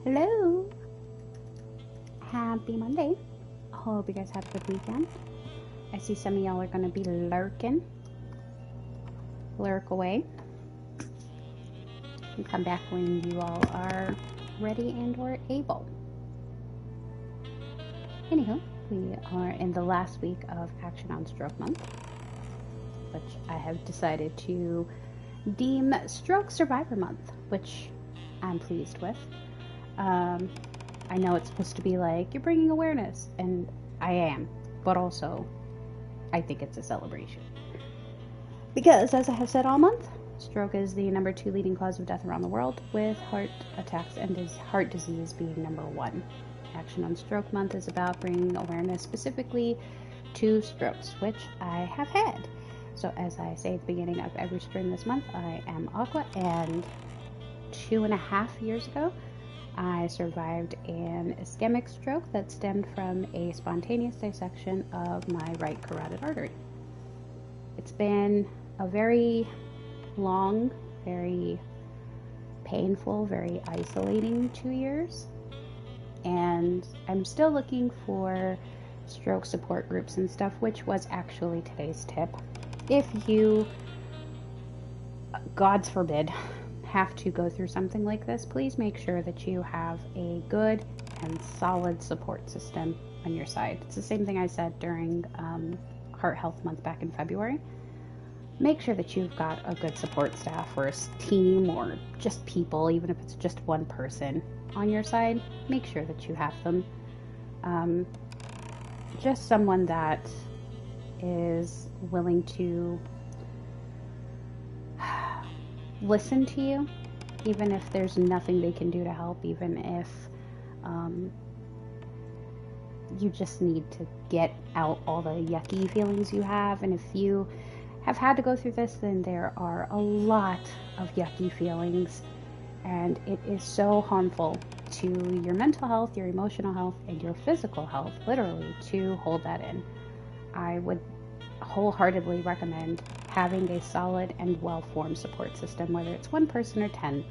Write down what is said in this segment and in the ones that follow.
Hello! Happy Monday. Hope you guys had a good weekend. I see some of y'all are going to be lurking. Lurk away. And come back when you all are ready and or able. Anywho, we are in the last week of Action on Stroke Month, which I have decided to deem Stroke Survivor Month, which I'm pleased with. I know it's supposed to be like, you're bringing awareness, and I am, but also I think it's a celebration. Because, as I have said all month, stroke is the number 2 leading cause of death around the world, with heart attacks and heart disease being number 1. Action on Stroke Month is about bringing awareness specifically to strokes, which I have had. So as I say at the beginning of every stream this month, I am Aqua, and 2.5 years ago, I survived an ischemic stroke that stemmed from a spontaneous dissection of my right carotid artery. It's been a very long, very painful, very isolating 2 years, and I'm still looking for stroke support groups and stuff, which was actually today's tip. If you, God forbid, have to go through something like this, please make sure that you have a good and solid support system on your side. It's the same thing I said during Heart Health Month back in February. Make sure that you've got a good support staff or a team or just people, even if it's just one person on your side. Make sure that you have them. Just someone that is willing to listen to you, even if there's nothing they can do to help, even if you just need to get out all the yucky feelings you have. And if you have had to go through this, then there are a lot of yucky feelings, and it is so harmful to your mental health, your emotional health, and your physical health, literally, to hold that in. I would wholeheartedly recommend having a solid and well-formed support system, whether it's one person or 10.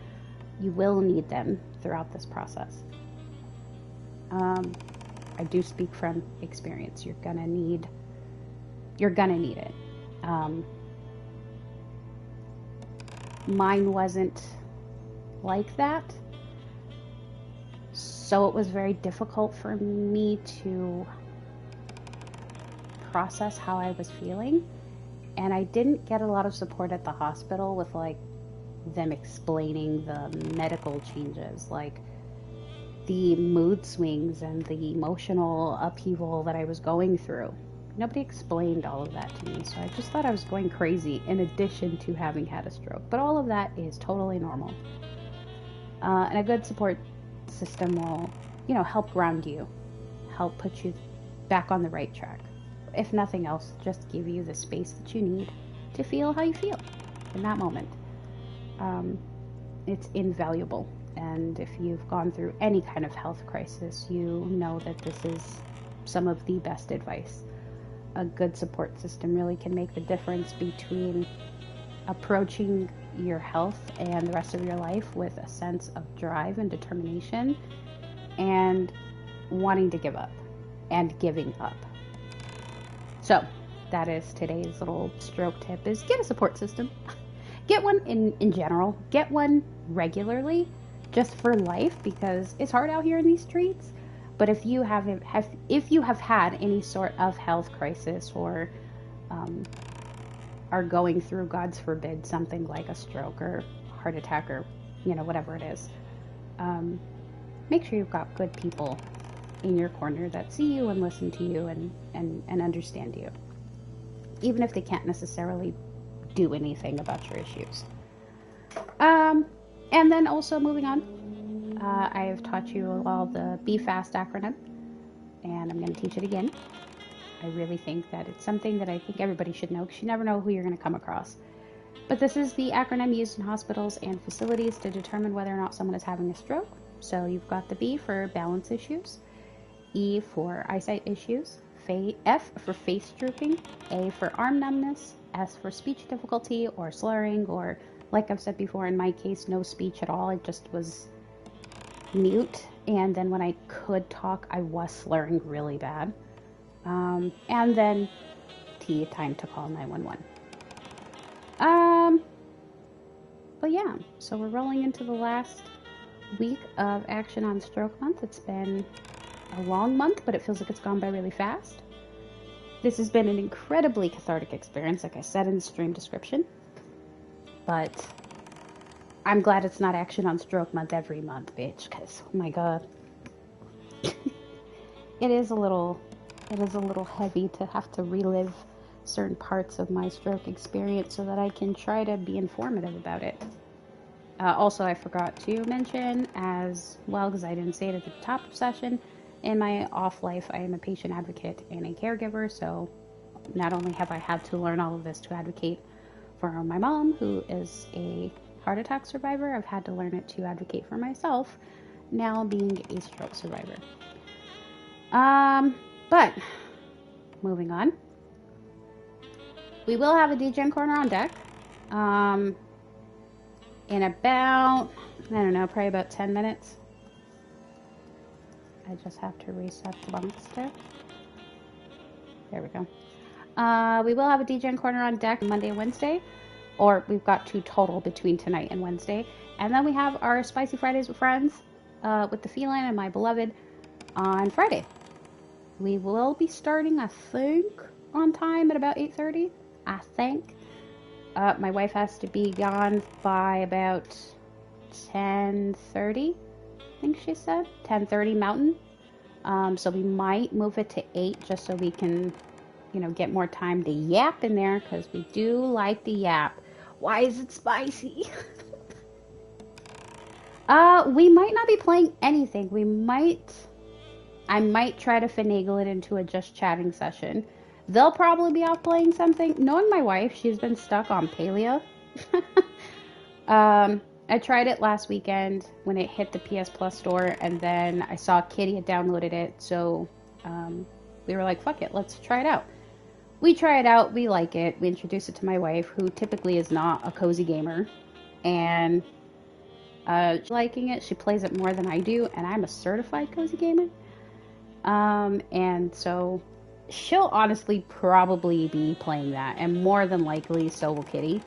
You will need them throughout this process. I do speak from experience. You're gonna need it. Mine wasn't like that, so it was very difficult for me to process how I was feeling, and I didn't get a lot of support at the hospital with like them explaining the medical changes, like the mood swings and the emotional upheaval that I was going through. Nobody explained all of that to me, so I just thought I was going crazy in addition to having had a stroke. But all of that is totally normal. And a good support system will, help ground you, help put you back on the right track. If nothing else, just give you the space that you need to feel how you feel in that moment. It's invaluable. And if you've gone through any kind of health crisis, you know that this is some of the best advice. A good support system really can make the difference between approaching your health and the rest of your life with a sense of drive and determination, and wanting to give up and giving up. So that is today's little stroke tip: is get a support system. Get one in general. Get one regularly, just for life, because it's hard out here in these streets. But if you have had any sort of health crisis, or are going through, God forbid, something like a stroke or heart attack, or whatever it is, make sure you've got good people in your corner that see you and listen to you and understand you, even if they can't necessarily do anything about your issues. And then also moving on, I have taught you all the Be Fast acronym, and I'm going to teach it again. I really think that it's something that I think everybody should know, because you never know who you're going to come across. But this is the acronym used in hospitals and facilities to determine whether or not someone is having a stroke. So you've got the B for balance issues, E for eyesight issues, F for face drooping, A for arm numbness, S for speech difficulty or slurring, or, like I've said before, in my case, no speech at all. It just was mute, and then when I could talk, I was slurring really bad. And then time to call 911. But yeah, so we're rolling into the last week of Action on Stroke Month. It's been a long month, but it feels like it's gone by really fast. This has been an incredibly cathartic experience, like I said in the stream description. But I'm glad it's not Action on Stroke Month every month, bitch, because, oh my god. It is a little heavy to have to relive certain parts of my stroke experience so that I can try to be informative about it. Also, I forgot to mention as well, because I didn't say it at the top of the session, in my off life, I am a patient advocate and a caregiver, so not only have I had to learn all of this to advocate for my mom, who is a heart attack survivor, I've had to learn it to advocate for myself, now being a stroke survivor. But, moving on. We will have a DGen Corner on deck. In about, I don't know, probably about 10 minutes. I just have to reset the bunks there. There we go. We will have a DGen Corner on deck Monday and Wednesday. Or we've got 2 total between tonight and Wednesday. And then we have our Spicy Fridays with Friends with the Feline and my beloved on Friday. We will be starting, I think, on time at about 8:30. I think. My wife has to be gone by about 10:30, I think she said. 10:30 Mountain. So we might move it to 8 just so we can, get more time to yap in there, because we do like the yap. Why is it spicy? We might not be playing anything. I might try to finagle it into a just chatting session. They'll probably be out playing something. Knowing my wife, she's been stuck on Palia. I tried it last weekend when it hit the PS Plus store, and then I saw Kitty had downloaded it, so we were like, fuck it, let's try it out. We try it out, we like it, we introduce it to my wife, who typically is not a cozy gamer, and she's liking it. She plays it more than I do, and I'm a certified cozy gamer. And so she'll honestly probably be playing that, and more than likely so will Kitty.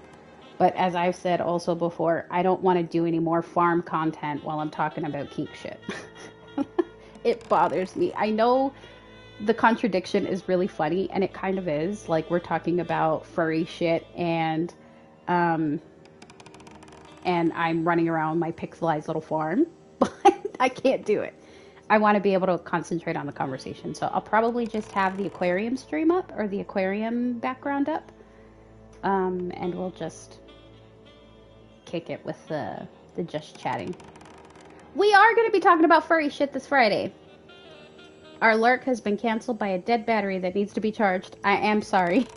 But as I've said also before, I don't want to do any more farm content while I'm talking about kink shit. It bothers me. I know the contradiction is really funny, and it kind of is. Like, we're talking about furry shit, and I'm running around my pixelized little farm, but I can't do it. I want to be able to concentrate on the conversation. So I'll probably just have the aquarium stream up, or the aquarium background up. And we'll just kick it with the just chatting. We are going to be talking about furry shit this Friday. Our lurk has been canceled by a dead battery that needs to be charged. I am sorry.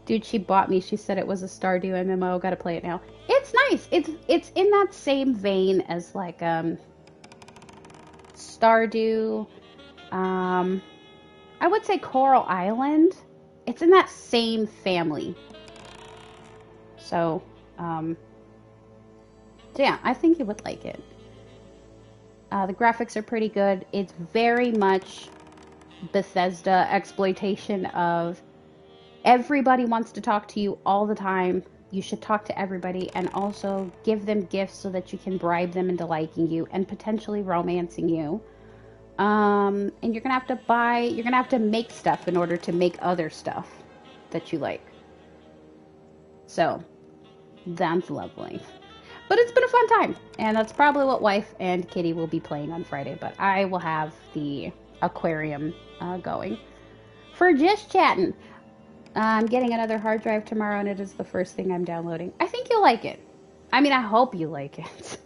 Dude, she bought me. She said it was a Stardew MMO. Gotta play it now. It's nice. It's in that same vein as like Stardew. I would say Coral Island. It's in that same family. So yeah, I think you would like it. The graphics are pretty good. It's very much Bethesda exploitation of everybody wants to talk to you all the time. You should talk to everybody, and also give them gifts so that you can bribe them into liking you and potentially romancing you. And you're gonna have to make stuff in order to make other stuff that you like. So, that's lovely. But it's been a fun time, and that's probably what wife and Kitty will be playing on Friday, but I will have the aquarium going for just chatting. I'm getting another hard drive tomorrow, and it is the first thing I'm downloading. I think you'll like it. I mean, I hope you like it.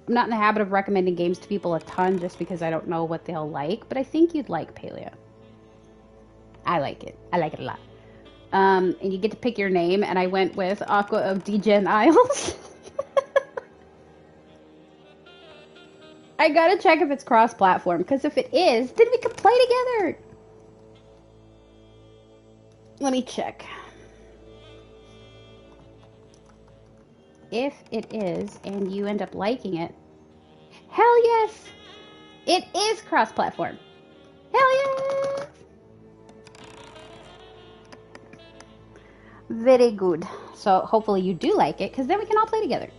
I'm not in the habit of recommending games to people a ton just because I don't know what they'll like, but I think you'd like Palia. I like it. I like it a lot. And you get to pick your name, and I went with Aqua of DGen Isles. I gotta check if it's cross-platform, because if it is, then we can play together! Let me check. If it is, and you end up liking it, Hell yes! It is cross-platform. Hell yeah! Very good. So hopefully you do like it, because then we can all play together.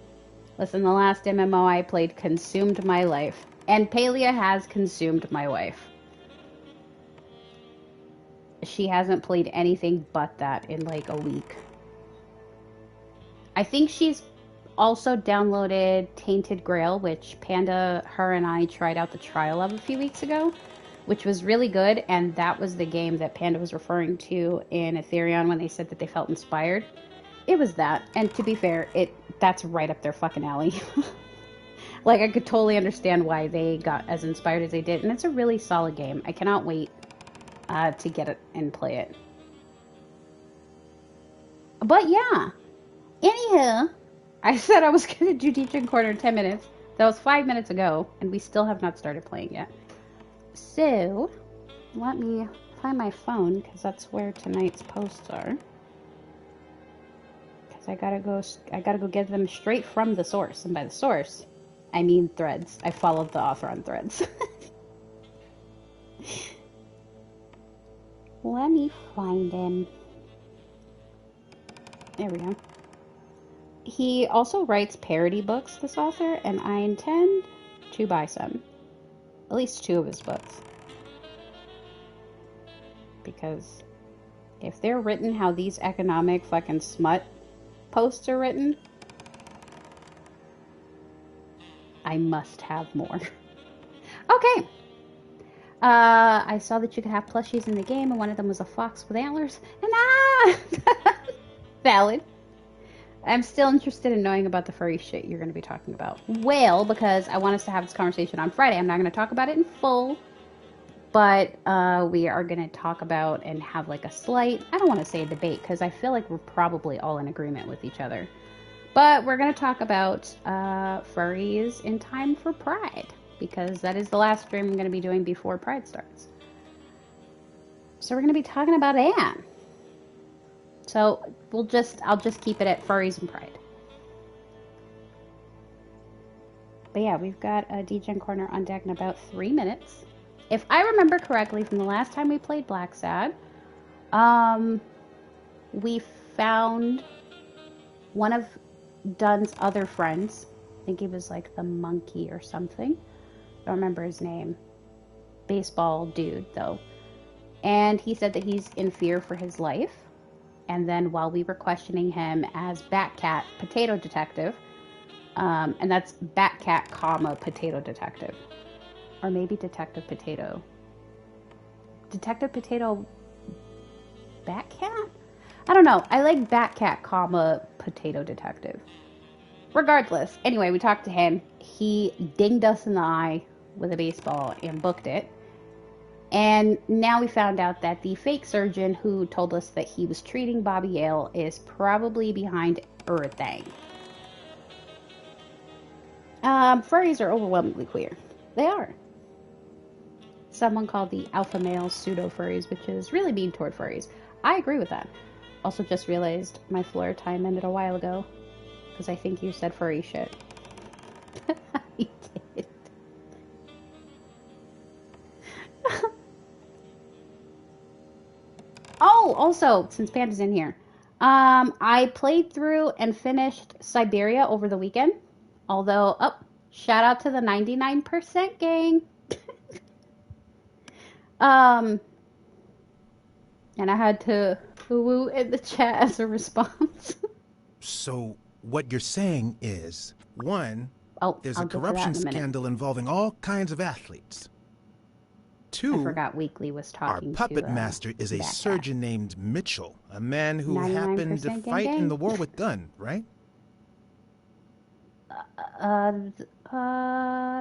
Listen, the last MMO I played consumed my life. And Palia has consumed my wife. She hasn't played anything but that in like a week. I think she's also downloaded Tainted Grail, which Panda, her, and I tried out the trial of a few weeks ago, which was really good, and that was the game that Panda was referring to in Ethereum when they said that they felt inspired. It was that, and to be fair, that's right up their fucking alley. Like, I could totally understand why they got as inspired as they did, and it's a really solid game. I cannot wait to get it and play it. But yeah, anywho, I said I was going to do Teaching Corner in 10 minutes. That was 5 minutes ago, and we still have not started playing yet. So, let me find my phone, because that's where tonight's posts are. Because I gotta go get them straight from the source. And by the source, I mean Threads. I followed the author on Threads. Let me find him. There we go. He also writes parody books, this author, and I intend to buy some. At least 2 of his books. Because if they're written how these economic fucking smut posts are written, I must have more. Okay. I saw that you could have plushies in the game, and one of them was a fox with antlers. And valid. I'm still interested in knowing about the furry shit you're going to be talking about. Well, because I want us to have this conversation on Friday. I'm not going to talk about it in full, but we are going to talk about and have like a slight, I don't want to say a debate, because I feel like we're probably all in agreement with each other. But we're going to talk about furries in time for Pride, because that is the last stream I'm going to be doing before Pride starts. So we're going to be talking about that. So I'll just keep it at furries and Pride. But yeah, we've got a DGen Corner on deck in about 3 minutes. If I remember correctly from the last time we played Black Sad, we found one of Dun's other friends. I think he was like the monkey or something. I don't remember his name. Baseball dude, though. And he said that he's in fear for his life. And then while we were questioning him as Batcat Potato Detective, and that's Batcat, Potato Detective. Or maybe Detective Potato. Detective Potato Batcat? I don't know. I like Batcat, Potato Detective. Regardless. Anyway, we talked to him. He dinged us in the eye with a baseball and booked it. And now we found out that the fake surgeon who told us that he was treating Bobby Yale is probably behind everything. Furries are overwhelmingly queer. They are. Someone called the alpha male pseudo-furries, which is really mean toward furries. I agree with that. Also just realized my floor time ended a while ago. Because I think you said furry shit. I did. Oh, also, since Panda's in here, I played through and finished Siberia over the weekend. Although, shout out to the 99% gang. And I had to woo in the chat as a response. So, what you're saying is, 1, there's I'll a corruption scandal involving all kinds of athletes. 2, I forgot Weekly was talking our puppet to, master is a Batcat. surgeon named Mitchell, a man who happened to fight in the war with Dunn, right?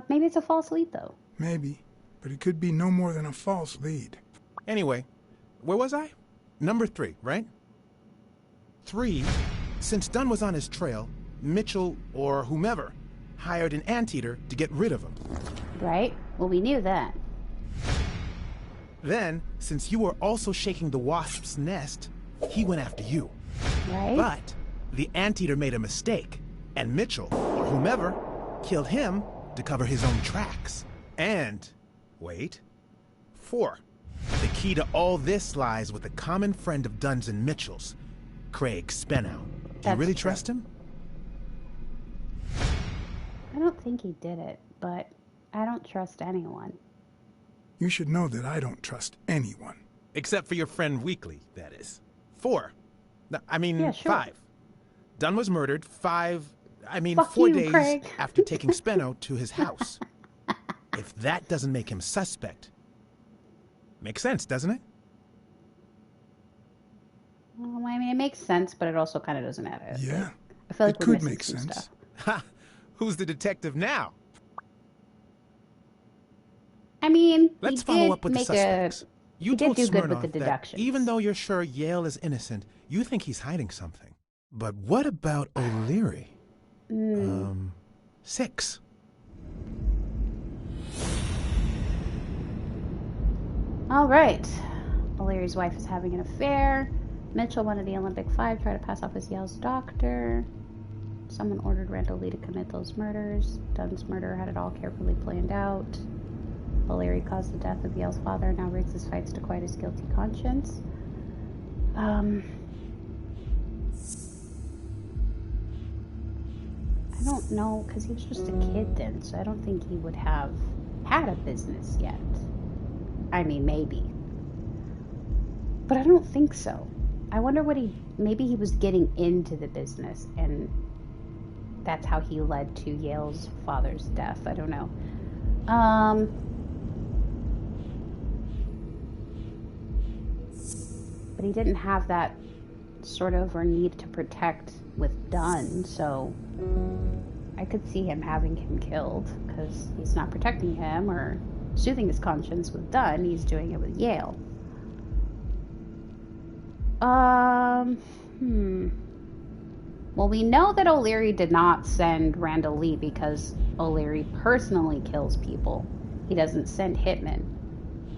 Maybe it's a false lead, though. Maybe, but it could be no more than a false lead. Anyway, where was I? Number 3, right? 3, since Dunn was on his trail, Mitchell, or whomever, hired an anteater to get rid of him. Right? Well, we knew that. Then, since you were also shaking the wasp's nest, he went after you. Right? But the anteater made a mistake, and Mitchell, or whomever, killed him to cover his own tracks. And, wait, 4. The key to all this lies with a common friend of Dunn's and Mitchell's, Craig Spenow. Do you really trust him? I don't think he did it, but I don't trust anyone. You should know that I don't trust anyone. Except for your friend Weekly, that is. 4. Yeah, sure. 5. Dunn was murdered 4 you, days Craig. after taking Speno to his house. If that doesn't make him suspect, makes sense, doesn't it? Well, I mean, it makes sense, but it also kind of doesn't add it. Yeah, I feel like it we're could missing make some sense. stuff. Ha! Who's the detective now? I mean, Let's he follow did up with the make suspects. You he did told do good with Smirnoff the that deductions. even though you're sure Yale is innocent, you think he's hiding something. But what about O'Leary? 6. All right. O'Leary's wife is having an affair. Mitchell, one of the Olympic 5, tried to pass off as Yale's doctor. Someone ordered Randall Lee to commit those murders. Dunn's murderer had it all carefully planned out. O'Leary caused the death of Yale's father and now rigs his fights to quiet his guilty conscience. I don't know, because he was just a kid then, so I don't think he would have had a business yet. I mean, maybe. But I don't think so. I wonder what maybe he was getting into the business, and that's how he led to Yale's father's death. I don't know. But he didn't have that sort of or need to protect with Dunn, so I could see him having him killed because he's not protecting him or soothing his conscience with Dunn. He's doing it with Yale. Well, we know that O'Leary did not send Randall Lee because O'Leary personally kills people. He doesn't send hitmen.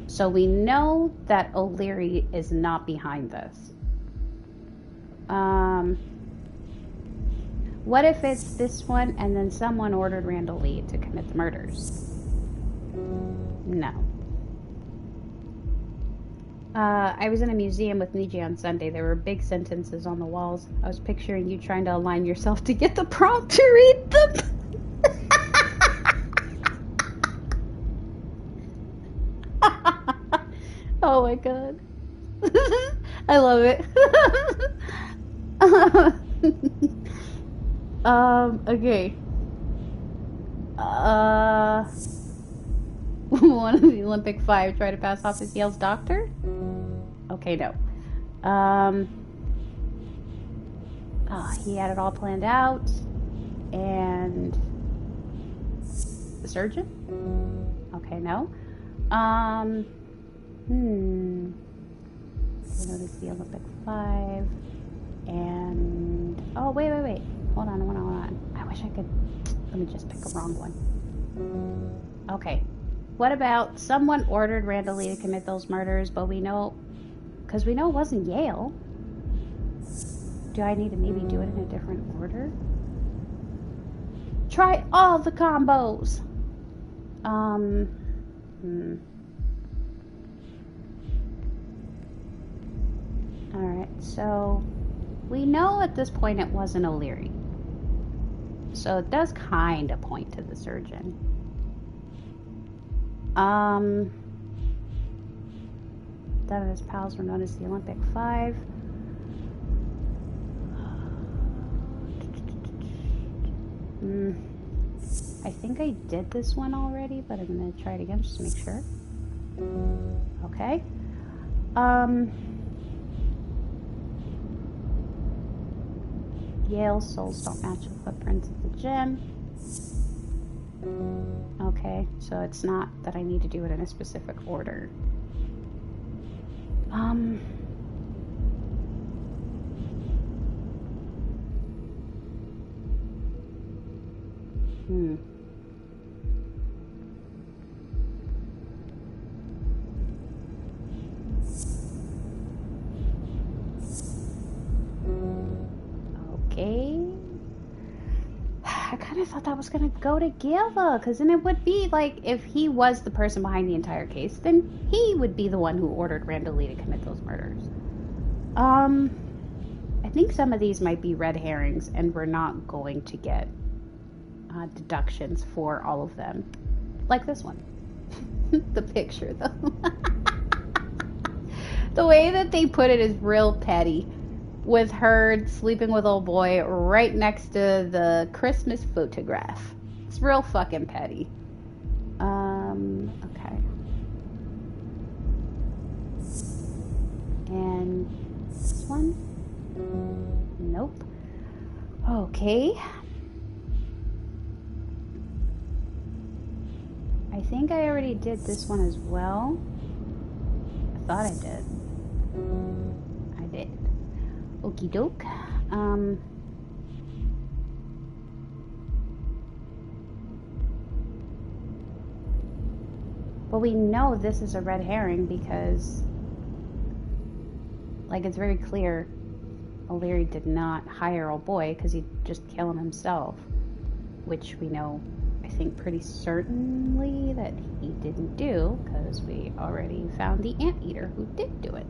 So we know that O'Leary is not behind this. What if it's this one and then someone ordered Randall Lee to commit the murders? No. I was in a museum with Niji on Sunday. There were big sentences on the walls. I was picturing you trying to align yourself to get the prompt to read them. Oh my god. I love it. Okay. One of the Olympic 5 tried to pass off as Yale's doctor? Okay, no. He had it all planned out. And the surgeon? Okay, no. I notice the Olympic 5. And oh, wait. Hold on. I wish I could. Let me just pick a wrong one. Okay. What about someone ordered Randall Lee to commit those murders, but we know, because we know it wasn't Yale. Do I need to maybe do it in a different order? Try all the combos. Alright, so we know at this point it wasn't O'Leary. So it does kind of point to the surgeon. Dunn and his pals were known as the Olympic 5. I think I did this one already, but I'm going to try it again just to make sure. Okay. Yale's souls don't match the footprints at the gym. Okay, so it's not that I need to do it in a specific order. Okay. I kind of thought that was going to go to Gilva, because then it would be like, if he was the person behind the entire case, then he would be the one who ordered Randall Lee to commit those murders. I think some of these might be red herrings, and we're not going to get deductions for all of them. Like this one. The picture, though. The way that they put it is real petty. With her sleeping with old boy right next to the Christmas photograph. It's real fucking petty. Okay. And this one? Nope. Okay. I think I already did this one as well. I thought I did. I did. Okie doke. Well, we know this is a red herring because, like, it's very clear O'Leary did not hire old boy because he'd just kill him himself, which we know, I think, pretty certainly that he didn't do because we already found the anteater who did do it.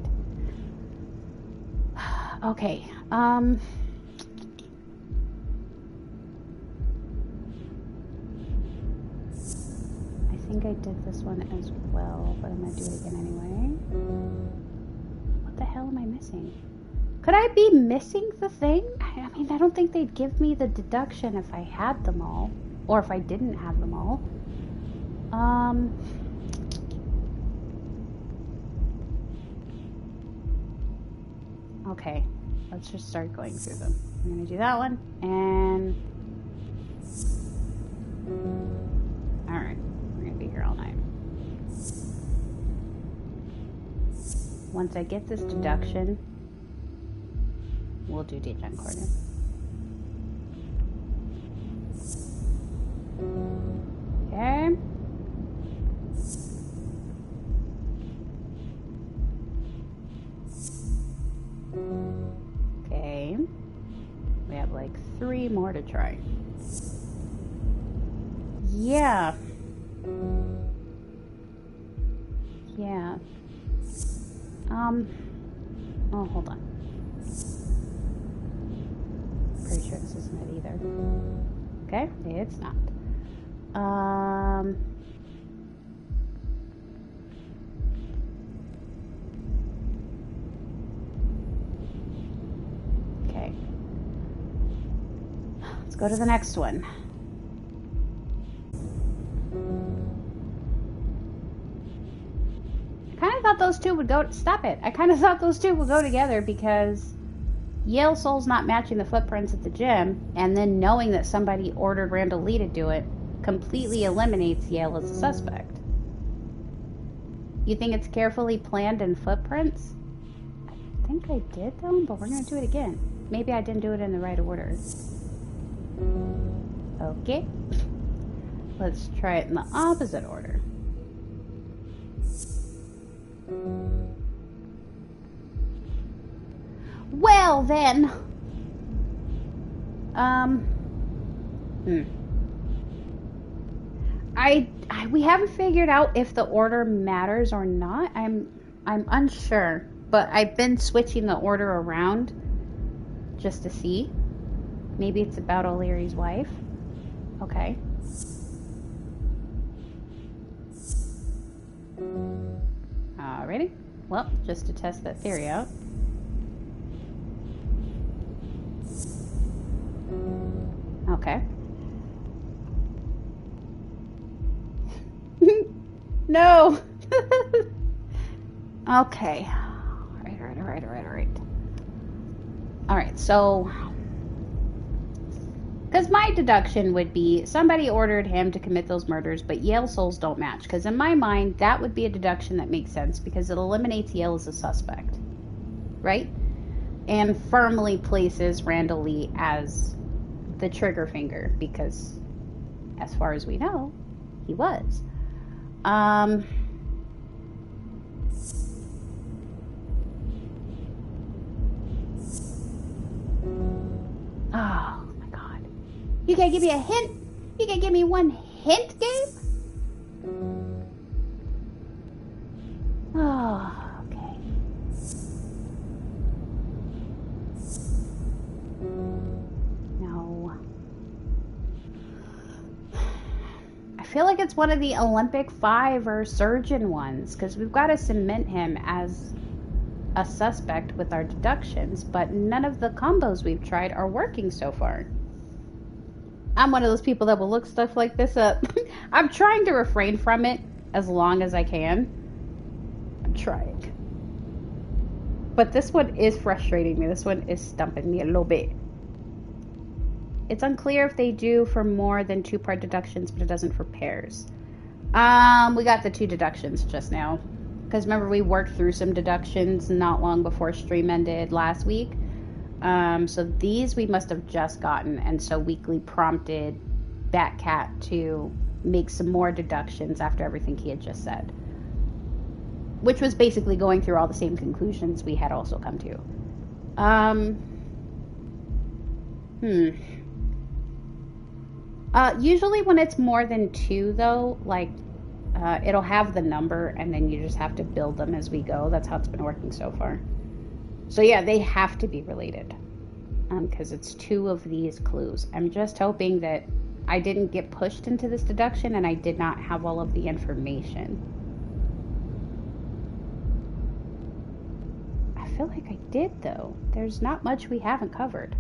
Okay, I think I did this one as well, but I'm gonna do it again anyway. What the hell am I missing? Could I be missing the thing? I mean, I don't think they'd give me the deduction if I had them all, or if I didn't have them all. Okay, let's just start going through them. I'm gonna do that one, and... Alright, we're gonna be here all night. Once I get this deduction, we'll do Dayton Corner. Okay. Okay. We have like 3 more to try. Yeah. Yeah. Oh, hold on. Pretty sure this isn't it either. Okay, it's not. Okay. Let's go to the next one. I kind of thought those two would go... Stop it. I kind of thought those two would go together because Yale Soul's not matching the footprints at the gym, and then knowing that somebody ordered Randall Lee to do it completely eliminates Yale as a suspect. You think it's carefully planned in footprints? I think I did, though, but we're going to do it again. Maybe I didn't do it in the right order. Okay. Let's try it in the opposite order. Well, then. We haven't figured out if the order matters or not. I'm unsure, but I've been switching the order around just to see. Maybe it's about O'Leary's wife. Okay. Alrighty. Well, just to test that theory out. Okay. No! Okay. Alright. Alright, so... Because my deduction would be somebody ordered him to commit those murders, but Yale Souls don't match. Because in my mind, that would be a deduction that makes sense because it eliminates Yale as a suspect. Right? And firmly places Randall Lee as the trigger finger because, as far as we know, he was. Oh my god. You can't give me a hint? You can't give me one hint, game? Oh, okay. No. I feel like it's one of the Olympic 5 or surgeon ones, because we've got to cement him as a suspect with our deductions, but none of the combos we've tried are working so far. I'm one of those people that will look stuff like this up. I'm trying to refrain from it as long as I can. I'm trying. But this one is frustrating me. This one is stumping me a little bit. It's unclear if they do for more than 2-part deductions, but it doesn't for pairs. We got the 2 deductions just now. Because remember, we worked through some deductions not long before stream ended last week. So these we must have just gotten, and so Weekly prompted Batcat to make some more deductions after everything he had just said. Which was basically going through all the same conclusions we had also come to. Usually when it's more than 2, though, like, it'll have the number, and then you just have to build them as we go. That's how it's been working so far. So yeah, they have to be related. Because it's 2 of these clues. I'm just hoping that I didn't get pushed into this deduction and I did not have all of the information. I feel like I did, though. There's not much we haven't covered.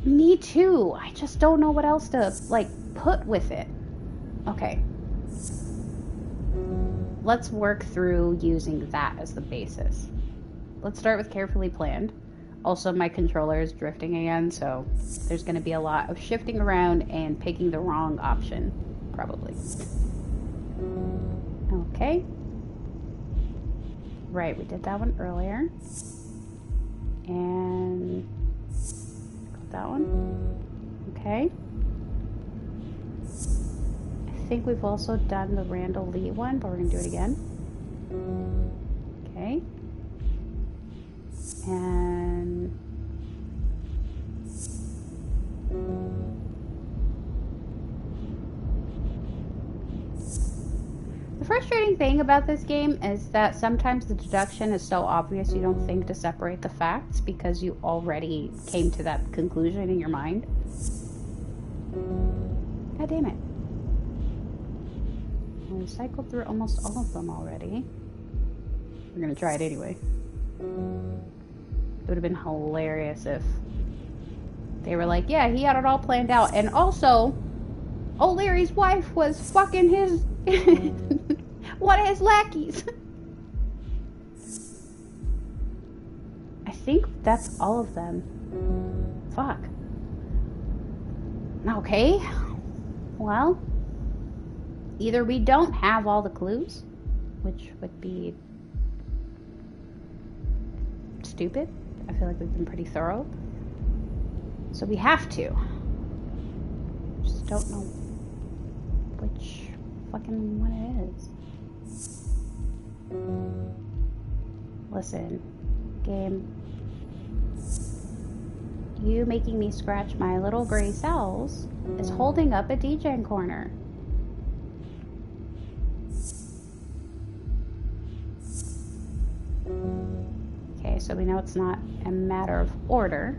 Me too. I just don't know what else to, like, put with it. Okay. Let's work through using that as the basis. Let's start with carefully planned. Also, my controller is drifting again, so there's going to be a lot of shifting around and picking the wrong option, probably. Okay. Right, we did that one earlier. And got that one. Okay. I think we've also done the Randall Lee one, but we're going to do it again. Okay. And the frustrating thing about this game is that sometimes the deduction is so obvious you don't think to separate the facts because you already came to that conclusion in your mind. God damn it. We cycled through almost all of them already. We're gonna try it anyway. It would have been hilarious if they were like, yeah, he had it all planned out. And also, O'Leary's wife was fucking his... one of his lackeys. I think that's all of them. Fuck. Okay. Well, either we don't have all the clues, which would be stupid. I feel like we've been pretty thorough. So we have to. Just don't know which fucking one it is. Listen, game. You making me scratch my little gray cells is holding up a DJ corner. Okay, so we know it's not a matter of order.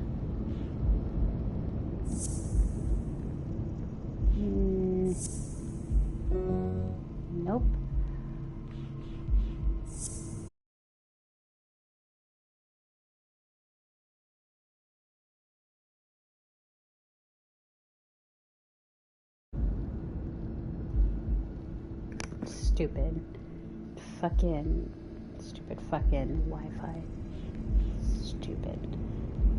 Nope. Stupid fucking Wi-Fi. Stupid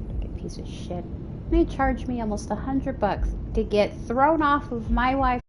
fucking piece of shit. They charged me almost $100 to get thrown off of my Wi-Fi.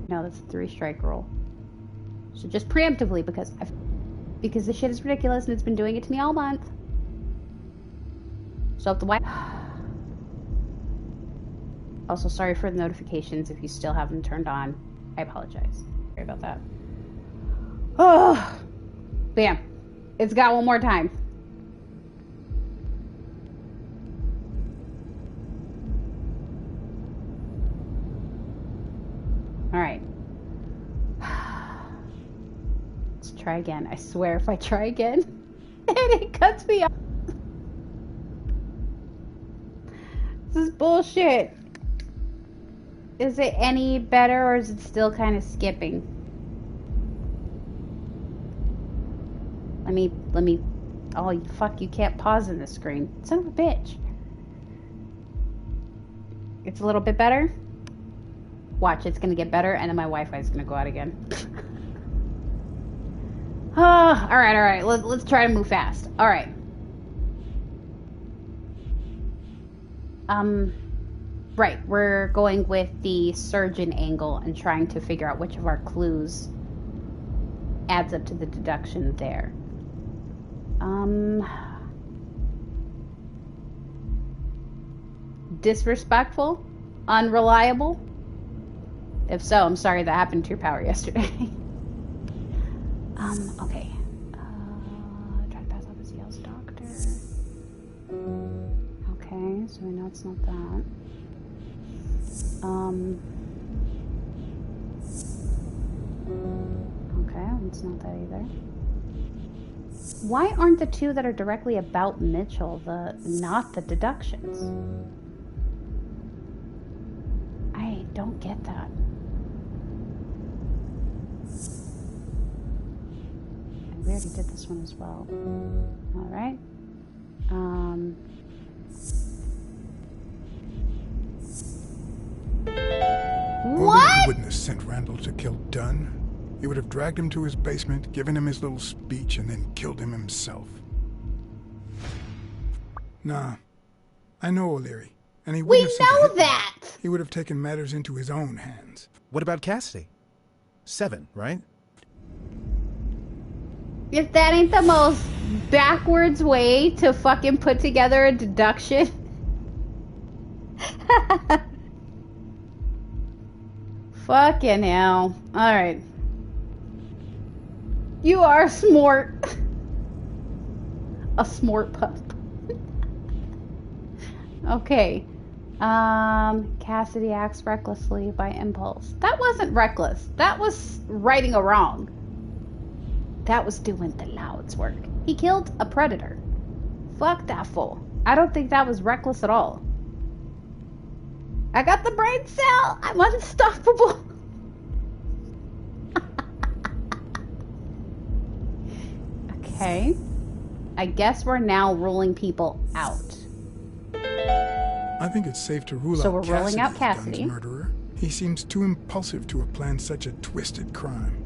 No, that's a 3-strike rule. So just preemptively, because the shit is ridiculous and it's been doing it to me all month. So if the wife... Also, sorry for the notifications if you still have them turned on. I apologize. Sorry about that. Oh, bam. It's got one more time. All right. Let's try again. I swear if I try again and it cuts me off. This is bullshit. Is it any better or is it still kind of skipping? Let me, oh fuck, you can't pause in this screen. Son of a bitch. It's a little bit better. Watch, it's gonna get better and then my Wi-Fi is gonna go out again. Oh, alright, let's try to move fast. Alright. Right, we're going with the surgeon angle and trying to figure out which of our clues adds up to the deduction there. Disrespectful? Unreliable? If so, I'm sorry that happened to your power yesterday. Okay. Try to pass off as Yale's doctor. Okay, so we know it's not that. Okay, it's not that either. Why aren't the two that are directly about Mitchell not the deductions? I don't get that. We already did this one as well. Alright. Only if he wouldn't have sent Randall to kill Dunn. He would have dragged him to his basement, given him his little speech, and then killed him himself. Nah. I know O'Leary. And he wouldn't have We know that! He would have taken matters into his own hands. What about Cassidy? 7, right? If that ain't the most backwards way to fucking put together a deduction. Fucking hell. Alright. You are smart. A smart pup. Okay. Cassidy acts recklessly by impulse. That wasn't reckless. That was righting a wrong. That was doing the Loud's work. He killed a predator. Fuck that fool. I don't think that was reckless at all. I got the brain cell. I'm unstoppable. Okay. I guess we're now ruling people out. I think it's safe to rule So out we're ruling out Cassidy Cassidy. as Dunn's murderer. He seems too impulsive to have planned such a twisted crime.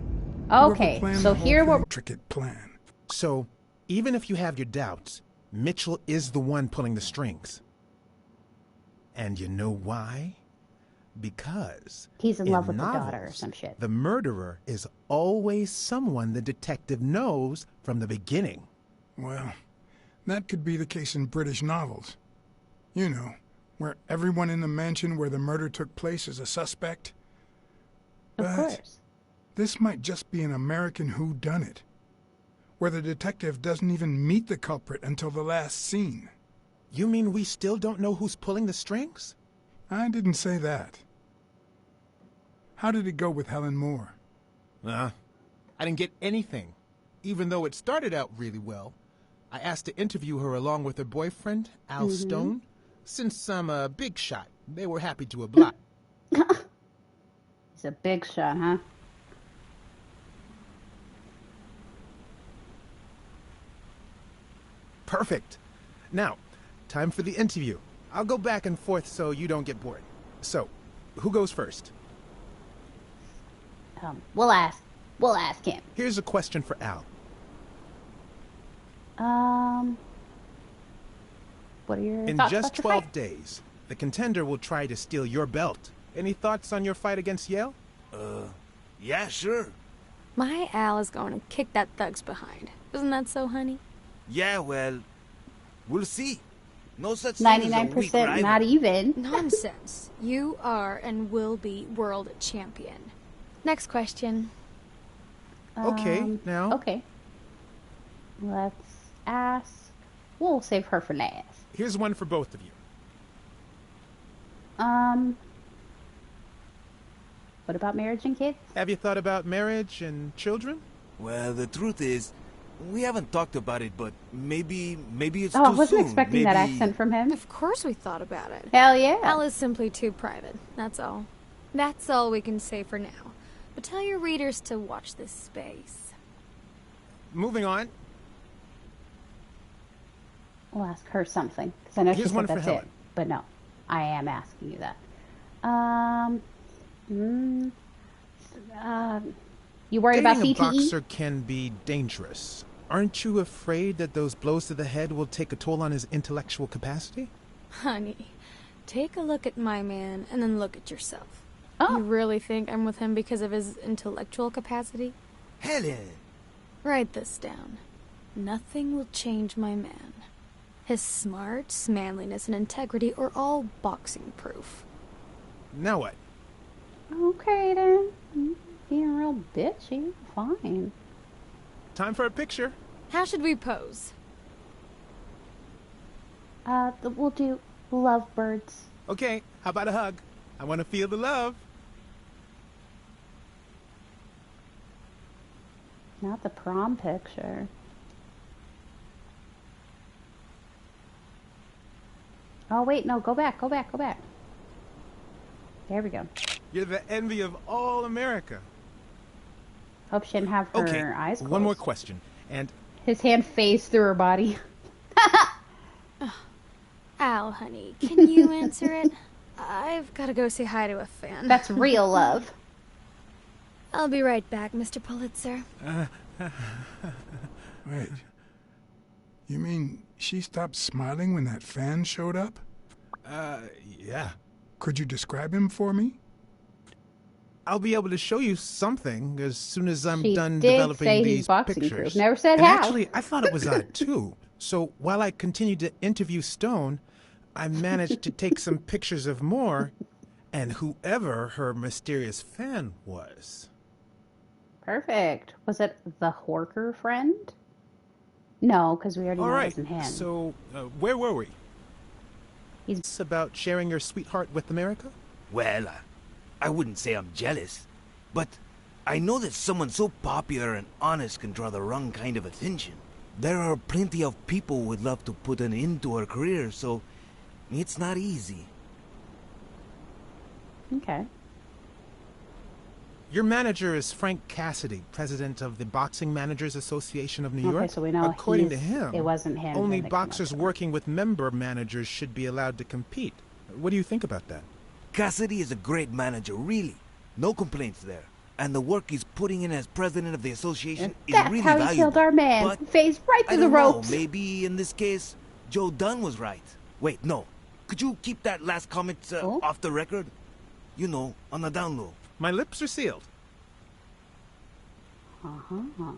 Okay, Whoever planned so the whole here thing, we're... intricate plan. So, even if you have your doubts, Mitchell is the one pulling the strings. And you know why? Because He's in love with novels, the daughter or some shit. The murderer is always someone the detective knows from the beginning. Well, that could be the case in British novels. You know, where everyone in the mansion where the murder took place is a suspect. Of But course. this might just be an American whodunit, where the detective doesn't even meet the culprit until the last scene. You mean we still don't know who's pulling the strings? I didn't say that. How did it go with Helen Moore? I didn't get anything, even though it started out really well. I asked to interview her along with her boyfriend, Al Stone. Since I'm a big shot, they were happy to oblige. He's a big shot, huh? Perfect. Now, time for the interview. I'll go back and forth so you don't get bored. So, who goes first? We'll ask him. Here's a question for Al. What are your In thoughts just about the 12 fight? days, the contender will try to steal your belt. Any thoughts on your fight against Yale? Yeah, sure. My Al is going to kick that thug's behind. Isn't that so, honey? Yeah, well, we'll see. No such thing as a weak 99% rival. not even. Nonsense. You are and will be world champion. Next question. Okay, now. Okay. Let's ask. We'll save her for last. Here's one for both of you. What about marriage and kids? Have you thought about marriage and children? Well, the truth is, we haven't talked about it, but maybe it's too Oh, I wasn't soon. expecting that accent from him. Of course we thought about it. Hell yeah. Al is simply too private. That's all. That's all we can say for now. But tell your readers to watch this space. Moving on. We'll ask her something. Because I know she Here's said one for that's Helen. it. But no, I am asking you that. You worried about Dating a CTE? boxer can be dangerous. Aren't you afraid that those blows to the head will take a toll on his intellectual capacity? Honey, take a look at my man and then look at yourself. Oh. You really think I'm with him because of his intellectual capacity? Helen! Write this down. Nothing will change my man. His smarts, manliness, and integrity are all boxing proof. Now what? Okay then. Being real bitchy. Fine. Time for a picture. How should we pose? We'll do lovebirds. Okay, how about a hug? I want to feel the love. Not the prom picture. Oh, wait, no, go back. There we go. You're the envy of all America. Hope she didn't have her Okay, eyes closed. one more question. And His hand phased through her body. Al, honey, can you answer it? I've got to go say hi to a fan. That's real love. I'll be right back, Mr. Pulitzer. Wait. You mean she stopped smiling when that fan showed up? yeah. Could you describe him for me? I'll be able to show you something as soon as I'm She done did developing say he's these boxing pictures. proof. Never said and how. Actually, I thought it was odd too. So while I continued to interview Stone, I managed to take some pictures of Moore and whoever her mysterious fan was. Perfect. Was it the Horker friend? No, because we already All know it right. wasn't him. So where were we? He's It's about sharing your sweetheart with America? Well, I wouldn't say I'm jealous, but I know that someone so popular and honest can draw the wrong kind of attention. There are plenty of people who would love to put an end to her career, so it's not easy. okay. Your manager is Frank Cassidy, president of the Boxing Managers Association of New Okay, York. so we know According to him, it wasn't him. only in the boxers commercial. working with member managers should be allowed to compete. What do you think about that? Cassidy is a great manager, really. No complaints there. And the work he's putting in as president of the association And is that's really how he valuable. killed our man. But Phased right I through the don't know, ropes. maybe in this case, Joe Dunn was right. Wait, no. Could you keep that last comment Oh? off the record? You know, on the down low. My lips are sealed. Uh-huh.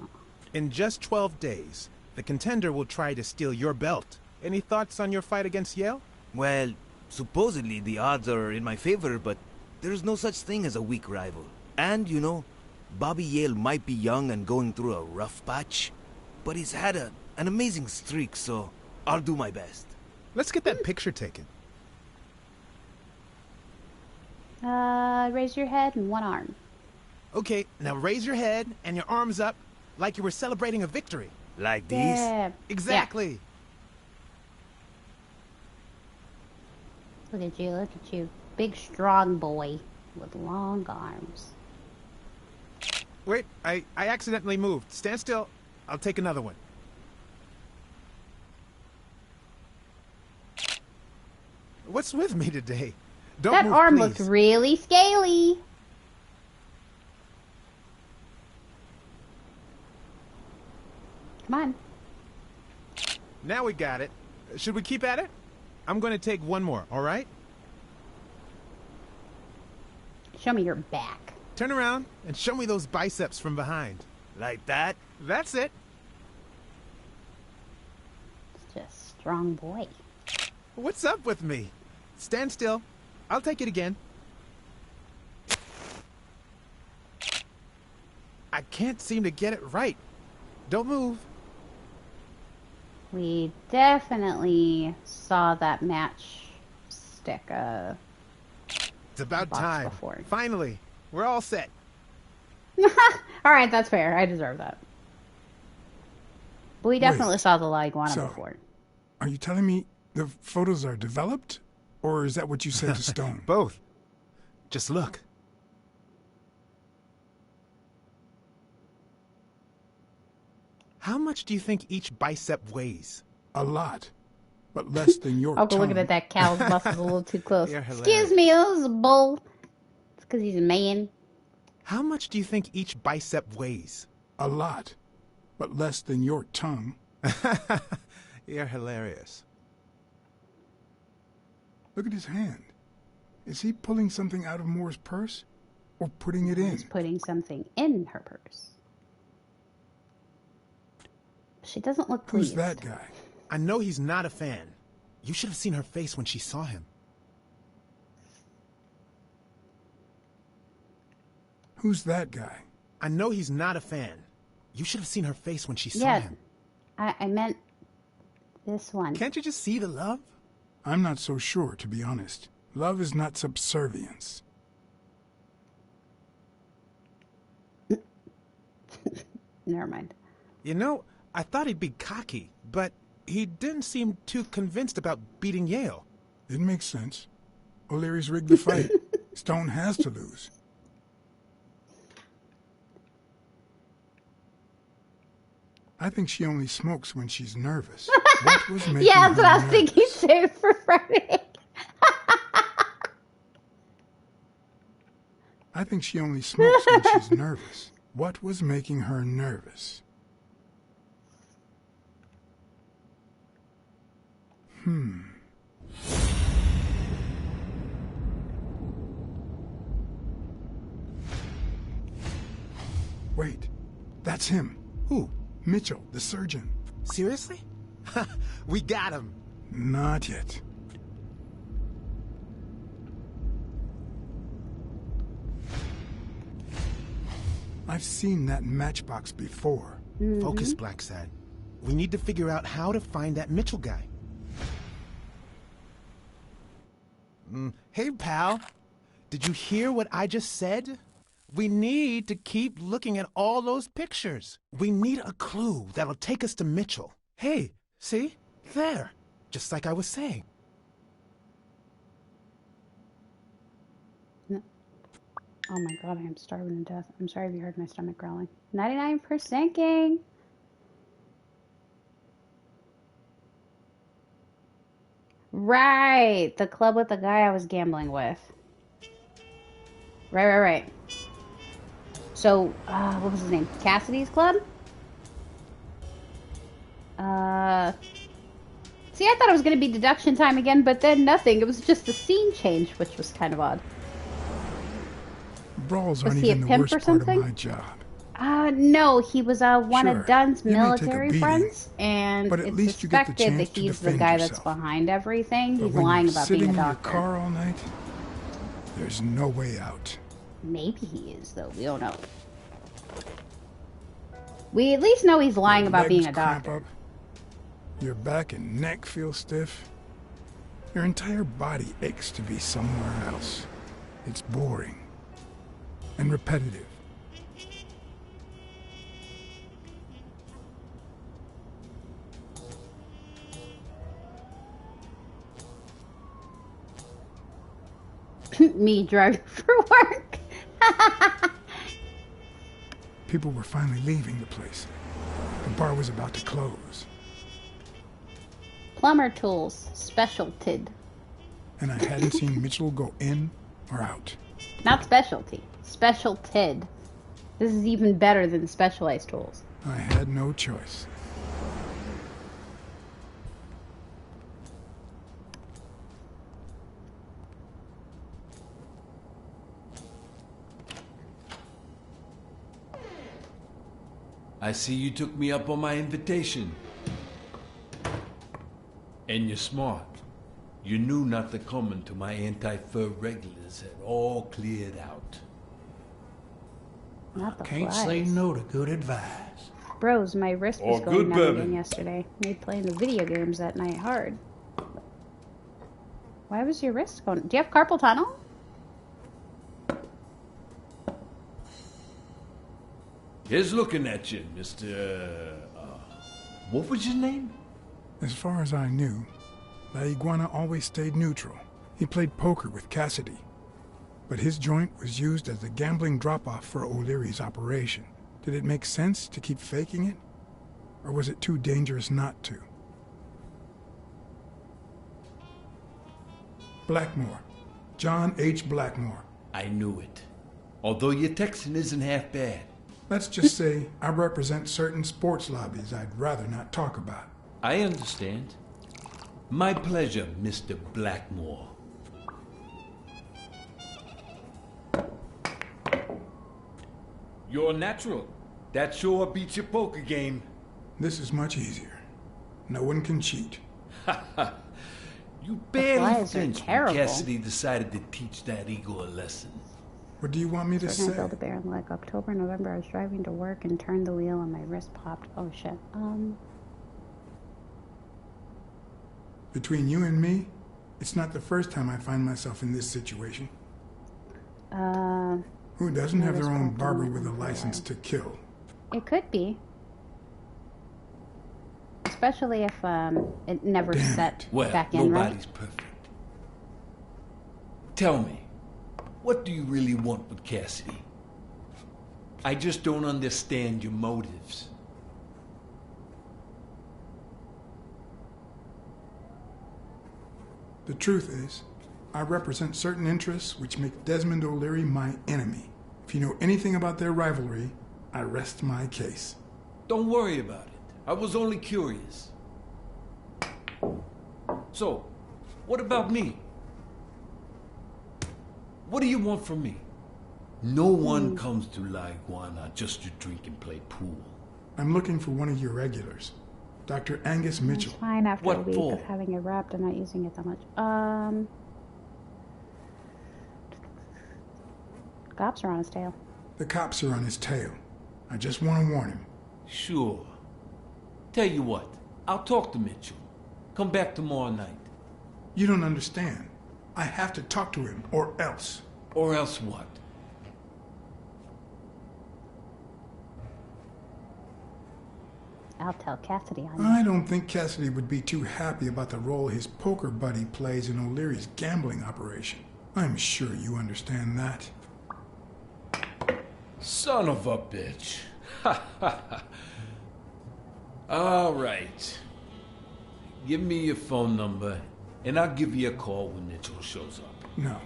In just 12 days, the contender will try to steal your belt. Any thoughts on your fight against Yale? Well, supposedly the odds are in my favor, but there's no such thing as a weak rival. And, you know, Bobby Yale might be young and going through a rough patch, but he's had an amazing streak, so I'll do my best. Let's get that picture taken. Raise your head and one arm. Okay, now raise your head and your arms up like you were celebrating a victory. Like these? Yeah. Exactly. Look at you, look at you. Big, strong boy with long arms. Wait, I accidentally moved. Stand still. I'll take another one. What's with me today? Don't That move, arm please. looked really scaly. Come on. Now we got it. Should we keep at it? I'm going to take one more, all right? Show me your back. Turn around and show me those biceps from behind. Like that? That's it. It's just strong boy. What's up with me? Stand still. I'll take it again. I can't seem to get it right. Don't move. We definitely saw that matchstick It's about box time. before. Finally, we're all set. All right, that's fair. I deserve that. But we definitely saw the La Iguana before. Are you telling me the photos are developed? Or is that what you said to Stone? Both. Just look. How much do you think each bicep weighs? A lot. But less than your Uncle tongue. looking at that cow's muscles a little too close. You're Excuse me, this is a bull. It's because he's a man. How much do you think each bicep weighs? A lot. But less than your tongue. You're hilarious. Look at his hand. Is he pulling something out of Moore's purse? Or putting it in? He's putting something in her purse. She doesn't look pleased. Who's that guy? I know he's not a fan. You should have seen her face when she saw him. Who's that guy? I know he's not a fan. You should have seen her face when she saw him. I meant this one. Can't you just see the love? I'm not so sure, to be honest. Love is not subservience. Never mind. You know, I thought he'd be cocky, but he didn't seem too convinced about beating Yale. It makes sense. O'Leary's rigged the fight. Stone has to lose. I think she only smokes when she's nervous. What was making Yeah, that's her what I was nervous? thinking too for Friday. I think she only smokes when she's nervous. What was making her nervous? Wait, that's him. Who? Mitchell, the surgeon. Seriously? We got him. Not yet. I've seen that matchbox before. Focus, Black Sad. We need to figure out how to find that Mitchell guy. Hey, pal. Did you hear what I just said? We need to keep looking at all those pictures. We need a clue that'll take us to Mitchell. Hey, see? There. Just like I was saying. Oh my god, I am starving to death. I'm sorry if you heard my stomach growling. 99% gang. Right. The club with the guy I was gambling with. Right. So, what was his name? Cassidy's club? See, I thought it was going to be deduction time again, but then nothing. It was just a scene change, which was kind of odd. Brawls Was aren't he a even the pimp worst or part of something? my job. No, he was one Sure, of Dunn's you may take a military beating, friends, and but at it's least you get the suspected that chance to he's the defend guy that's yourself. behind everything. But He's when lying you're about sitting being a in your doctor. car all night, there's no way out. Maybe he is, though. We don't know. We at least know he's lying Your about being a legs cramp doctor. up, your back and neck feel stiff. Your entire body aches to be somewhere else. It's boring and repetitive. Me driving for work. People were finally leaving the place. The bar was about to close, Plumber tools, specialted. and I hadn't seen Mitchell go in or out. Not specialty. Specialted. This is even better than specialized tools. I had no choice. I see you took me up on my invitation. And you're smart. You knew not to come until my anti-fur regulars had all cleared out. Not the Can't flies. say no to good advice. Bros, my wrist was Or going good numb bourbon. again yesterday. Made playing the video games that night hard. Why was your wrist going? Do you have carpal tunnel? Here's looking at you, Mr. What was your name? As far as I knew, La Iguana always stayed neutral. He played poker with Cassidy. But his joint was used as the gambling drop-off for O'Leary's operation. Did it make sense to keep faking it? Or was it too dangerous not to? Blackmore. John H. Blackmore. I knew it. Although your Texan isn't half bad. Let's just say I represent certain sports lobbies I'd rather not talk about. I understand. My pleasure, Mr. Blackmore. You're natural. That sure beats your poker game. This is much easier. No one can cheat. You barely flies are flinched when terrible. Cassidy decided to teach that eagle a lesson. What do you want me to We're say? gonna build a bear in like October, November. I was driving to work and turned the wheel and my wrist popped. Oh shit. Between you and me, it's not the first time I find myself in this situation. Who doesn't my have their wrist own popped barber and with a I'm license to kill? It could be. Especially if it never Damn set Well, back in right. nobody's perfect. Tell me, what do you really want with Cassidy? I just don't understand your motives. The truth is, I represent certain interests which make Desmond O'Leary my enemy. If you know anything about their rivalry, I rest my case. Don't worry about it. I was only curious. So, what about me? What do you want from me? No one comes to La Iguana just to drink and play pool. I'm looking for one of your regulars, Dr. Angus Mitchell. It's fine after What a week for? of having it wrapped and not using it that much. Cops are on his tail. The cops are on his tail. I just want to warn him. Sure. Tell you what, I'll talk to Mitchell. Come back tomorrow night. You don't understand. I have to talk to him, or else. Or else what? I'll tell Cassidy on you. I don't think Cassidy would be too happy about the role his poker buddy plays in O'Leary's gambling operation. I'm sure you understand that. Son of a bitch. All right. Give me your phone number, and I'll give you a call when Mitchell shows up. No.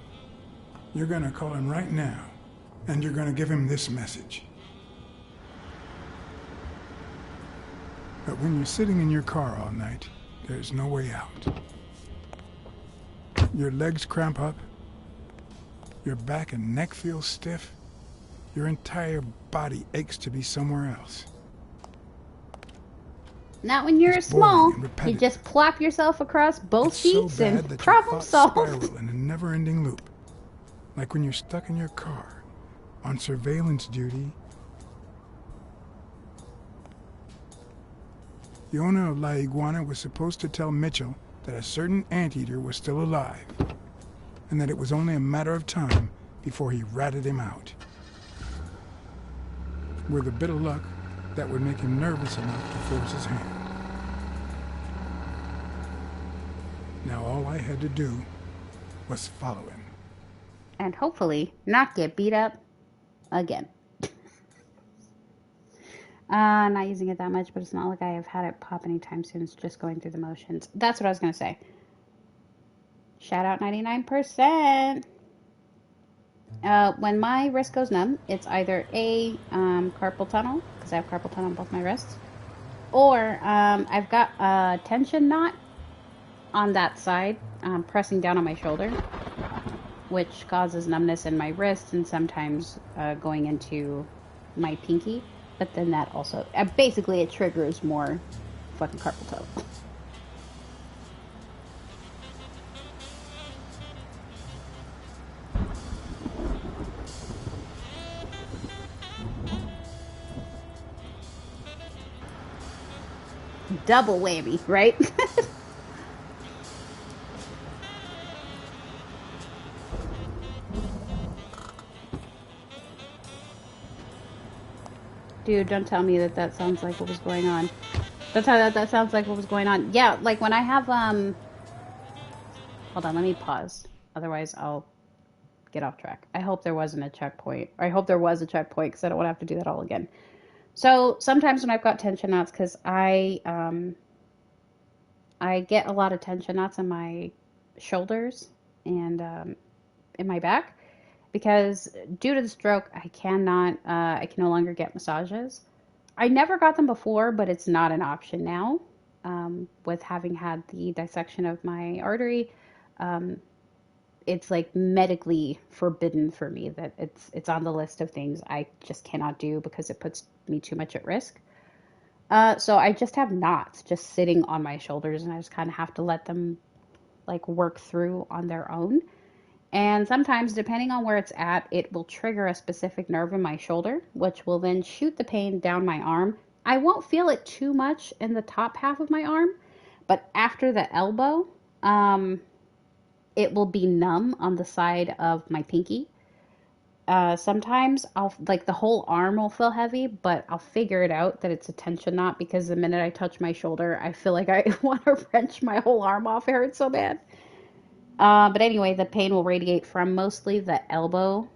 You're gonna call him right now, and you're gonna give him this message. But when you're sitting in your car all night, there's no way out. Your legs cramp up, your back and neck feel stiff, your entire body aches to be somewhere else. Not when you're It's small. boring and You repetitive. just plop yourself across both It's so seats bad and that problem your thoughts solved. spiral in a never-ending loop. Like when you're stuck in your car, on surveillance duty. The owner of La Iguana was supposed to tell Mitchell that a certain anteater was still alive, and that it was only a matter of time before he ratted him out. With a bit of luck, that would make him nervous enough to force his hand. Now all I had to do was follow him. And hopefully not get beat up again. Not using it that much, but it's not like I have had it pop anytime soon. It's just going through the motions. That's what I was going to say. Shout out 99%. When my wrist goes numb, it's either A, carpal tunnel, because I have carpal tunnel on both my wrists, or I've got a tension knot on that side, pressing down on my shoulder, which causes numbness in my wrist and sometimes going into my pinky. But then that also, basically it triggers more fucking carpal tunnel. Double whammy, right? Dude, don't tell me that that sounds like what was going on. Don't tell me that sounds like what was going on. Yeah, like when I have, hold on, let me pause. Otherwise, I'll get off track. I hope there wasn't a checkpoint. I hope there was a checkpoint because I don't want to have to do that all again. So sometimes when I've got tension knots, because I get a lot of tension knots in my shoulders and in my back because due to the stroke, I can no longer get massages. I never got them before, but it's not an option now. With having had the dissection of my artery, it's like medically forbidden for me that it's on the list of things I just cannot do because it puts me too much at risk. So I just have knots just sitting on my shoulders, and I just kind of have to let them like work through on their own. And sometimes, depending on where it's at, it will trigger a specific nerve in my shoulder, which will then shoot the pain down my arm. I won't feel it too much in the top half of my arm, but after the elbow, it will be numb on the side of my pinky. Sometimes I'll like the whole arm will feel heavy, but I'll figure it out that it's a tension knot because the minute I touch my shoulder, I feel like I want to wrench my whole arm off. It hurts so bad. But anyway, the pain will radiate from mostly the elbow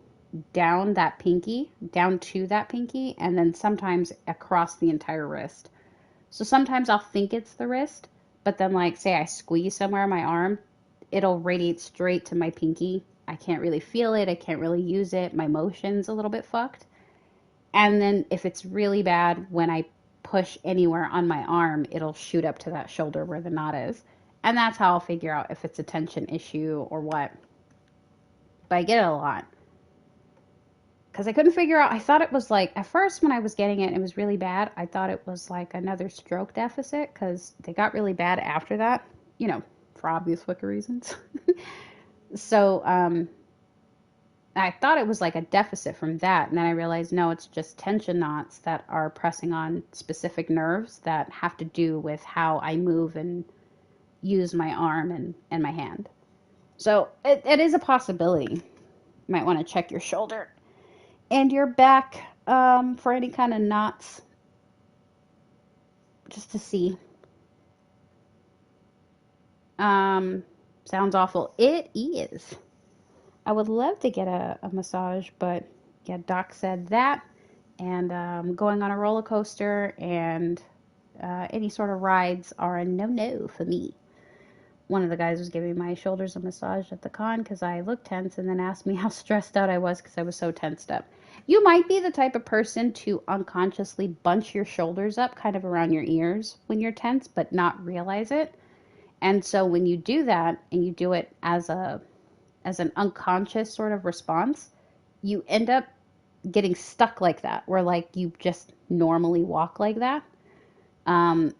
down that pinky, down to that pinky, and then sometimes across the entire wrist. So sometimes I'll think it's the wrist, but then like say I squeeze somewhere on my arm, it'll radiate straight to my pinky. I can't really feel it. I can't really use it. My motion's a little bit fucked. And then if it's really bad, when I push anywhere on my arm, it'll shoot up to that shoulder where the knot is. And that's how I'll figure out if it's a tension issue or what. But I get it a lot. Because I couldn't figure out, I thought it was like, at first when I was getting it, it was really bad. I thought it was like another stroke deficit because they got really bad after that, you know, for obvious fucking reasons. So I thought it was like a deficit from that. And then I realized, no, it's just tension knots that are pressing on specific nerves that have to do with how I move and use my arm and my hand. So it is a possibility. You might want to check your shoulder and your back for any kind of knots just to see. Sounds awful. It is. I would love to get a massage, but yeah, Doc said that. And going on a roller coaster and any sort of rides are a no-no for me. One of the guys was giving my shoulders a massage at the con because I looked tense and then asked me how stressed out I was because I was so tensed up. You might be the type of person to unconsciously bunch your shoulders up kind of around your ears when you're tense, but not realize it. And so when you do that and you do it as an unconscious sort of response, you end up getting stuck like that, where like you just normally walk like that. And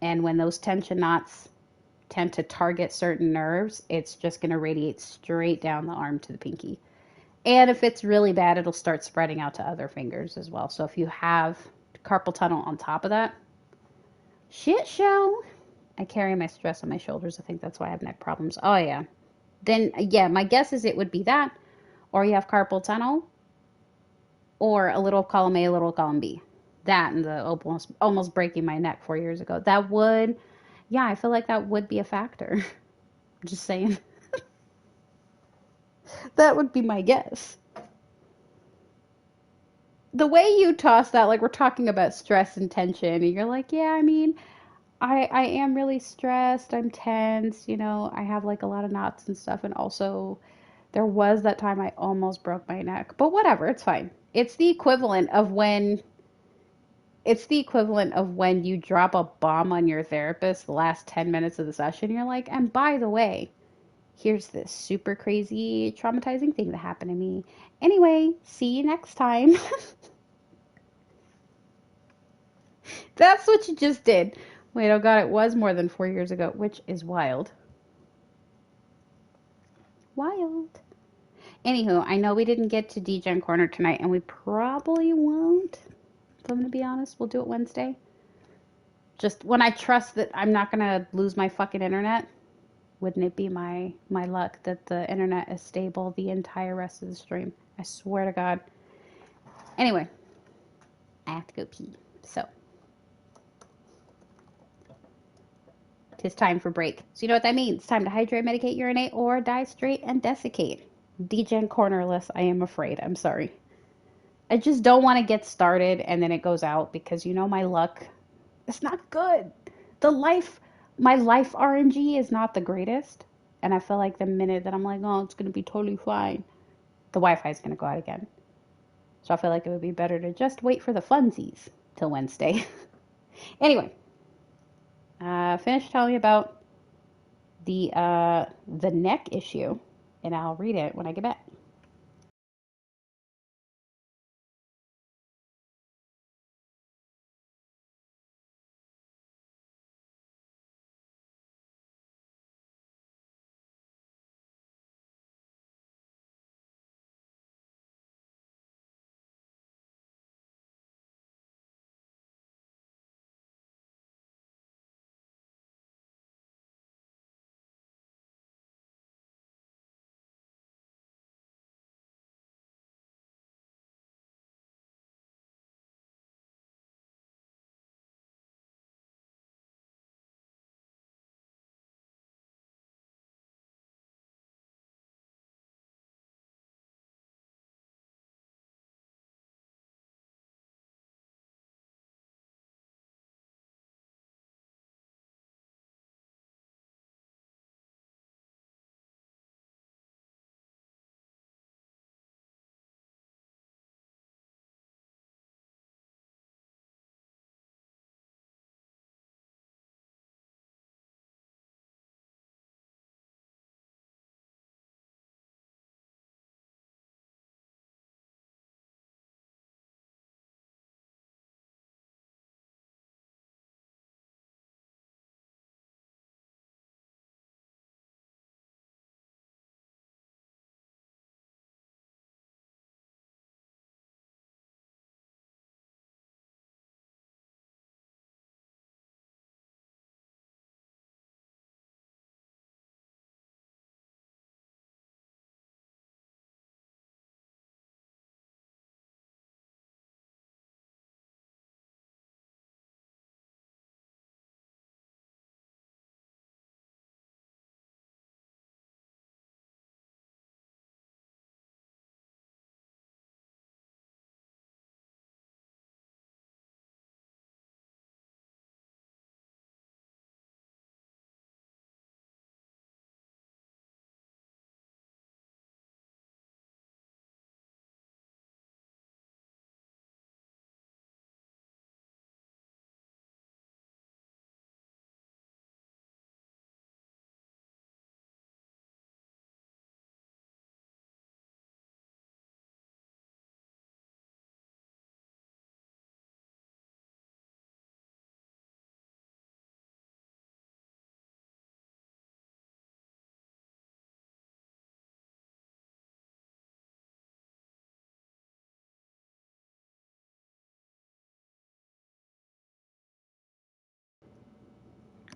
when those tension knots tend to target certain nerves, it's just going to radiate straight down the arm to the pinky. And if it's really bad, it'll start spreading out to other fingers as well. So if you have carpal tunnel on top of that, shit show. I carry my stress on my shoulders. I think that's why I have neck problems. Oh, yeah. Then, yeah, my guess is it would be that, or you have carpal tunnel, or a little column A, a little column B. That and the almost breaking my neck 4 years ago. That would, yeah, I feel like that would be a factor. Just saying. That would be my guess. The way you toss that, like we're talking about stress and tension, and you're like, yeah, I mean, I am really stressed. I'm tense. You know, I have like a lot of knots and stuff. And also, there was that time I almost broke my neck. But whatever, it's fine. It's the equivalent of when you drop a bomb on your therapist the last 10 minutes of the session. You're like, and by the way, here's this super crazy traumatizing thing that happened to me. Anyway, see you next time. That's what you just did. Wait, oh god, it was more than 4 years ago, which is wild. Wild. Anywho, I know we didn't get to DGen Corner tonight, and we probably won't. If I'm gonna be honest, we'll do it Wednesday. Just when I trust that I'm not gonna lose my fucking internet. Wouldn't it be my luck that the internet is stable the entire rest of the stream? I swear to God. Anyway, I have to go pee. So, tis time for break. So you know what that means. It's time to hydrate, medicate, urinate, or die straight and desiccate. DGen cornerless, I am afraid. I'm sorry. I just don't want to get started and then it goes out because you know my luck. It's not good. My life RNG is not the greatest. And I feel like the minute that I'm like, oh, it's going to be totally fine, the Wi-Fi is going to go out again. So I feel like it would be better to just wait for the funsies till Wednesday. Anyway, finish telling me about the neck issue, and I'll read it when I get back.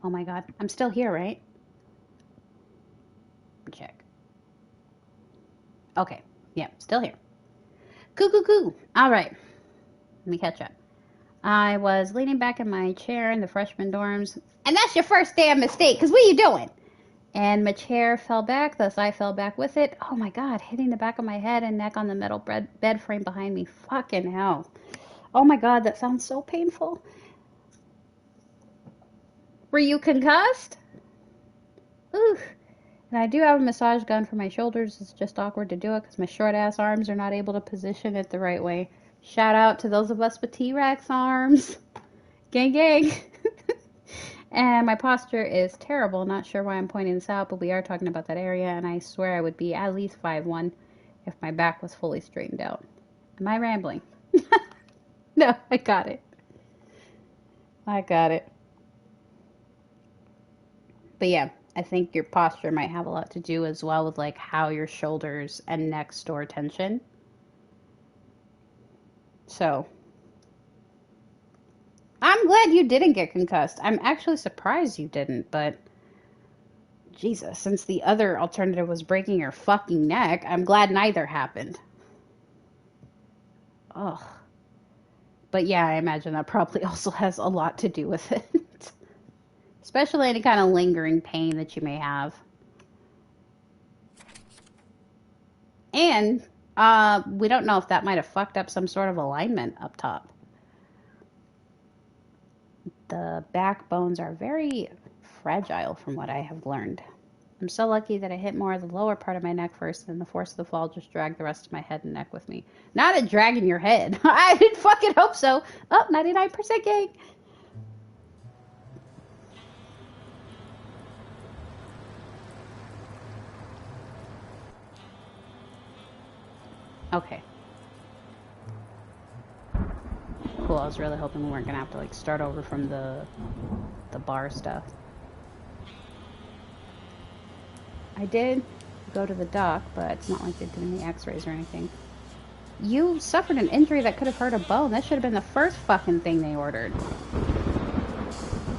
Oh my God, I'm still here, right? Check. Okay, yeah, still here. Coo. All right, let me catch up. I was leaning back in my chair in the freshman dorms, and that's your first damn mistake, because what are you doing? And my chair fell back, thus I fell back with it. Oh my God, hitting the back of my head and neck on the metal bed frame behind me. Fucking hell. Oh my God, that sounds so painful. Were you concussed? Ooh. And I do have a massage gun for my shoulders. It's just awkward to do it because my short ass arms are not able to position it the right way. Shout out to those of us with T-Rex arms. Gang. And my posture is terrible. Not sure why I'm pointing this out, but we are talking about that area, and I swear I would be at least 5'1" if my back was fully straightened out. Am I rambling? No, I got it. I got it. But yeah, I think your posture might have a lot to do as well with like how your shoulders and neck store tension. So, I'm glad you didn't get concussed. I'm actually surprised you didn't, but Jesus, since the other alternative was breaking your fucking neck, I'm glad neither happened. Ugh. But yeah, I imagine that probably also has a lot to do with it. Especially any kind of lingering pain that you may have. And we don't know if that might have fucked up some sort of alignment up top. The backbones are very fragile from what I have learned. I'm so lucky that I hit more of the lower part of my neck first, and the force of the fall just dragged the rest of my head and neck with me. Not a dragging your head. I didn't fucking hope so. Oh, 99% gang. Okay. Cool, I was really hoping we weren't gonna have to like start over from the bar stuff. I did go to the doc, but it's not like they did any x-rays or anything. You suffered an injury that could have hurt a bone. That should have been the first fucking thing they ordered.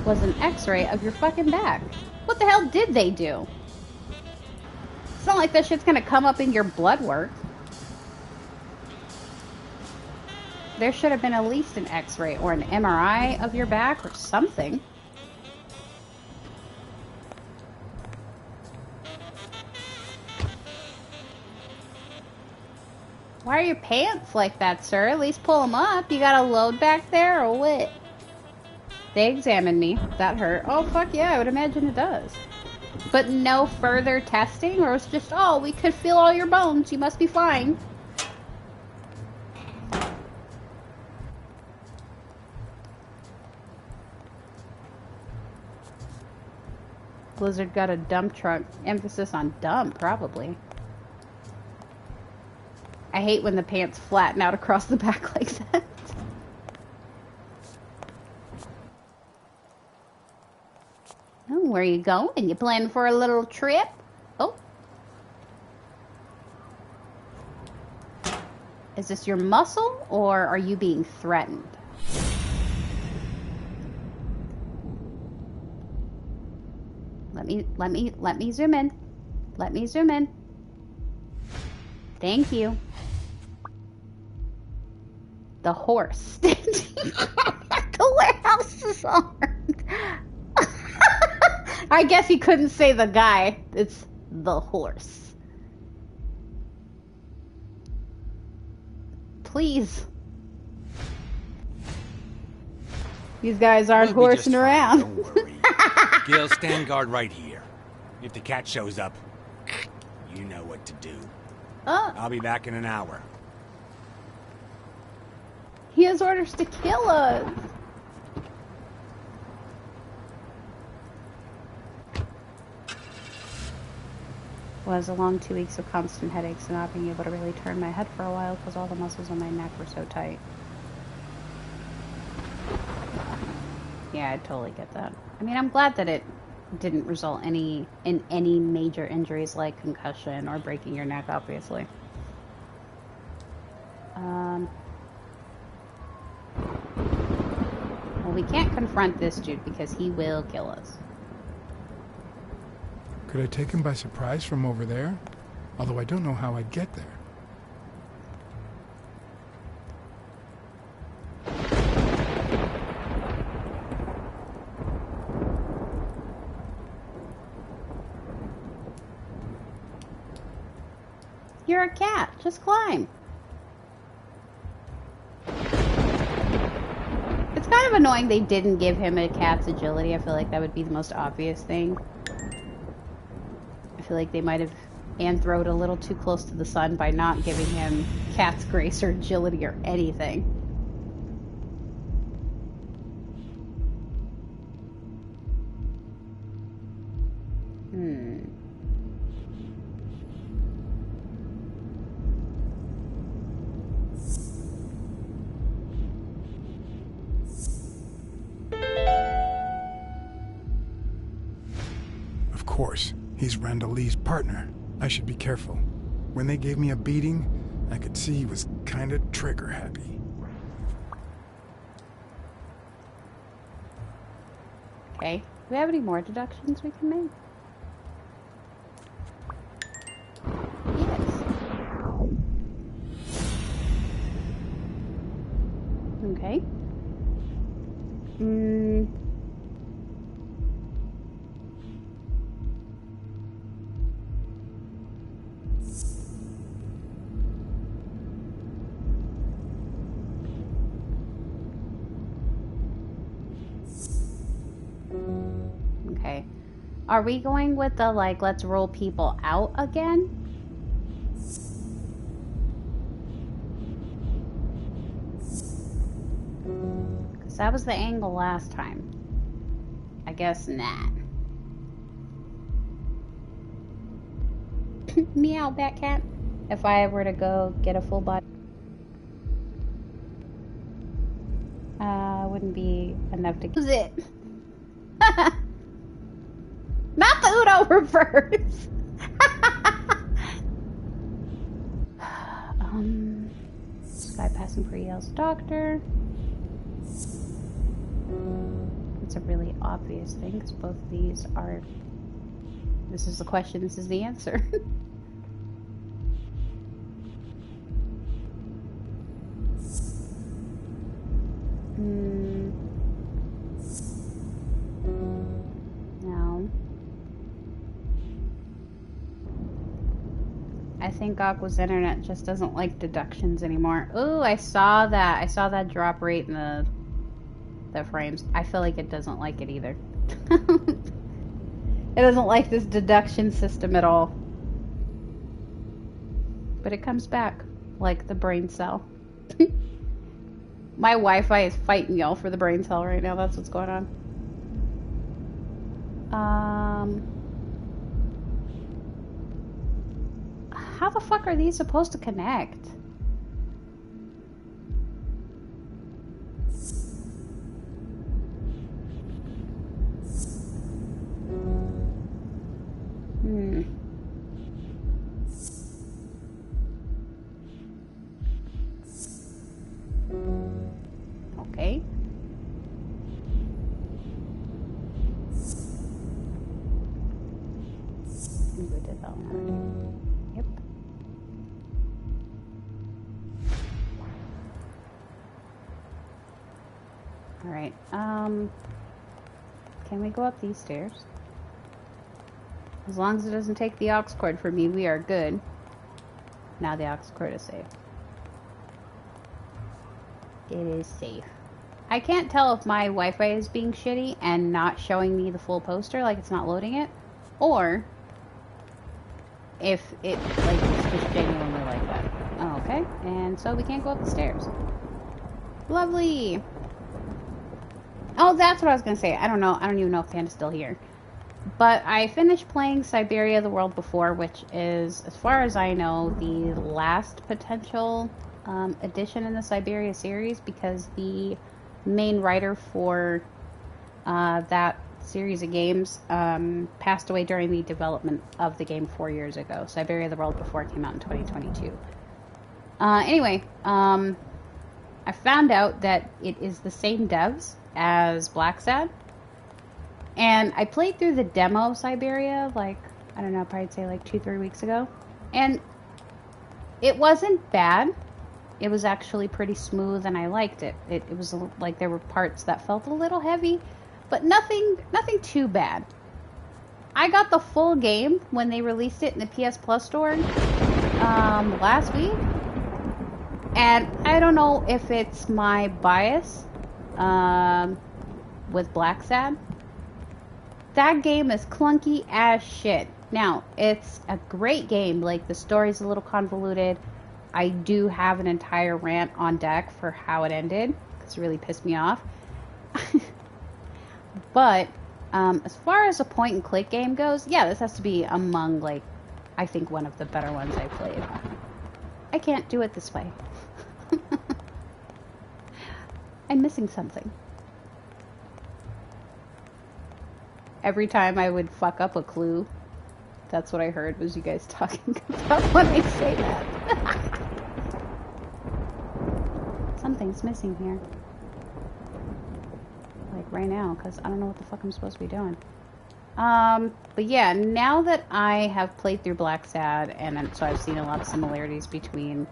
Was an x-ray of your fucking back. What the hell did they do? It's not like that shit's gonna come up in your blood work. There should have been at least an x-ray or an MRI of your back or something. Why are your pants like that, sir? At least pull them up. You got a load back there or what? They examined me. That hurt. Oh, fuck yeah, I would imagine it does. But no further testing? Or it's just, oh, we could feel all your bones. You must be fine. Blizzard got a dump truck. Emphasis on dump, probably. I hate when the pants flatten out across the back like that. Oh, where you going? You planning for a little trip? Oh. Is this your muscle, or are you being threatened? Let me zoom in. Let me zoom in. Thank you. The horse. The warehouse is armed. I guess he couldn't say the guy. It's the horse. Please. These guys aren't horsing around. Don't worry. Gil, stand guard right here. If the cat shows up, you know what to do. I'll be back in an hour. He has orders to kill us. Was a long 2 weeks of constant headaches and not being able to really turn my head for a while because all the muscles on my neck were so tight. Yeah, I totally get that. I mean, I'm glad that it didn't result in any major injuries like concussion or breaking your neck, obviously. Well, we can't confront this dude because he will kill us. Could I take him by surprise from over there? Although I don't know how I'd get there. You're a cat. Just climb. It's kind of annoying they didn't give him a cat's agility. I feel like that would be the most obvious thing. I feel like they might have anthroed a little too close to the sun by not giving him cat's grace or agility or anything. course, he's Randall Lee's partner. I should be careful. When they gave me a beating, I could see he was kinda trigger-happy. Okay. Do we have any more deductions we can make? Yes. Okay. Okay. Are we going with the, like, let's roll people out again? Because that was the angle last time. I guess not. Meow, Batcat. If I were to go get a full body... wouldn't be enough to use it. Not the Uno reverse. Sky passing for Yale's doctor. It's a really obvious thing because both of these are. This is the question. This is the answer. No. I think Aqua's internet just doesn't like deductions anymore. Ooh, I saw that. I saw that drop rate in the frames. I feel like it doesn't like it either. It doesn't like this deduction system at all. But it comes back like the brain cell. My Wi-Fi is fighting y'all for the brain cell right now. That's what's going on. How the fuck are these supposed to connect? Okay. We did that one already. Yep. Alright, can we go up these stairs? As long as it doesn't take the aux cord from me, we are good. Now the aux cord is safe. It is safe. I can't tell if my Wi-Fi is being shitty and not showing me the full poster, like it's not loading it, or if it, like, it's just genuinely like that. Oh, okay, and so we can't go up the stairs. Lovely! Oh, that's what I was gonna say. I don't know. I don't even know if Panda's still here. But I finished playing Syberia: The World Before, which is, as far as I know, the last potential edition in the Syberia series, because the main writer for that series of games passed away during the development of the game 4 years ago. Syberia: The World Before came out in 2022. Anyway, I found out that it is the same devs as Blacksad. And I played through the demo of Syberia, like, I don't know, probably say like 2-3 weeks ago. And it wasn't bad. It was actually pretty smooth and I liked it. It was like there were parts that felt a little heavy, but nothing too bad. I got the full game when they released it in the PS Plus store last week. And I don't know if it's my bias with Blacksad. That game is clunky as shit. Now, it's a great game. Like, the story's a little convoluted. I do have an entire rant on deck for how it ended, because it really pissed me off. But, as far as a point-and-click game goes, yeah, this has to be among, like, I think one of the better ones I played. I can't do it this way. I'm missing something. every time I would fuck up a clue, that's what I heard was you guys talking about when I say that. Something's missing here. Like right now, because I don't know what the fuck I'm supposed to be doing. But yeah, now that I have played through Black Sad, and so I've seen a lot of similarities between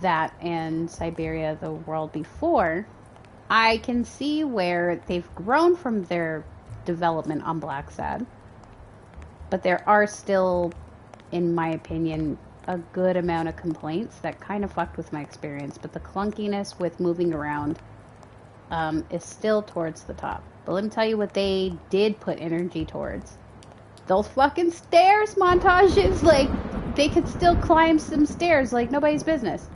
that and Siberia, the world before, I can see where they've grown from their development on Black Sad. But there are still, in my opinion, a good amount of complaints that kind of fucked with my experience. But the clunkiness with moving around is still towards the top. But let me tell you what they did put energy towards. Those fucking stairs montages, like, they could still climb some stairs like nobody's business.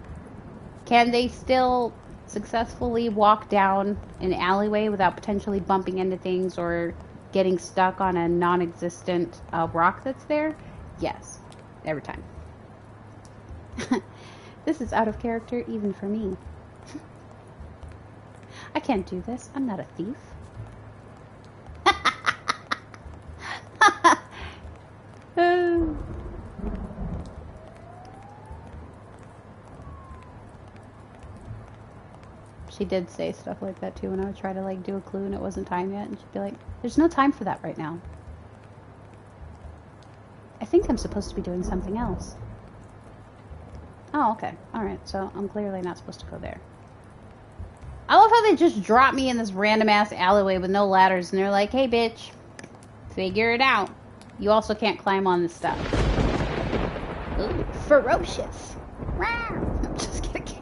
Can they still successfully walk down an alleyway without potentially bumping into things or getting stuck on a non-existent rock that's there? Yes. Every time. This is out of character even for me. I can't do this. I'm not a thief. She did say stuff like that too when I would try to like do a clue and it wasn't time yet, and she'd be like, there's no time for that right now. I think I'm supposed to be doing something else. Oh, okay. Alright, so I'm clearly not supposed to go there. I love how they just drop me in this random ass alleyway with no ladders and they're like, hey bitch, figure it out. You also can't climb on this stuff. Ooh, ferocious. I'm just kidding.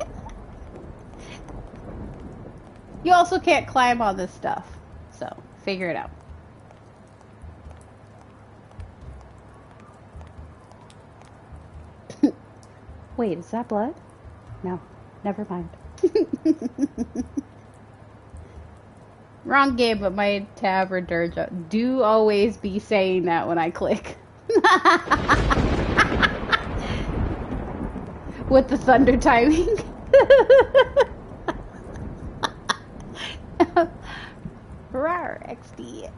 You also can't climb on this stuff. So, figure it out. Wait, is that blood? No, never mind. Wrong game, but my tab or Durja do always be saying that when I click. With the thunder timing. Rawr, XD.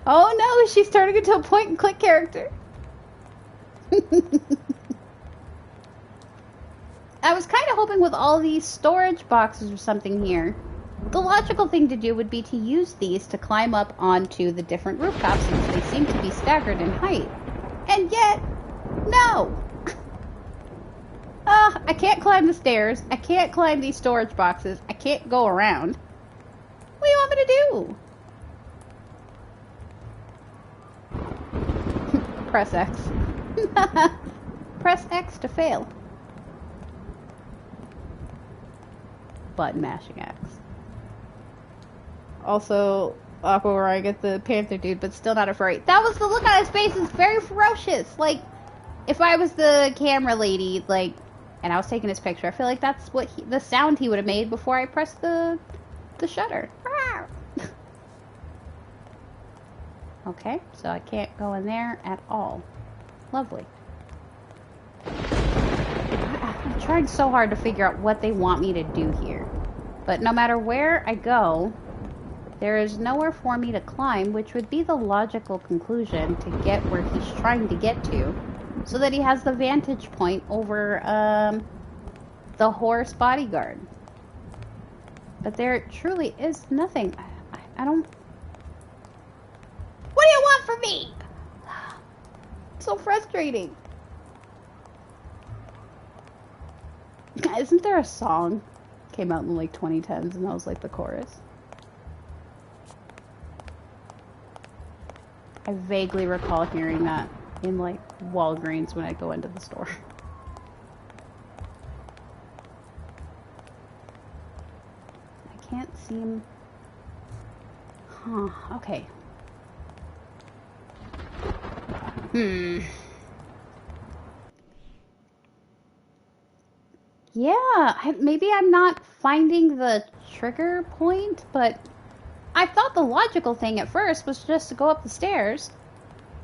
Oh no, she's turning into a point and click character. I was kind of hoping with all these storage boxes or something here, the logical thing to do would be to use these to climb up onto the different rooftops since they seem to be staggered in height. And yet, no! I can't climb the stairs. I can't climb these storage boxes. I can't go around. What do you want me to do? Press X. Press X to fail. Button mashing X. Also, Aqua where I get the panther dude, but still not a furry. That was the look on his face. Is very ferocious. Like, if I was the camera lady, like, and I was taking his picture, I feel like that's what the sound he would have made before I pressed the shutter. Okay, so I can't go in there at all. Lovely. I'm trying so hard to figure out what they want me to do here. But no matter where I go, there is nowhere for me to climb, which would be the logical conclusion to get where he's trying to get to, so that he has the vantage point over the horse bodyguard. But there truly is nothing. I don't... What do you want from me? It's so frustrating. Isn't there a song? Came out in like 2010s and that was like the chorus. I vaguely recall hearing that in like Walgreens when I go into the store. I can't seem... Huh, okay. Yeah, maybe I'm not finding the trigger point, but I thought the logical thing at first was just to go up the stairs,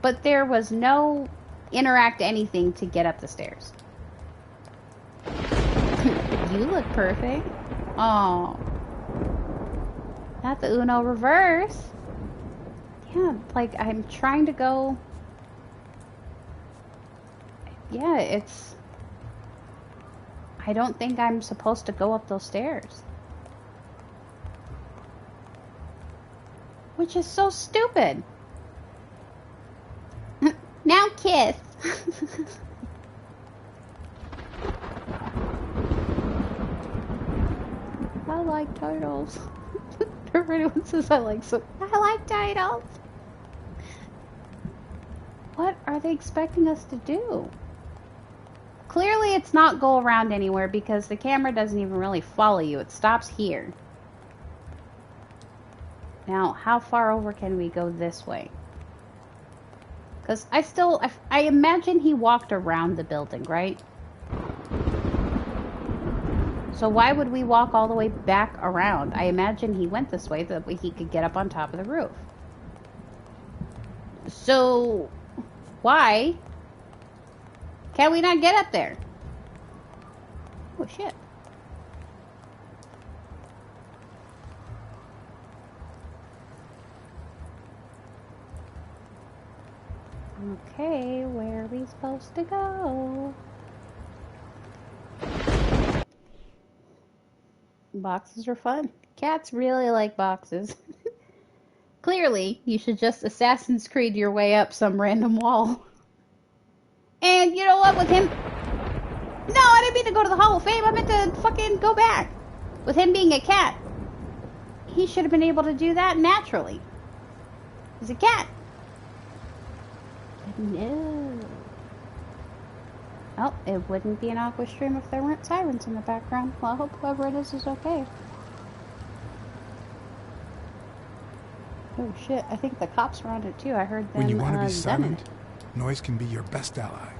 but there was no interact anything to get up the stairs. You look perfect. Oh. Not the Uno reverse. Yeah, like I'm trying to go. Yeah, it's. I don't think I'm supposed to go up those stairs. Which is so stupid. Now kiss. I like turtles. Everyone says I like turtles. What are they expecting us to do? Clearly it's not go around anywhere because the camera doesn't even really follow you. It stops here. Now, how far over can we go this way? Because I imagine he walked around the building, right? So why would we walk all the way back around? I imagine he went this way, that way he could get up on top of the roof. So, why can we not get up there? Oh, shit. Okay, where are we supposed to go? Boxes are fun. Cats really like boxes. Clearly, you should just Assassin's Creed your way up some random wall. And you know what, with him... No, I didn't mean to go to the Hall of Fame. I meant to fucking go back. With him being a cat, he should have been able to do that naturally. He's a cat. No. Oh, it wouldn't be an Aqua stream if there weren't sirens in the background. Well, I hope whoever it is okay. Oh shit, I think the cops were on it too. I heard them. When you want to be gunning. silent, noise can be your best ally.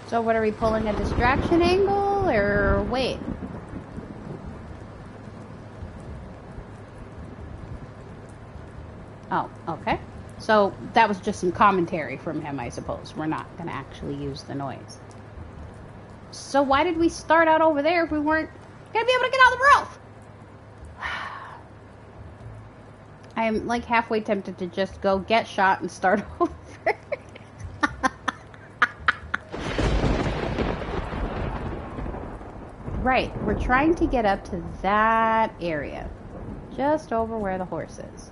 So what are we pulling, a distraction angle or wait? Oh, okay. So that was just some commentary from him, I suppose. We're not going to actually use the noise. So why did we start out over there if we weren't going to be able to get on the roof? I'm like halfway tempted to just go get shot and start over. Right, we're trying to get up to that area. Just over where the horse is.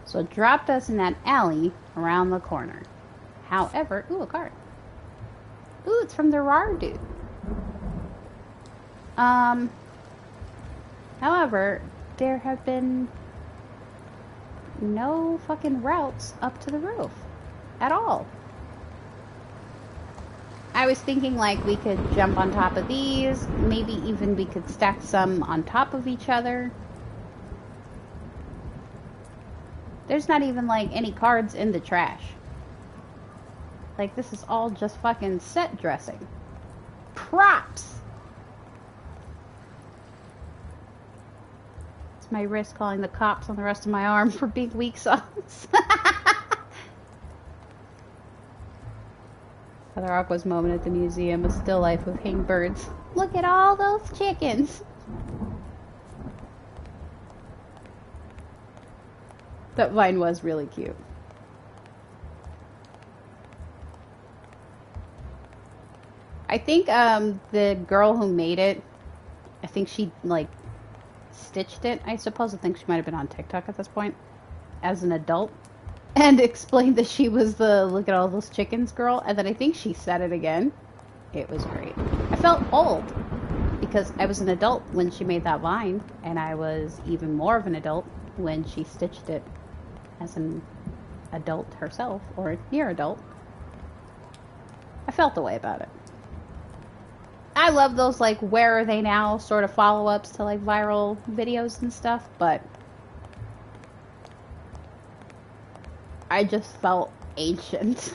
So it dropped us in that alley around the corner. However, ooh, a card. Ooh, it's from the RAR dude. However, there have been no fucking routes up to the roof at all. I was thinking like we could jump on top of these, maybe even we could stack some on top of each other. There's not even like any cards in the trash. Like this is all just fucking set dressing. Props! It's my wrist calling the cops on the rest of my arm for being weak sauce. Father Aqua's moment at the museum, a still life of hanged birds. Look at all those chickens! That vine was really cute. I think the girl who made it, I think she like stitched it, I suppose. I think she might have been on TikTok at this point as an adult. And explained that she was the look at all those chickens girl. And then I think she said it again. It was great. I felt old. Because I was an adult when she made that vine. And I was even more of an adult when she stitched it as an adult herself. Or near adult. I felt the way about it. I love those like where are they now sort of follow-ups to like viral videos and stuff. But I just felt ancient.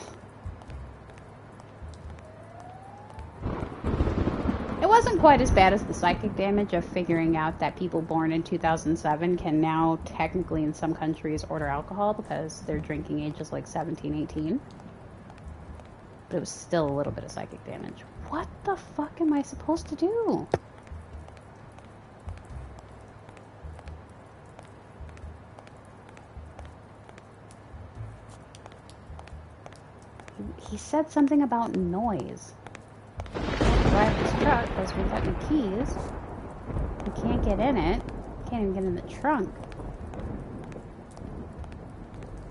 It wasn't quite as bad as the psychic damage of figuring out that people born in 2007 can now technically in some countries order alcohol because their drinking age is like 17, 18. But it was still a little bit of psychic damage. What the fuck am I supposed to do? He said something about noise. Drive this truck because we've got no keys. We can't get in it. Can't even get in the trunk.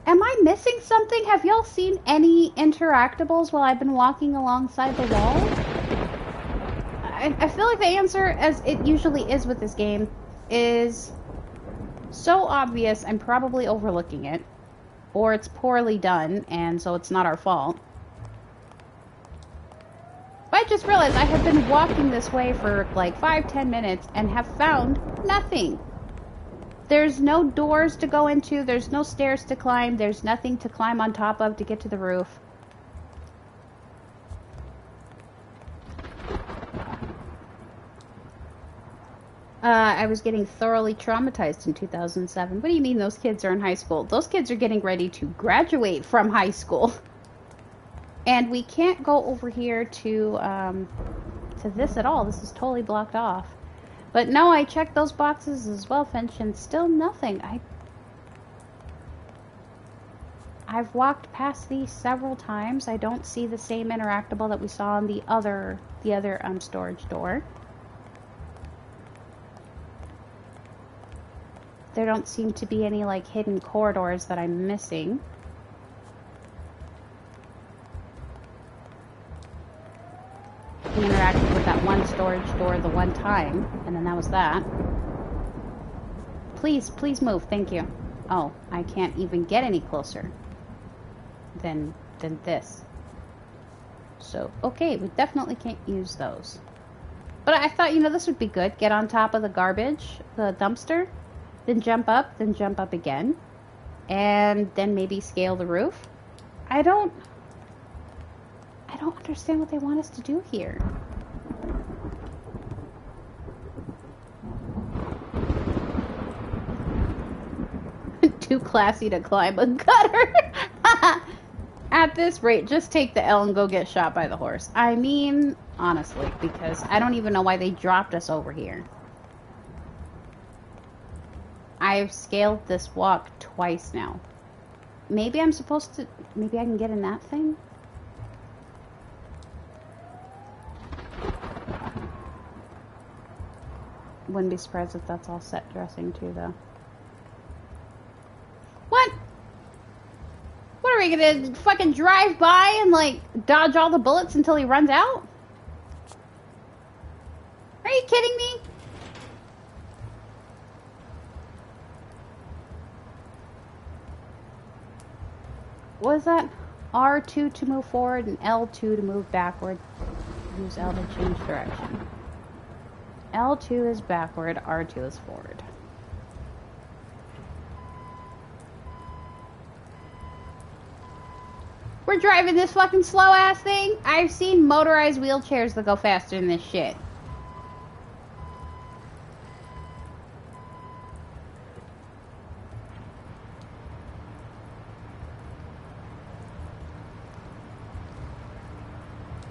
Am I missing something? Have y'all seen any interactables while I've been walking alongside the wall? I feel like the answer, as it usually is with this game, is so obvious I'm probably overlooking it. Or it's poorly done, and so it's not our fault. But I just realized I have been walking this way for like 5-10 minutes and have found nothing. There's no doors to go into, there's no stairs to climb, there's nothing to climb on top of to get to the roof. I was getting thoroughly traumatized in 2007. What do you mean those kids are in high school? Those kids are getting ready to graduate from high school. And we can't go over here to this at all. This is totally blocked off. But no, I checked those boxes as well, Finch, and still nothing. I've walked past these several times. I don't see the same interactable that we saw on the other storage door. There don't seem to be any like hidden corridors that I'm missing. We interacted with that one storage door the one time, and then that was that. Please, please move. Thank you. Oh, I can't even get any closer than this. So, okay, we definitely can't use those. But I thought, you know, this would be good. Get on top of the garbage, the dumpster, then jump up again, and then maybe scale the roof. I don't understand what they want us to do here. Too classy to climb a gutter. At this rate, just take the L and go get shot by the horse. I mean, honestly, because I don't even know why they dropped us over here. I've scaled this walk twice now. Maybe I'm supposed to... Maybe I can get in that thing? Wouldn't be surprised if that's all set dressing too, though. What? What are we gonna fucking drive by and like dodge all the bullets until he runs out? Are you kidding me? What is that? R2 to move forward and L2 to move backward. Use L to change direction. L2 is backward, R2 is forward. We're driving this fucking slow ass thing? I've seen motorized wheelchairs that go faster than this shit.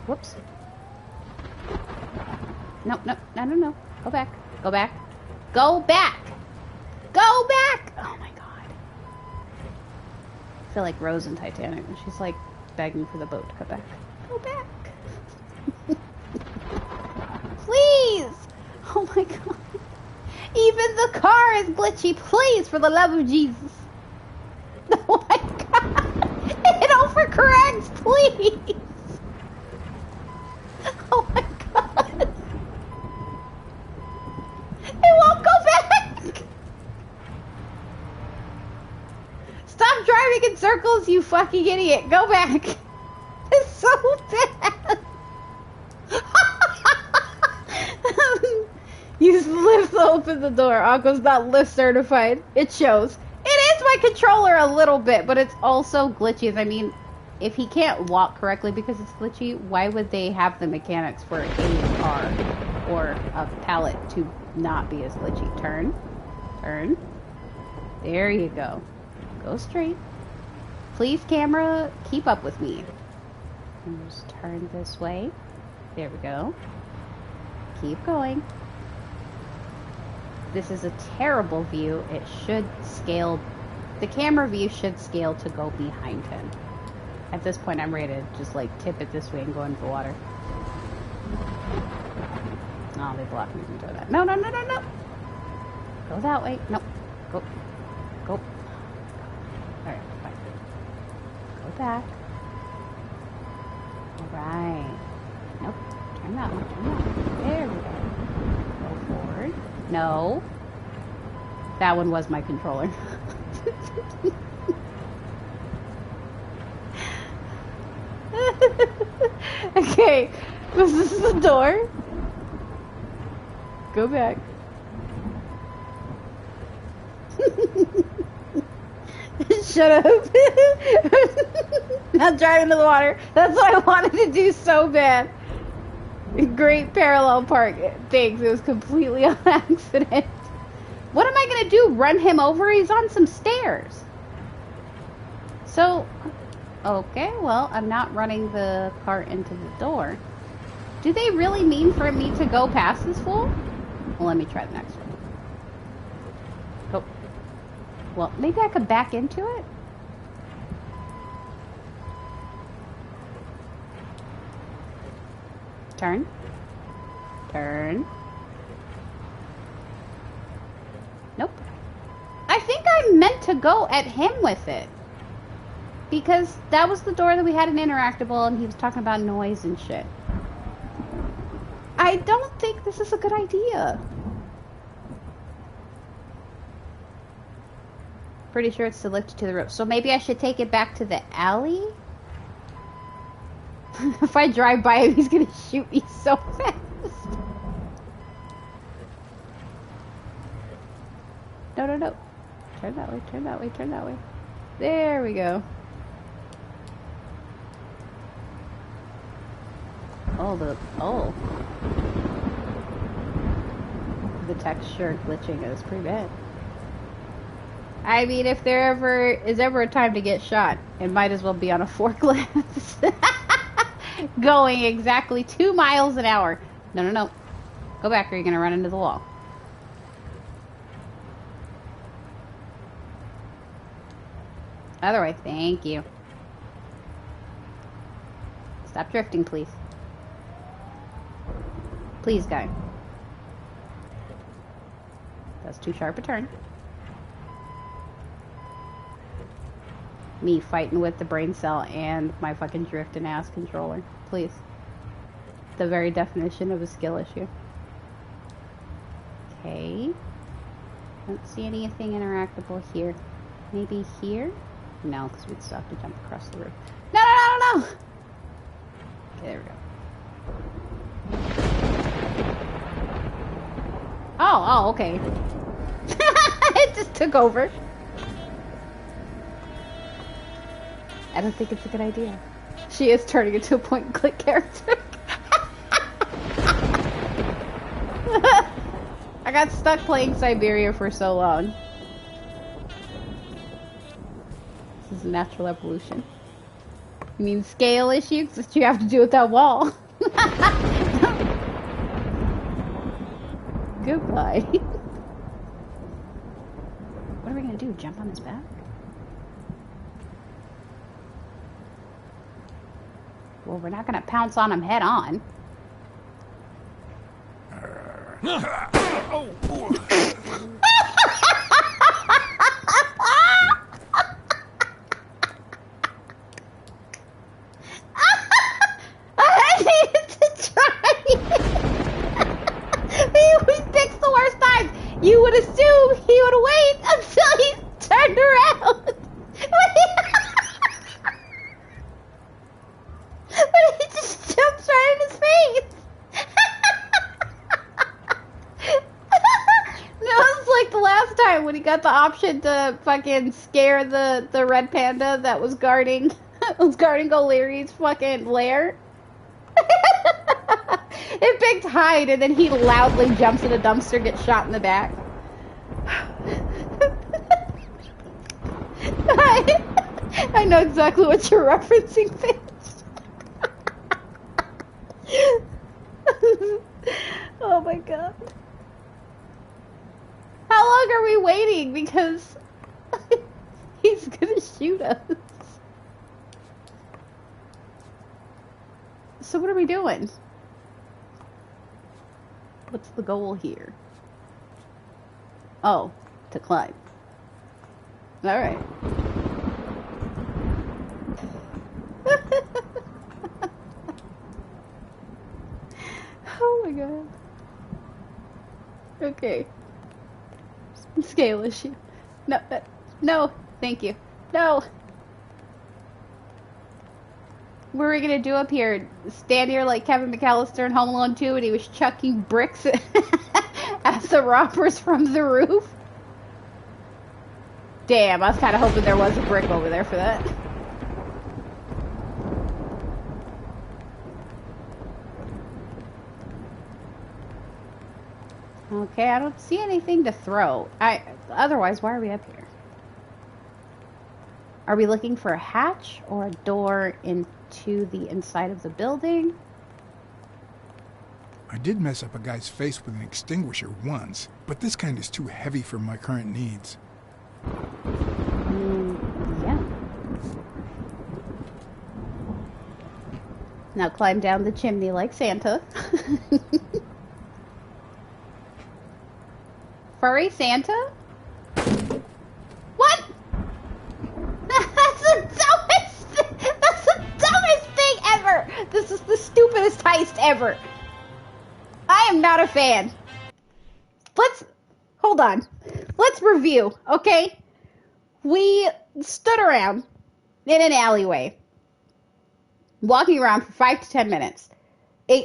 Whoops. No. Go back. Go back. Go back! Go back! Oh my god. I feel like Rose in Titanic. She's like begging for the boat to come back. Go back! Please! Oh my god. Even the car is glitchy. Please, for the love of Jesus. Oh my god. It overcorrects, please! Oh my god. It won't go back! Stop driving in circles, you fucking idiot. Go back. It's so bad. Use lift to open the door. Aqua's not lift certified. It shows. It is my controller a little bit, but it's also glitchy. I mean, if he can't walk correctly because it's glitchy, why would they have the mechanics for a car or a pallet to not be as glitchy? Turn. Turn. There you go. Go straight. Please, camera, keep up with me. And just turn this way. There we go. Keep going. This is a terrible view. It should scale. The camera view should scale to go behind him. At this point, I'm ready to just, like, tip it this way and go into the water. Oh, they blocked me from doing that. No, no, no, no, no! Go that way. Nope. Go. Go. Alright, fine. Go back. Alright. Nope. Turn that one. Turn that one. There we go. Go forward. No. That one was my controller. Okay. This is the door. Go back. Shut up. Not drive into the water. That's what I wanted to do so bad. Great parallel park. Thanks. It was completely on accident. What am I going to do? Run him over? He's on some stairs. So, okay, well, I'm not running the cart into the door. Do they really mean for me to go past this fool? Well, let me try the next one. Oh. Well, maybe I could back into it? Turn. Turn. Nope. I think I meant to go at him with it. Because that was the door that we had in Interactable and he was talking about noise and shit. I don't think this is a good idea. Pretty sure it's selected to the rope. So maybe I should take it back to the alley? If I drive by him, he's gonna shoot me so fast. No, no, no. Turn that way, turn that way, turn that way. There we go. Oh, the texture glitching is pretty bad. I mean, if there is ever a time to get shot, it might as well be on a forklift. Going exactly 2 miles an hour. No, no, no. Go back or you're gonna run into the wall. Other way, thank you. Stop drifting, please. Please, guy. That's too sharp a turn. Me fighting with the brain cell and my fucking drifting ass controller. Please. The very definition of a skill issue. Okay. Don't see anything interactable here. Maybe here? No, because we'd still have to jump across the roof. No, no, no, no, no! Okay, there we go. Oh, okay. It just took over. I don't think it's a good idea. She is turning into a point-and-click character. I got stuck playing Siberia for so long. This is natural evolution. You mean scale issues that you have to do with that wall? Goodbye. What are we gonna do? Jump on his back? Well, we're not gonna pounce on him head on. I needed to try. He picks the worst times. You would assume he would wait until he turned around. But he just jumps right in his face. No, it's like the last time when he got the option to fucking scare the red panda that was guarding O'Leary's fucking lair. It picked hide and then he loudly jumps in a dumpster, gets shot in the back. I know exactly what you're referencing, Finch. Oh my god. How long are we waiting? Because he's gonna shoot us. so what are we doing? What's the goal here? Oh, to climb. Alright. Oh my god. Okay. Scale issue. No, no, thank you. No. What are we gonna do up here? Stand here like Kevin McAllister in Home Alone 2 and he was chucking bricks at the robbers from the roof? Damn, I was kind of hoping there was a brick over there for that. Okay, I don't see anything to throw. Otherwise, why are we up here? Are we looking for a hatch or a door into the inside of the building? I did mess up a guy's face with an extinguisher once, but this kind is too heavy for my current needs. Yeah. Now climb down the chimney like Santa. Furry Santa? What? That's the dumbest thing ever! This is the stupidest heist ever. I am not a fan. Hold on. Let's review, okay? We stood around in an alleyway, walking around for 5 to 10 minutes,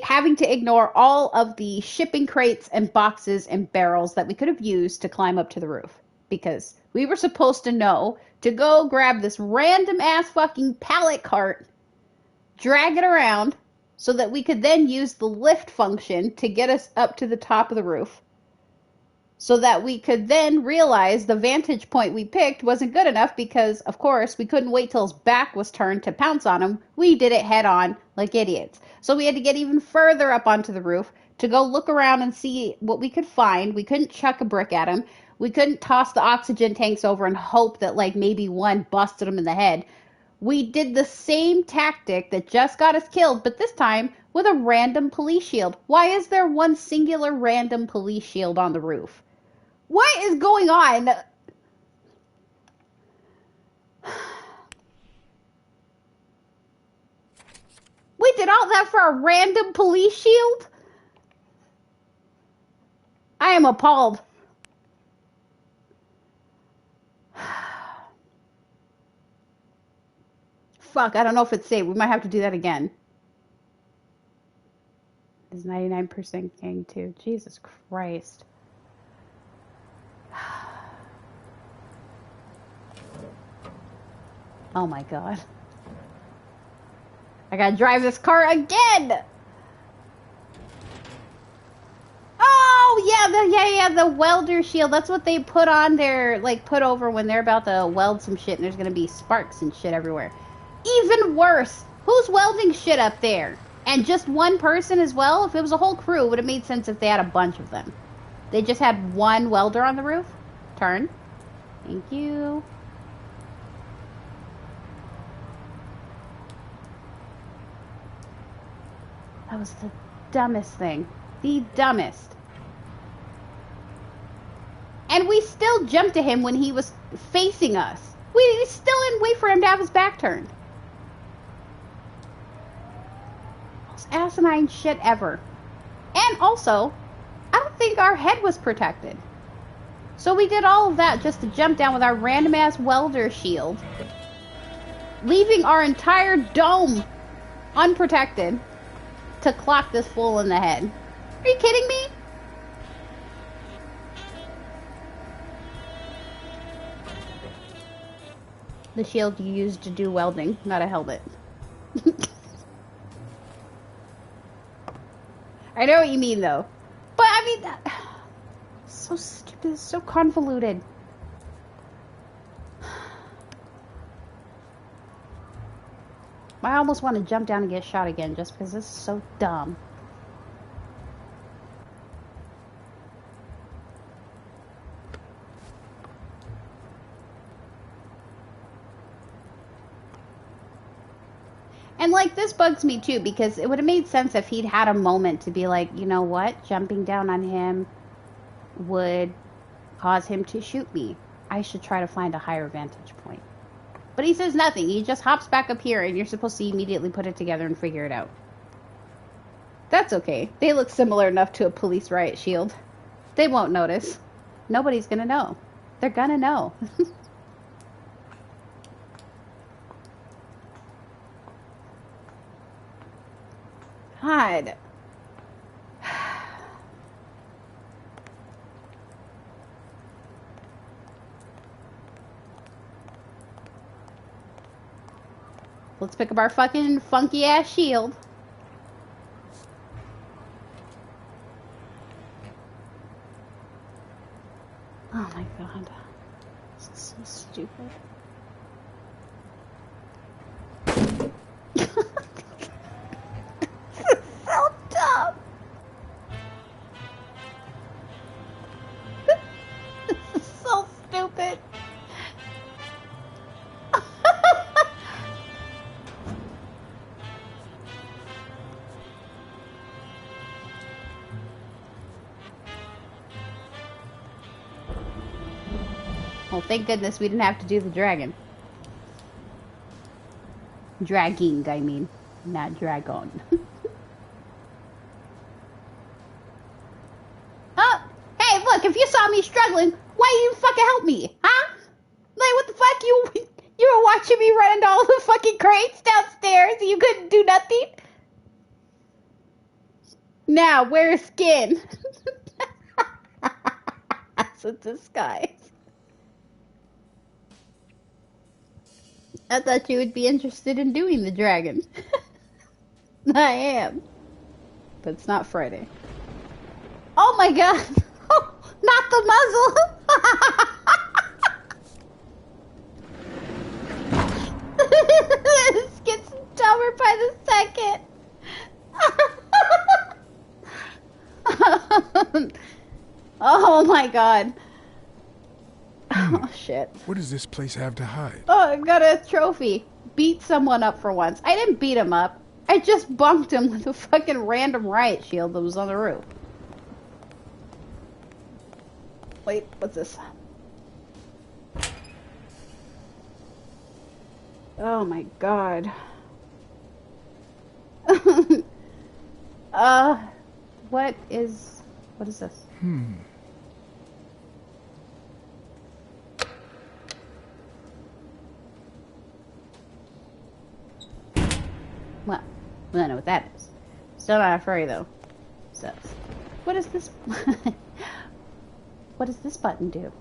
having to ignore all of the shipping crates and boxes and barrels that we could have used to climb up to the roof. Because we were supposed to know to go grab this random ass fucking pallet cart, drag it around, so that we could then use the lift function to get us up to the top of the roof. So that we could then realize the vantage point we picked wasn't good enough because, of course, we couldn't wait till his back was turned to pounce on him. We did it head on like idiots. So we had to get even further up onto the roof to go look around and see what we could find. We couldn't chuck a brick at him. We couldn't toss the oxygen tanks over and hope that like maybe one busted him in the head. We did the same tactic that just got us killed, but this time with a random police shield. Why is there one singular random police shield on the roof? What is going on? We did all that for a random police shield? I am appalled. Fuck, I don't know if it's safe. We might have to do that again. It's 99% gang too. Jesus Christ. Oh my god. I gotta drive this car again! Oh, yeah, the welder shield. That's what they put on their, like, put over when they're about to weld some shit and there's gonna be sparks and shit everywhere. Even worse! Who's welding shit up there? And just one person as well? If it was a whole crew, it would have made sense if they had a bunch of them. They just had one welder on the roof? Turn. Thank you. That was the dumbest thing. The dumbest. And we still jumped to him when he was facing us. We still didn't wait for him to have his back turned. Most asinine shit ever. And also, I don't think our head was protected. So we did all of that just to jump down with our random ass welder shield, leaving our entire dome unprotected to clock this fool in the head. Are you kidding me? The shield you used to do welding, not a helmet. I know what you mean, though. But, I mean, so stupid, so convoluted. I almost want to jump down and get shot again just because this is so dumb. And, like, this bugs me, too, because it would have made sense if he'd had a moment to be like, you know what? Jumping down on him would cause him to shoot me. I should try to find a higher vantage point. But he says nothing. He just hops back up here, and you're supposed to immediately put it together and figure it out. That's okay. They look similar enough to a police riot shield. They won't notice. Nobody's gonna know. They're gonna know. God. Let's pick up our fucking funky ass shield. Oh my god. This is so stupid. This is so dumb. This is so stupid. Well, thank goodness we didn't have to do the dragon. Dragging, I mean. Not dragon. Oh! Hey, look, if you saw me struggling, why you fucking help me? Huh? Like, what the fuck? You were watching me run into all the fucking crates downstairs and you couldn't do nothing? Now, where's skin? That's a disguise. I thought you would be interested in doing the dragon. I am. But it's not Friday. Oh my god! Oh, not the muzzle! This gets dumber by the second. Oh my god. Oh shit. What does this place have to hide? Oh, I got a trophy. Beat someone up for once. I didn't beat him up. I just bumped him with a fucking random riot shield that was on the roof. Wait, what's this? Oh my god. What is this? Well, we don't know what that is. Still not a furry though. So, what is this? What does this button do?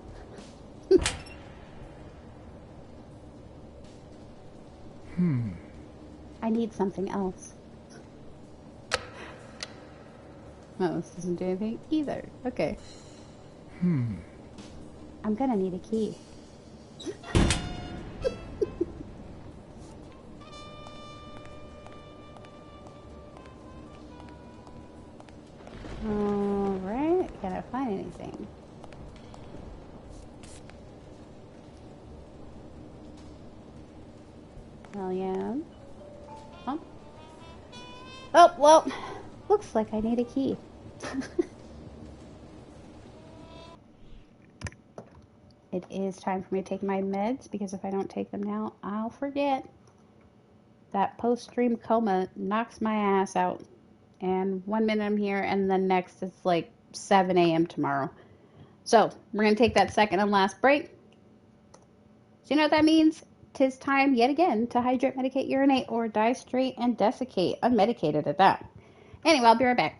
I need something else. Oh, this doesn't do anything either. Okay. I'm gonna need a key. Alright, can I find anything? Well, yeah. Oh, well, looks like I need a key. It is time for me to take my meds, because if I don't take them now, I'll forget. That post-stream coma knocks my ass out. And 1 minute I'm here, and then next it's like 7 a.m. tomorrow. So, we're going to take that second and last break. So you know what that means? 'Tis time, yet again, to hydrate, medicate, urinate, or die straight and desiccate. Unmedicated at that. Anyway, I'll be right back.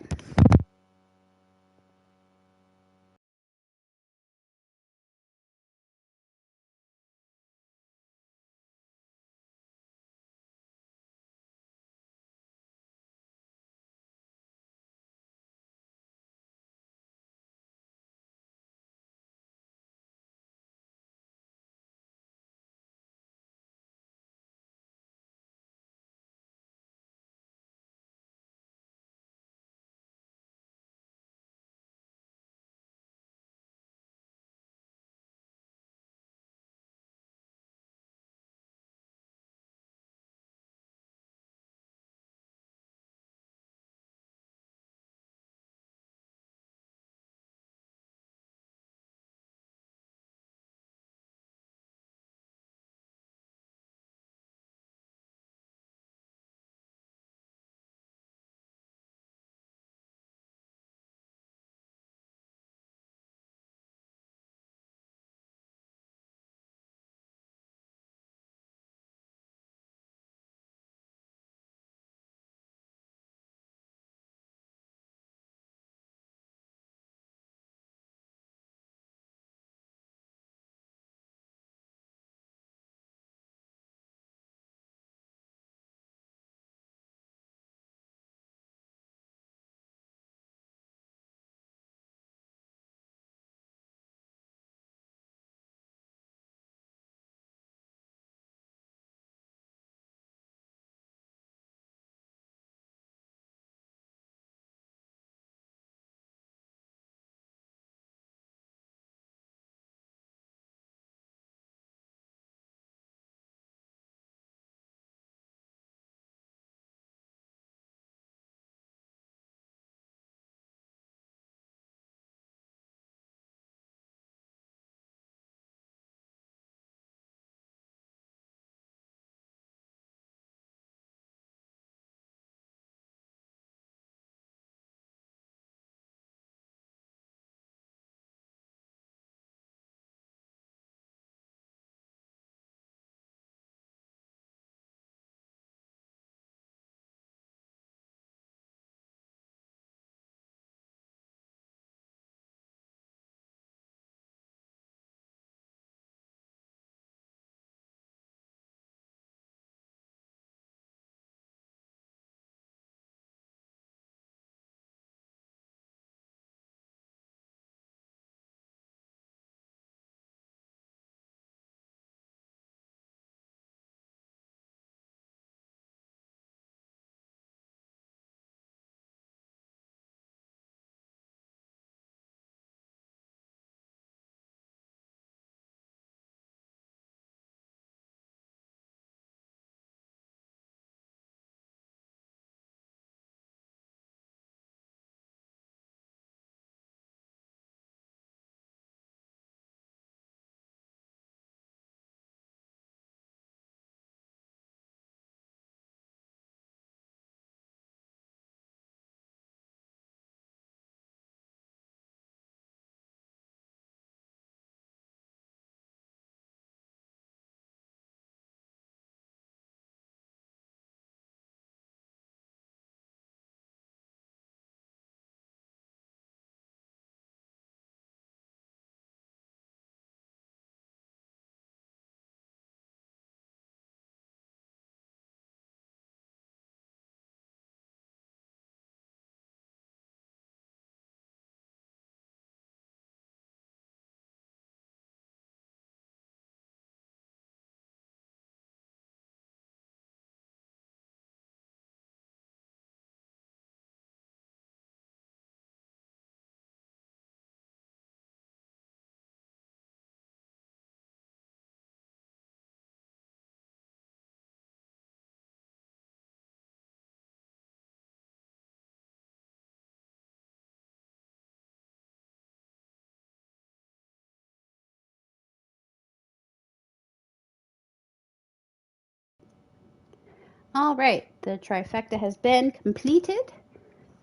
All right, the trifecta has been completed.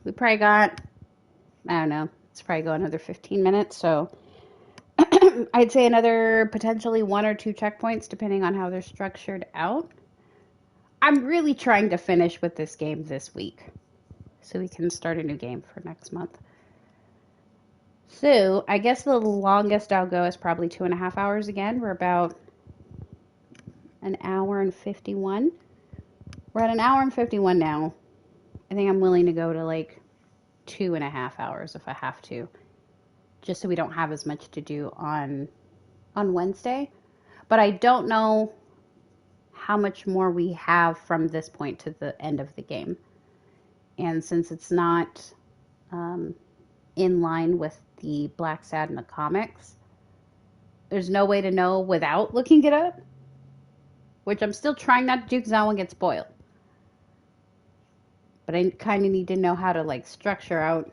We probably got, I don't know, it's probably go another 15 minutes, so I'd say another potentially 1 or 2 checkpoints, depending on how they're structured out. I'm really trying to finish with this game this week, so we can start a new game for next month. So, I guess the longest I'll go is probably 2.5 hours again. We're about an hour and 51. We're at an hour and 51 now. I think I'm willing to go to like 2.5 hours if I have to, just so we don't have as much to do on Wednesday. But I don't know how much more we have from this point to the end of the game. And since it's not in line with the Black Sadness comics, there's no way to know without looking it up, which I'm still trying not to do because I don't want to get spoiled. But I kind of need to know how to like structure out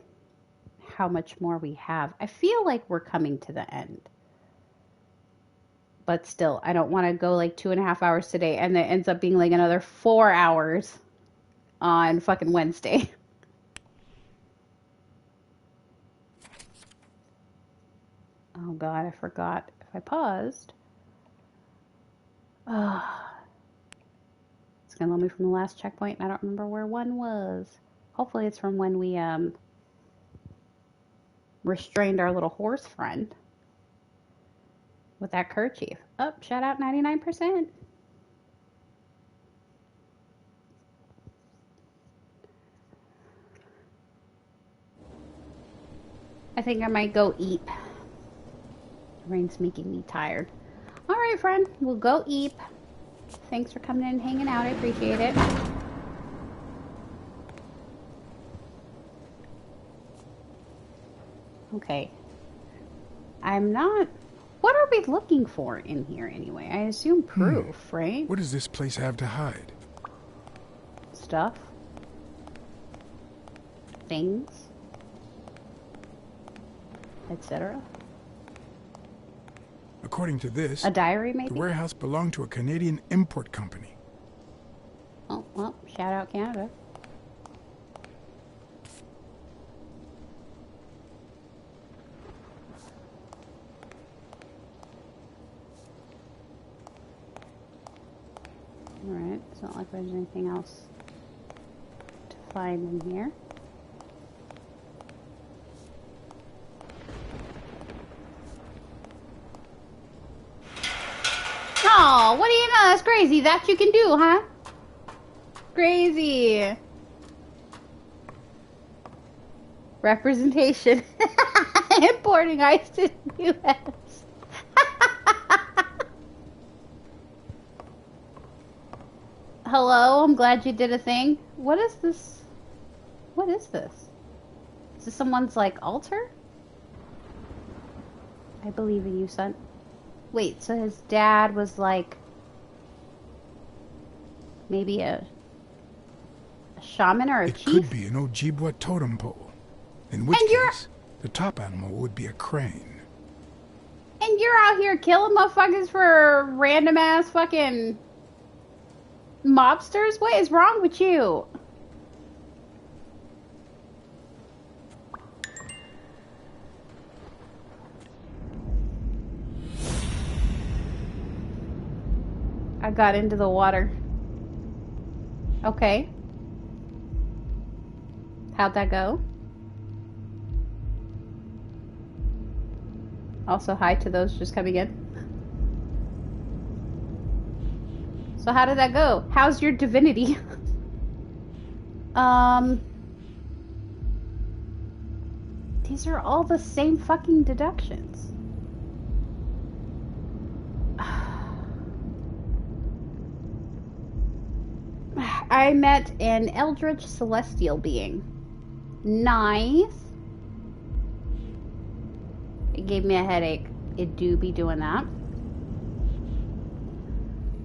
how much more we have. I feel like we're coming to the end. But still, I don't want to go like 2.5 hours today and it ends up being like another 4 hours on fucking Wednesday. Oh god, I forgot if I paused. It's gonna load me from the last checkpoint and I don't remember where one was. Hopefully it's from when we restrained our little horse friend with that kerchief. Oh, shout out 99%. I think I might go eat. The rain's making me tired. All right, friend, we'll go eat. Thanks for coming in and hanging out. I appreciate it. Okay. I'm not... What are we looking for in here anyway? I assume proof, right? What does this place have to hide? Stuff. Things. Etc. According to this, a diary maybe? The warehouse belonged to a Canadian import company. Oh, well, shout out Canada. Alright, it's not like there's anything else to find in here. Oh, what do you know? That's crazy. That you can do, huh? Crazy. Representation. Importing ice to the U.S. Hello, I'm glad you did a thing. What is this? What is this? Is this someone's, like, altar? I believe in you, son. Wait, so his dad was, like, maybe a shaman or a chief? It could be an Ojibwa totem pole. In which case, the top animal would be a crane. And you're out here killing motherfuckers for random-ass fucking mobsters? What is wrong with you? I got into the water. Okay. How'd that go? Also, hi to those just coming in. So how did that go? How's your divinity? These are all the same fucking deductions. I met an eldritch celestial being. Nice. It gave me a headache. It do be doing that.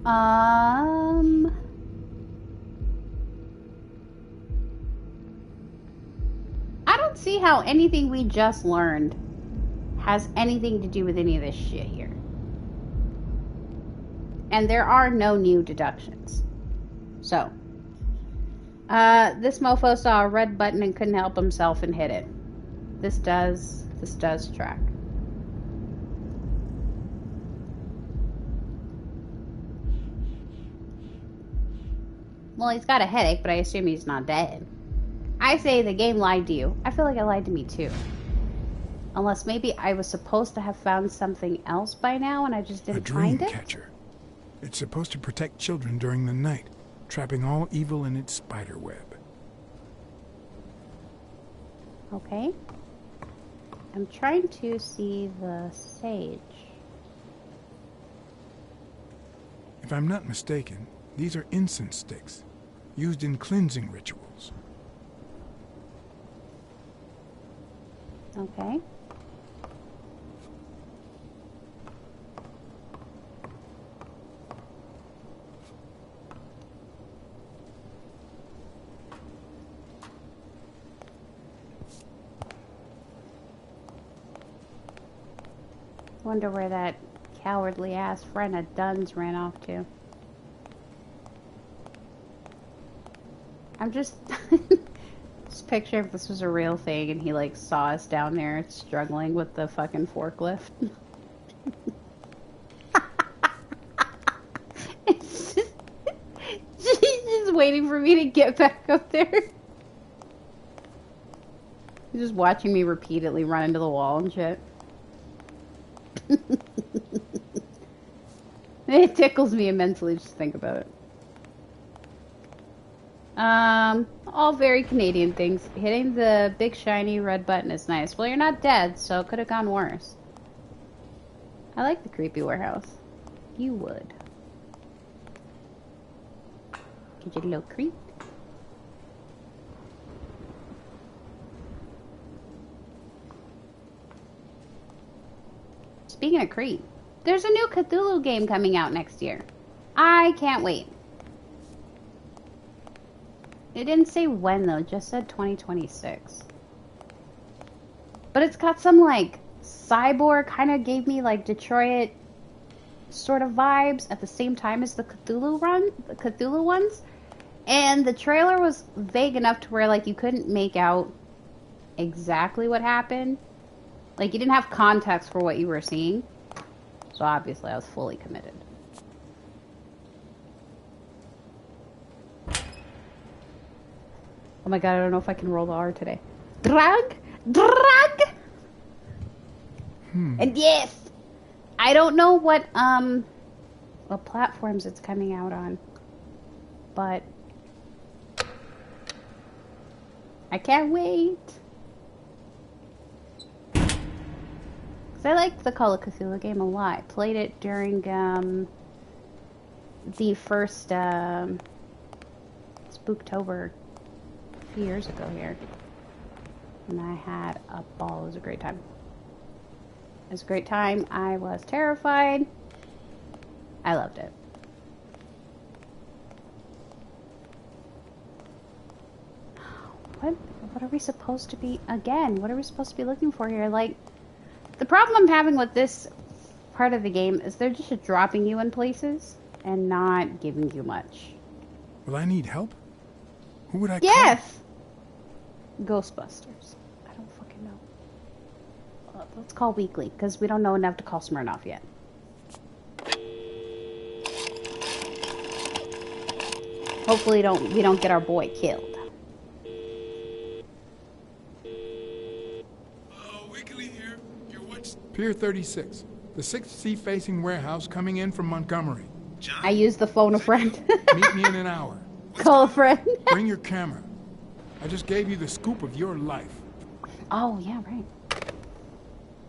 I don't see how anything we just learned has anything to do with any of this shit here. And there are no new deductions. So, This mofo saw a red button and couldn't help himself and hit it. This does track. Well, he's got a headache, but I assume he's not dead. I say the game lied to you. I feel like it lied to me too. Unless maybe I was supposed to have found something else by now and I just didn't find it? A dream catcher. It's supposed to protect children during the night, trapping all evil in its spider web. Okay. I'm trying to see the sage. If I'm not mistaken, these are incense sticks, used in cleansing rituals. Okay. Wonder where that cowardly ass friend of Dunn's ran off to. I'm just picture if this was a real thing and he like saw us down there struggling with the fucking forklift. It's just waiting for me to get back up there. He's just watching me repeatedly run into the wall and shit. It tickles me immensely just to think about it. All very Canadian things. Hitting the big shiny red button is nice. Well, you're not dead, so it could have gone worse. I like the creepy warehouse. You would. Get you a little creep. Speaking of creep, there's a new Cthulhu game coming out next year. I can't wait. It didn't say when though, it just said 2026. But it's got some like cyborg, kind of gave me like Detroit sort of vibes at the same time as the Cthulhu ones. And the trailer was vague enough to where like you couldn't make out exactly what happened. Like you didn't have context for what you were seeing. So obviously I was fully committed. Oh my god, I don't know if I can roll the R today. Drag! And yes! I don't know what platforms it's coming out on. But I can't wait. Cause I like the Call of Cthulhu game a lot. I played it during the first Spooktober a few years ago here. And I had a ball. It was a great time. It was a great time. I was terrified. I loved it. What are we supposed to be, again, what are we supposed to be looking for here? Like, the problem I'm having with this part of the game is they're just dropping you in places and not giving you much. Will I need help? Who would I call? Yes! Ghostbusters. I don't fucking know. Let's call Weekly, because we don't know enough to call Smirnoff yet. Hopefully we don't get our boy killed. Weekly here. Pier 36. The 6th sea-facing warehouse coming in from Montgomery. John? I used the phone a friend. Meet me in an hour. Call a friend. Bring your camera. I just gave you the scoop of your life. Oh, yeah, right.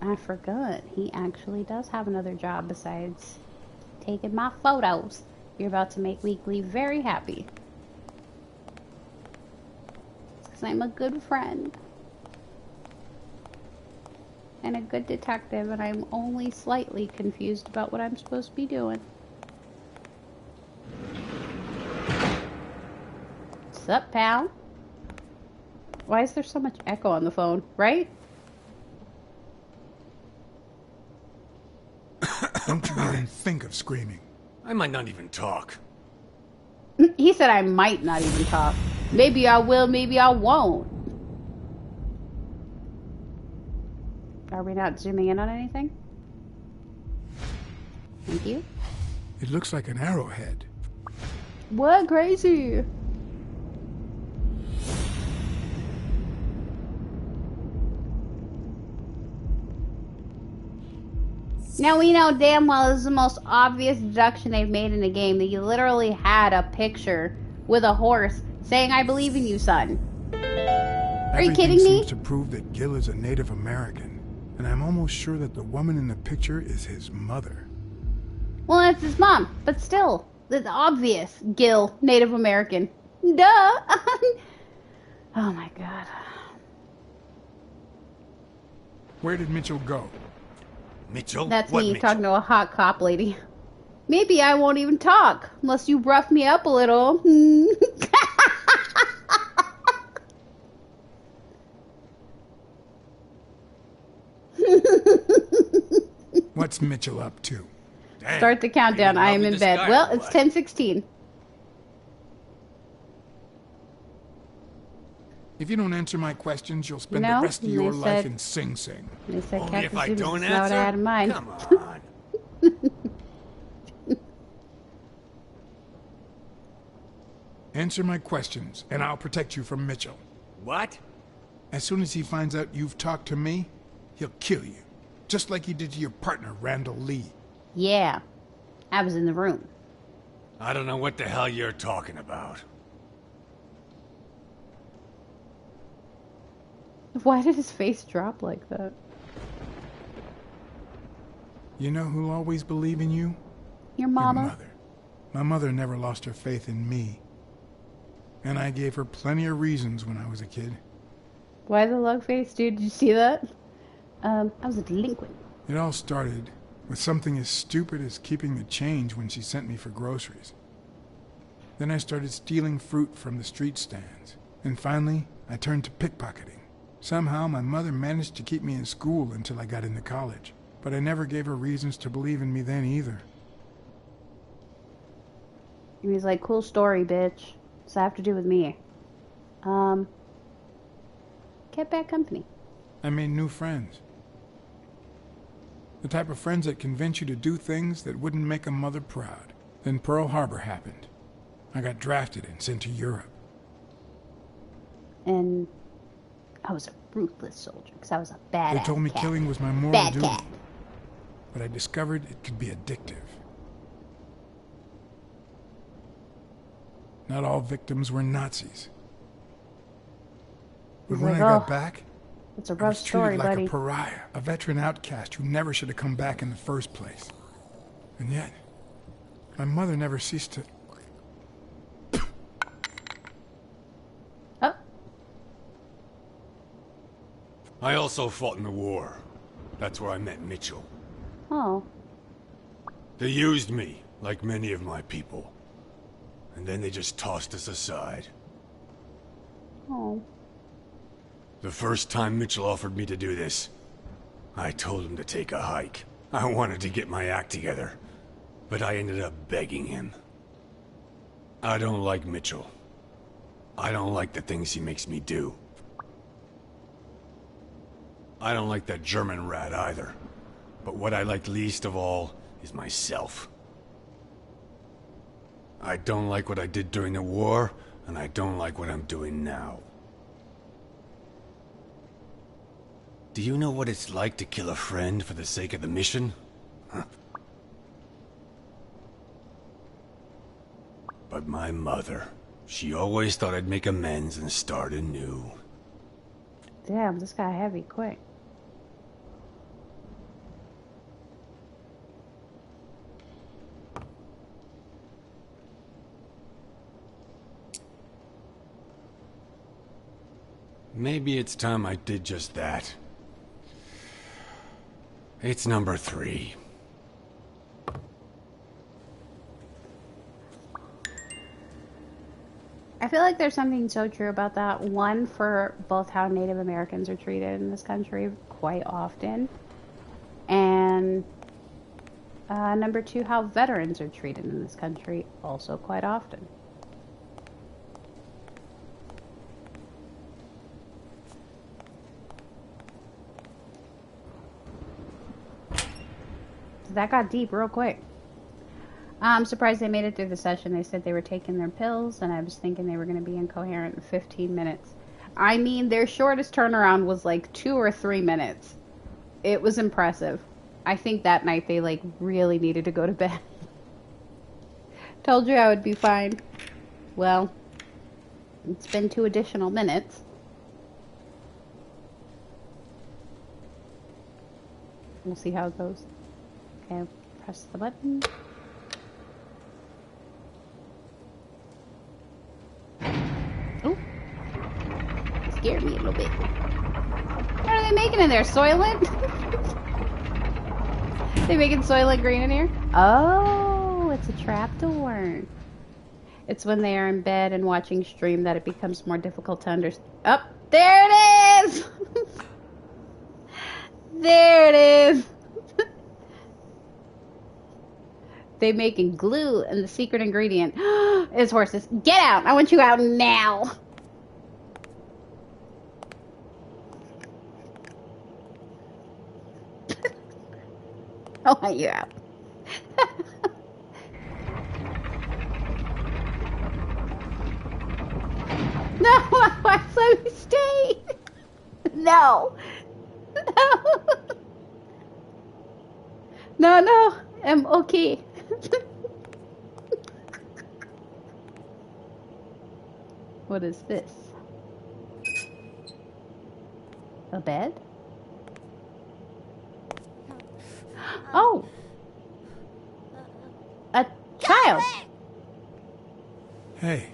I forgot. He actually does have another job besides taking my photos. You're about to make Weekly very happy. Because I'm a good friend. And a good detective, and I'm only slightly confused about what I'm supposed to be doing. What's up, pal? Why is there so much echo on the phone, right? Don't you even think of screaming. I might not even talk. He said I might not even talk. Maybe I will, maybe I won't. Are we not zooming in on anything? Thank you. It looks like an arrowhead. What? Crazy. Now we know damn well this is the most obvious deduction they've made in the game, that you literally had a picture with a horse saying, "I believe in you, son." Are you kidding me? Everything seems to prove that Gil is a Native American, and I'm almost sure that the woman in the picture is his mother. Well, that's his mom, but still, it's obvious. Gil, Native American. Duh. Oh my god. Where did Mitchell go? Mitchell? That's What me Mitchell? talking to a hot cop lady. Maybe I won't even talk unless you rough me up a little. What's Mitchell up to? Damn. Start the countdown. I am love in this bed. guy Well, or it's what? 10:16. If you don't answer my questions, you'll spend No, the rest of they your life said- in Sing Sing. They said Only Captain if I Zoomies. don't That's not what I had answer? in mind. Come on. Answer my questions, and I'll protect you from Mitchell. What? As soon as he finds out you've talked to me, he'll kill you. Just like he did to your partner, Randall Lee. Yeah, I was in the room. I don't know what the hell you're talking about. Why did his face drop like that? You know who'll always believe in you? Your mama? Your mother. My mother never lost her faith in me. And I gave her plenty of reasons when I was a kid. Why the lug face, dude? Did you see that? I was a delinquent. It all started with something as stupid as keeping the change when she sent me for groceries. Then I started stealing fruit from the street stands. And finally, I turned to pickpocketing. Somehow, my mother managed to keep me in school until I got into college. But I never gave her reasons to believe in me then either. He was like, cool story, bitch. What's that have to do with me? Kept bad company. I made new friends. The type of friends that convince you to do things that wouldn't make a mother proud. Then Pearl Harbor happened. I got drafted and sent to Europe. And I was a ruthless soldier because I was a badass They told me cat. killing was my moral Bad duty. cat. But I discovered it could be addictive. Not all victims were Nazis. But when I got back, It's a I rough was treated story, like buddy. a pariah, a veteran outcast who never should have come back in the first place. And yet, my mother never ceased to... Oh, I also fought in the war. That's where I met Mitchell. oh. They used me, like many of my people. And then they just tossed us aside. Oh. The first time Mitchell offered me to do this, I told him to take a hike. I wanted to get my act together, but I ended up begging him. I don't like Mitchell. I don't like the things he makes me do. I don't like that German rat either. But what I like least of all is myself. I don't like what I did during the war, and I don't like what I'm doing now. Do you know what it's like to kill a friend for the sake of the mission? Huh. But my mother, she always thought I'd make amends and start anew. Damn, this got heavy quick. Maybe it's time I did just that. It's number 3. I feel like there's something so true about that. One, for both how Native Americans are treated in this country quite often. And number 2, how veterans are treated in this country also quite often. that got deep real quick. I'm surprised they made it through the session. They said they were taking their pills, and I was thinking they were going to be incoherent in 15 minutes. I mean, their shortest turnaround was like 2 or 3 minutes. It was impressive. I think that night they like really needed to go to bed. Told you I would be fine. Well, it's been 2 additional minutes. We'll see how it goes. Okay, press the button. Oh, scared me a little bit. What are they making in there? Soylent? They making Soylent Green in here? Oh, it's a trapdoor. It's when they are in bed and watching stream that it becomes more difficult to understand. Oh, there it is! There it is! They making glue, and the secret ingredient is horses. Get out! I want you out now! I want you out. No, let me stay. No. No. No, I'm okay. What is this? A bed? Oh! A child! Hey.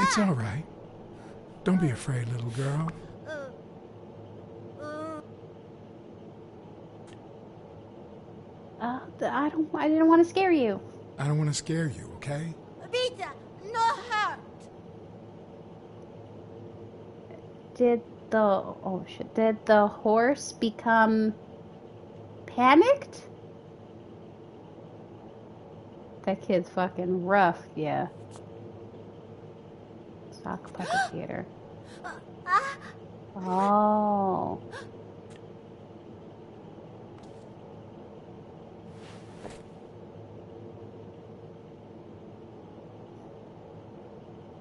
It's all right. Don't be afraid, little girl. I didn't want to scare you. I don't want to scare you, okay? Vita, no hurt. Did the horse become panicked? That kid's fucking rough, yeah. Sock puppet theater. Oh.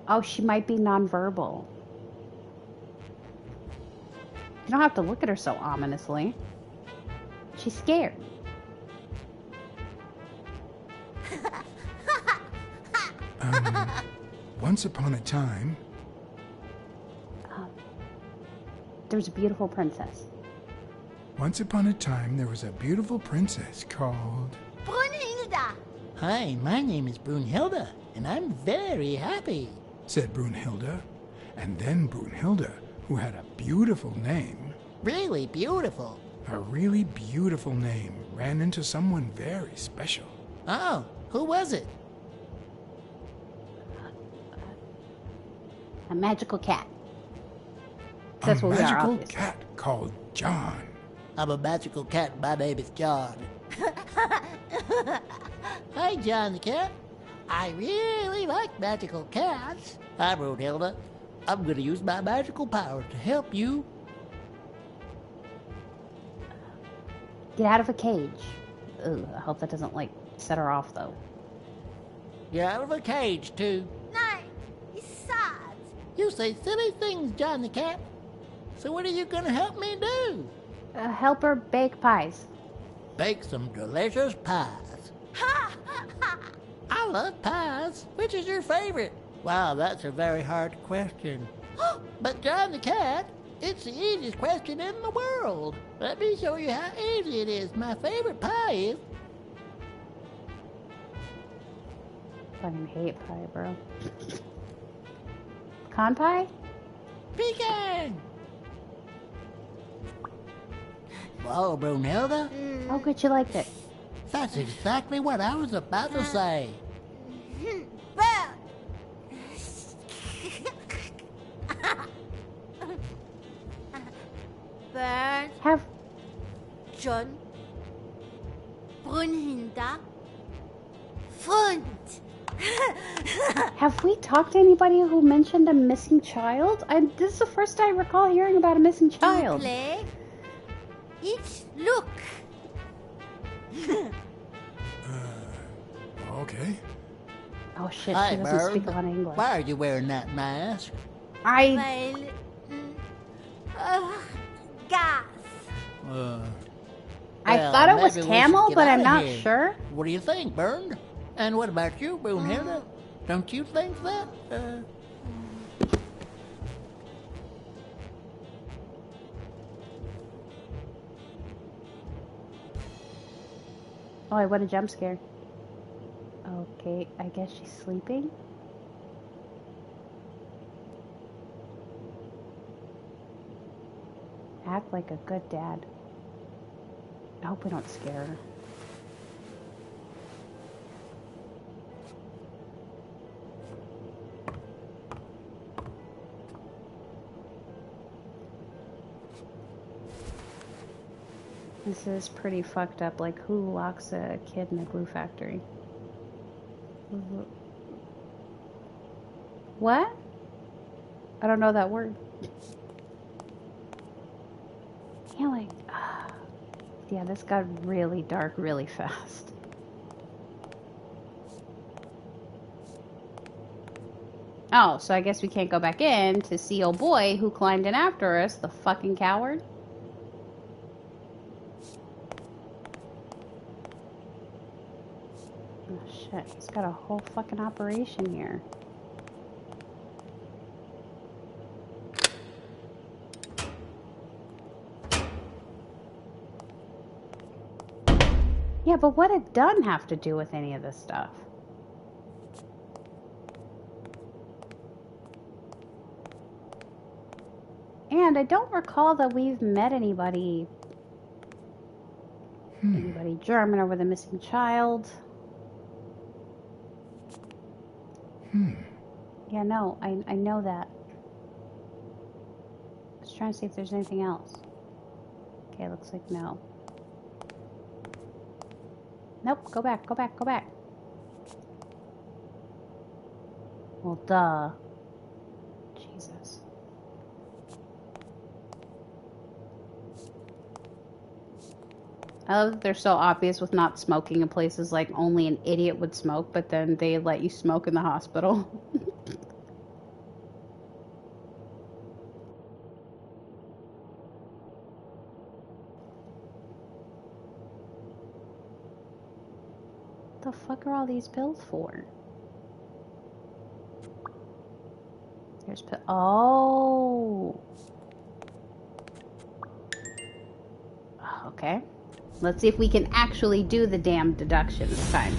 Oh, she might be nonverbal. You don't have to look at her so ominously. She's scared. Once upon a time... there was a beautiful princess. Once upon a time, there was a beautiful princess called... Brunhilda. Hi, my name is Brunhilda, and I'm very happy, said Brunhilda. And then Brunhilda, who had a beautiful name... really beautiful. A really beautiful name, ran into someone very special. Oh, who was it? A magical cat. A magical cat called John. I'm a magical cat. My name is John. Hi, John the cat. I really like magical cats. Hi, Brunhilda. I'm going to use my magical power to help you. Get out of a cage. Ugh, I hope that doesn't, like, set her off, though. Get out of a cage, too. Nein, it's sad. You say silly things, John the cat. So what are you going to help me do? Help her bake pies. Bake some delicious pies. I love pies. Which is your favorite? Wow, that's a very hard question. But John the cat, it's the easiest question in the world. Let me show you how easy it is. My favorite pie is... Fucking hate pie, bro. Con pie? pecan. Well, Brunhilda? How could you like it? That's exactly what I was about to say. Well... Bird, Have John, Brunhilda, Fund. have we talked to anybody who mentioned a missing child? This is the first I recall hearing about a missing child. Play. Each look. okay? Oh shit, Hi, she doesn't speak a Bird. lot of English. Why are you wearing that mask? I... Well, gas. I Well, thought it was maybe we should camel, get but I'm outta not here. sure. What do you think, Bird? And what about you, Brunhilde? Don't you think that? Oh, what a jump scare. Okay, I guess she's sleeping? Act like a good dad. I hope we don't scare her. This is pretty fucked up. Like, who locks a kid in a glue factory? What? I don't know that word. Yeah, like... yeah, this got really dark really fast. Oh, so I guess we can't go back in to see old boy who climbed in after us, the fucking coward. Oh shit, he's got a whole fucking operation here. Yeah, but what did Dunn have to do with any of this stuff? And I don't recall that we've met anybody German or with a missing child. Yeah, no, I know that. I was trying to see if there's anything else. Okay, looks like no. Nope, go back, go back, go back. Well, duh. Jesus. I love that they're so obvious with not smoking in places like only an idiot would smoke, but then they let you smoke in the hospital. What the fuck are all these pills for? There's pill. Oh. Okay. Let's see if we can actually do the damn deduction this time.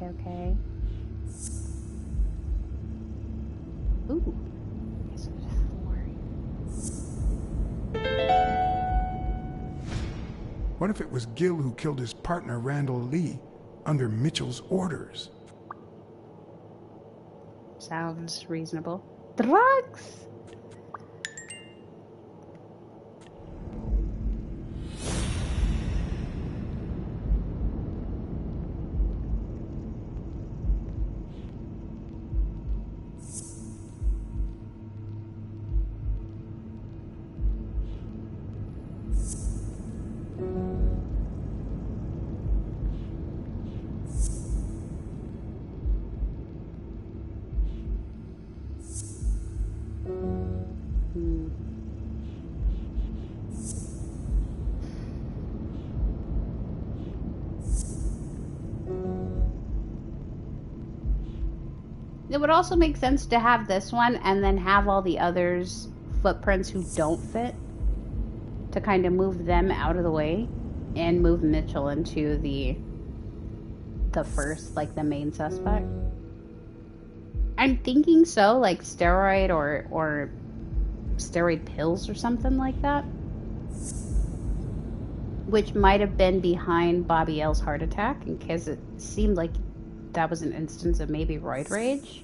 Okay. Ooh. What if it was Gil who killed his partner, Randall Lee, under Mitchell's orders? Sounds reasonable. Drugs! It would also make sense to have this one and then have all the others footprints who don't fit to kind of move them out of the way and move Mitchell into the first, like the main suspect. I'm thinking so, like steroid or steroid pills or something like that, which might have been behind Bobby Yale's heart attack, because it seemed like that was an instance of maybe roid rage.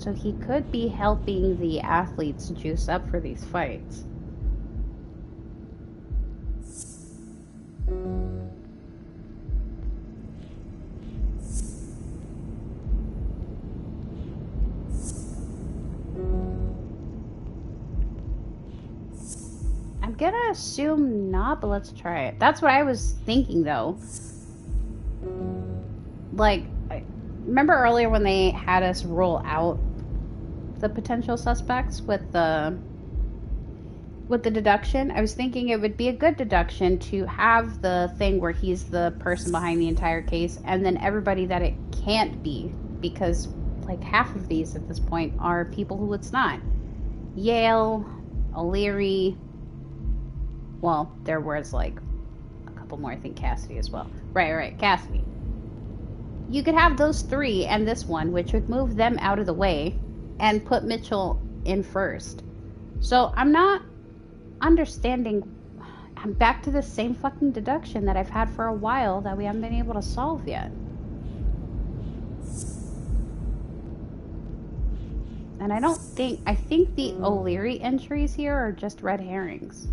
So he could be helping the athletes juice up for these fights. I'm gonna assume not, but let's try it. That's what I was thinking, though. Like, remember earlier when they had us roll out the potential suspects with the deduction? I was thinking it would be a good deduction to have the thing where he's the person behind the entire case, and then everybody that it can't be, because like half of these at this point are people who it's not. Yale, O'Leary. Well, there was like a couple more, I think Cassidy as well. Right, Cassidy. You could have those three and this one, which would move them out of the way and put Mitchell in first. So I'm not understanding. I'm back to the same fucking deduction that I've had for a while that we haven't been able to solve yet. And I think the O'Leary entries here are just red herrings.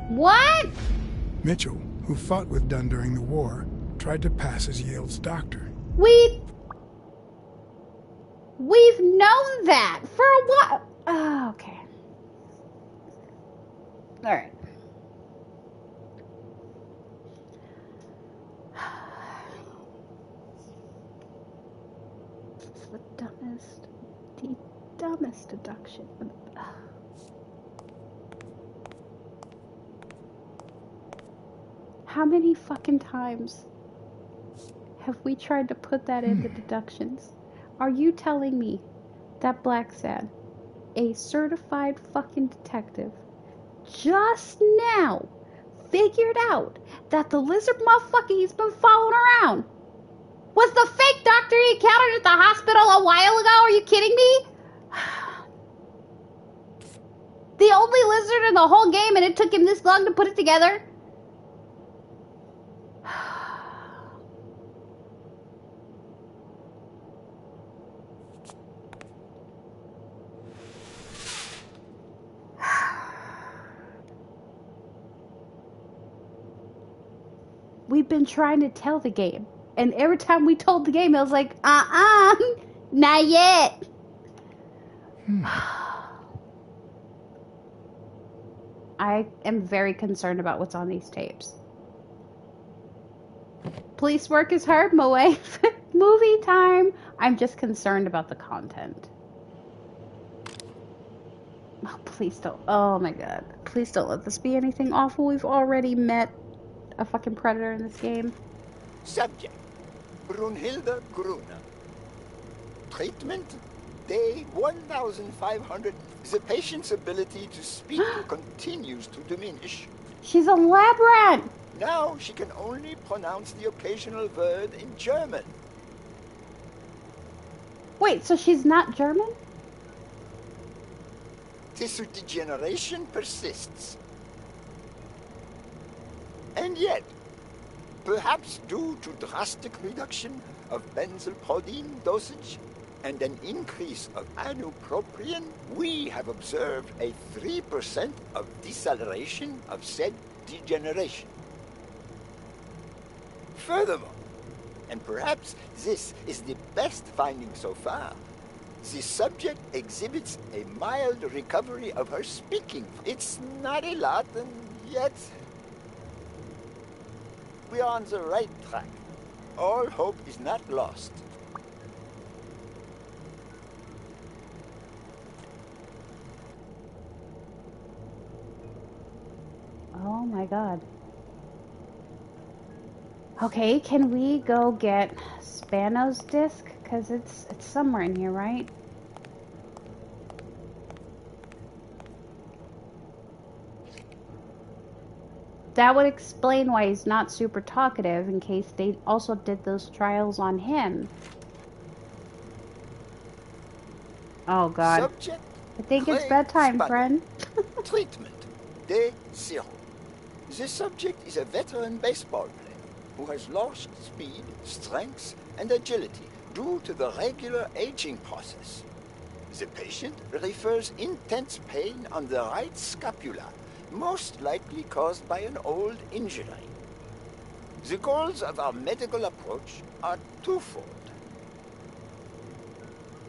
What? Mitchell, who fought with Dunn during the war, tried to pass as Yale's doctor. We've known that for a while. Oh, okay. All right. This is the dumbest deduction. How many fucking times have we tried to put that in the deductions? Are you telling me that Blacksad, a certified fucking detective, just now figured out that the lizard motherfucker he's been following around was the fake doctor he encountered at the hospital a while ago? Are you kidding me? The only lizard in the whole game, and it took him this long to put it together? We've been trying to tell the game, and every time we told the game, it was like, not yet. I am very concerned about what's on these tapes. Police work is hard, Moe. Movie time. I'm just concerned about the content. Oh, please don't. Oh my god. Please don't let this be anything awful. We've already met a fucking predator in this game. Subject: Brunhilde Gruner. Treatment: day 1500. The patient's ability to speak continues to diminish. She's a lab rat! Now she can only pronounce the occasional word in German. Wait, so she's not German? Tissue degeneration persists. And yet, perhaps due to drastic reduction of benzylprodine dosage and an increase of ibupropion, we have observed a 3% of deceleration of said degeneration. Furthermore, and perhaps this is the best finding so far, the subject exhibits a mild recovery of her speaking. It's not a lot, and yet we are on the right track. All hope is not lost. Oh my god. Okay, can we go get Spano's disc? Because it's somewhere in here, right? That would explain why he's not super talkative, in case they also did those trials on him. Oh, God. Subject, I think it's Craig bedtime, Spanner. friend. Treatment, Day 0. The subject is a veteran baseball player who has lost speed, strength, and agility due to the regular aging process. The patient refers intense pain on the right scapula, most likely caused by an old injury. The goals of our medical approach are twofold.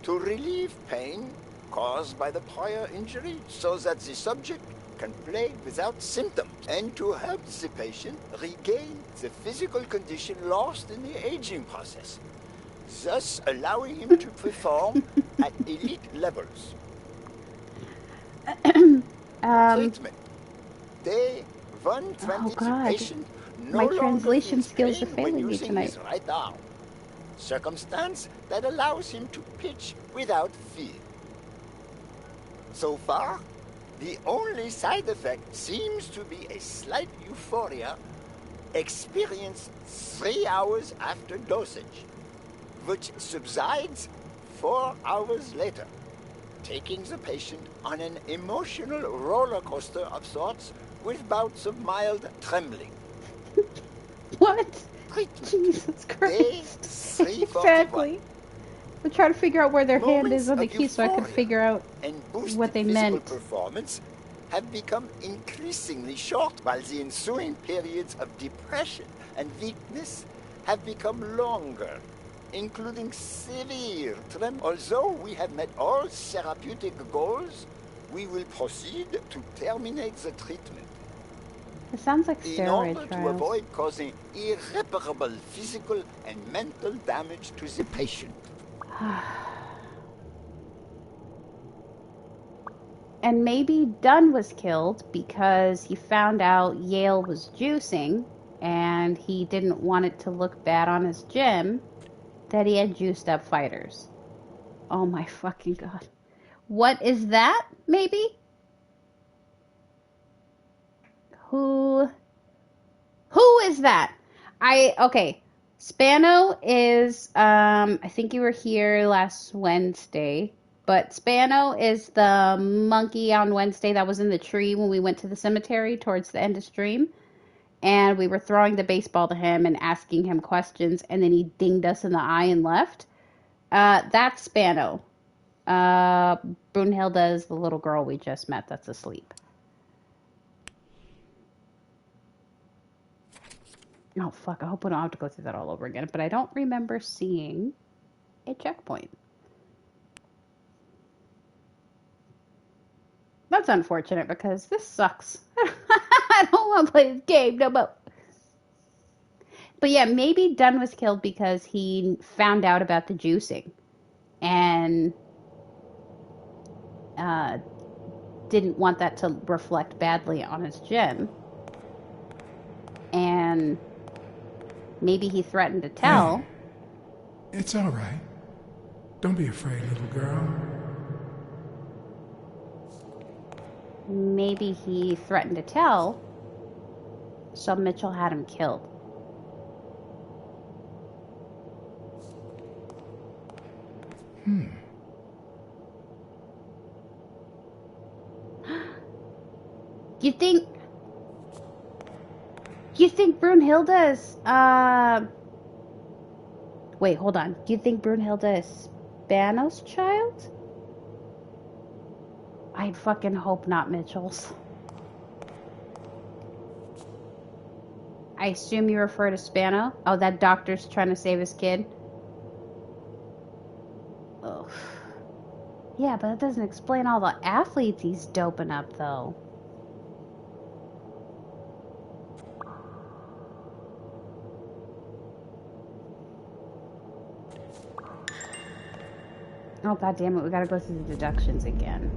To relieve pain caused by the prior injury so that the subject can play without symptoms, and to help the patient regain the physical condition lost in the aging process, thus allowing him to perform at elite levels. Treatment. Day 120. Oh, God. The patient no My longer translation feels skills are pain when failing me using tonight. his right arm. Circumstance that allows him to pitch without fear. So far, the only side effect seems to be a slight euphoria experienced 3 hours after dosage, which subsides 4 hours later, taking the patient on an emotional roller coaster of sorts with bouts of mild trembling. What? Treatment. Jesus Day Christ. 341. Exactly. I'm trying to figure out where their hand Moments is on the of key so I could euphoria figure out and boosted what they physical meant. performance have become increasingly short, while the ensuing periods of depression and weakness have become longer, including severe tremor. Although we have met all therapeutic goals, we will proceed to terminate the treatment It sounds like in order steroid to trials. avoid causing irreparable physical and mental damage to the patient. And maybe Dunn was killed because he found out Yale was juicing and he didn't want it to look bad on his gym that he had juiced up fighters. Oh my fucking God. What is that, maybe? Who is that? Okay. Spano is, I think you were here last Wednesday, but Spano is the monkey on Wednesday that was in the tree when we went to the cemetery towards the end of stream. And we were throwing the baseball to him and asking him questions, and then he dinged us in the eye and left. That's Spano. Brunhilde is the little girl we just met that's asleep. Oh, fuck. I hope we don't have to go through that all over again. But I don't remember seeing a checkpoint. That's unfortunate because this sucks. I don't want to play this game no more. But yeah, maybe Dunn was killed because he found out about the juicing and didn't want that to reflect badly on his gym. And maybe he threatened to tell. Hey, it's all right. Don't be afraid, little girl. Maybe he threatened to tell, so Mitchell had him killed. Do you think Brunhilde is, wait, hold on. Do you think Brunhilde is Spanos' child? I fucking hope not Mitchell's. I assume you refer to Spano? Oh, that doctor's trying to save his kid? Ugh. Yeah, but that doesn't explain all the athletes he's doping up, though. Oh, god damn it, we gotta go through the deductions again.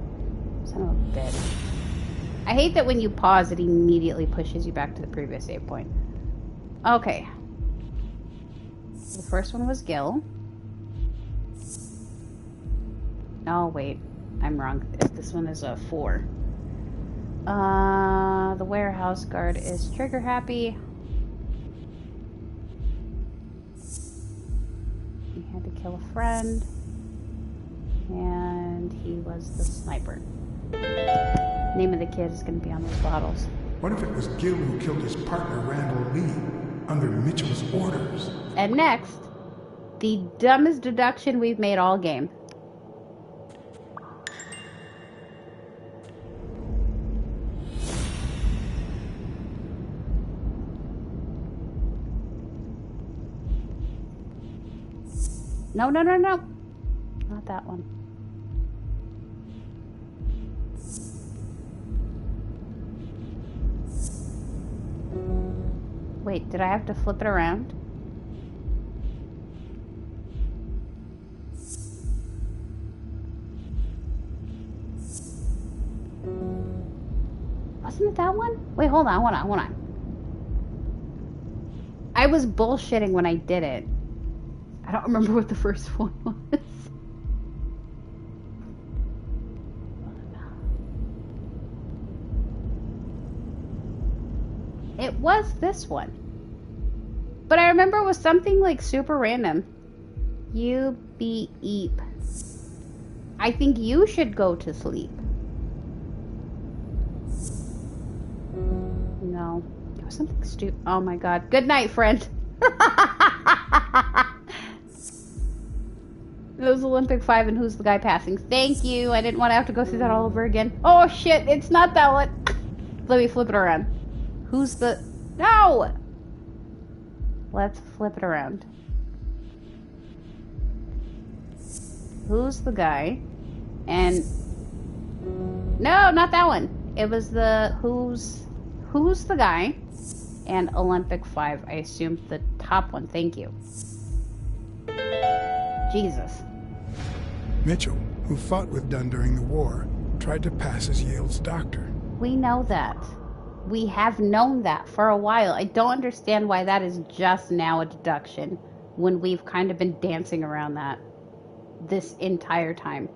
Son of a bitch. I hate that when you pause, it immediately pushes you back to the previous save point. Okay. The first one was Gil. Oh, wait. I'm wrong. This one is a 4. The warehouse guard is trigger happy. He had to kill a friend. And and he was the sniper. Name of the kid is going to be on those bottles. What if it was Gil who killed his partner, Randall Lee, under Mitchell's orders? And next, the dumbest deduction we've made all game. No, no, no, no. Not that one. Wait, did I have to flip it around? Wasn't it that one? Wait, hold on, hold on, hold on. I was bullshitting when I did it. I don't remember what the first one was. It was this one. But I remember it was something like super random. You be Eep. I think you should go to sleep. No. It was something stupid. Oh my god. Good night, friend. It was Olympic 5 and who's the guy passing? Thank you. I didn't want to have to go through that all over again. Oh shit, it's not that one. Let me flip it around. Who's the... No! Let's flip it around. Who's the guy? And... No, not that one. It was the... Who's the guy? And Olympic 5. I assumed the top one. Thank you. Jesus. Mitchell, who fought with Dunn during the war, tried to pass as Yale's doctor. We know that. We have known that for a while. I don't understand why that is just now a deduction when we've kind of been dancing around that this entire time.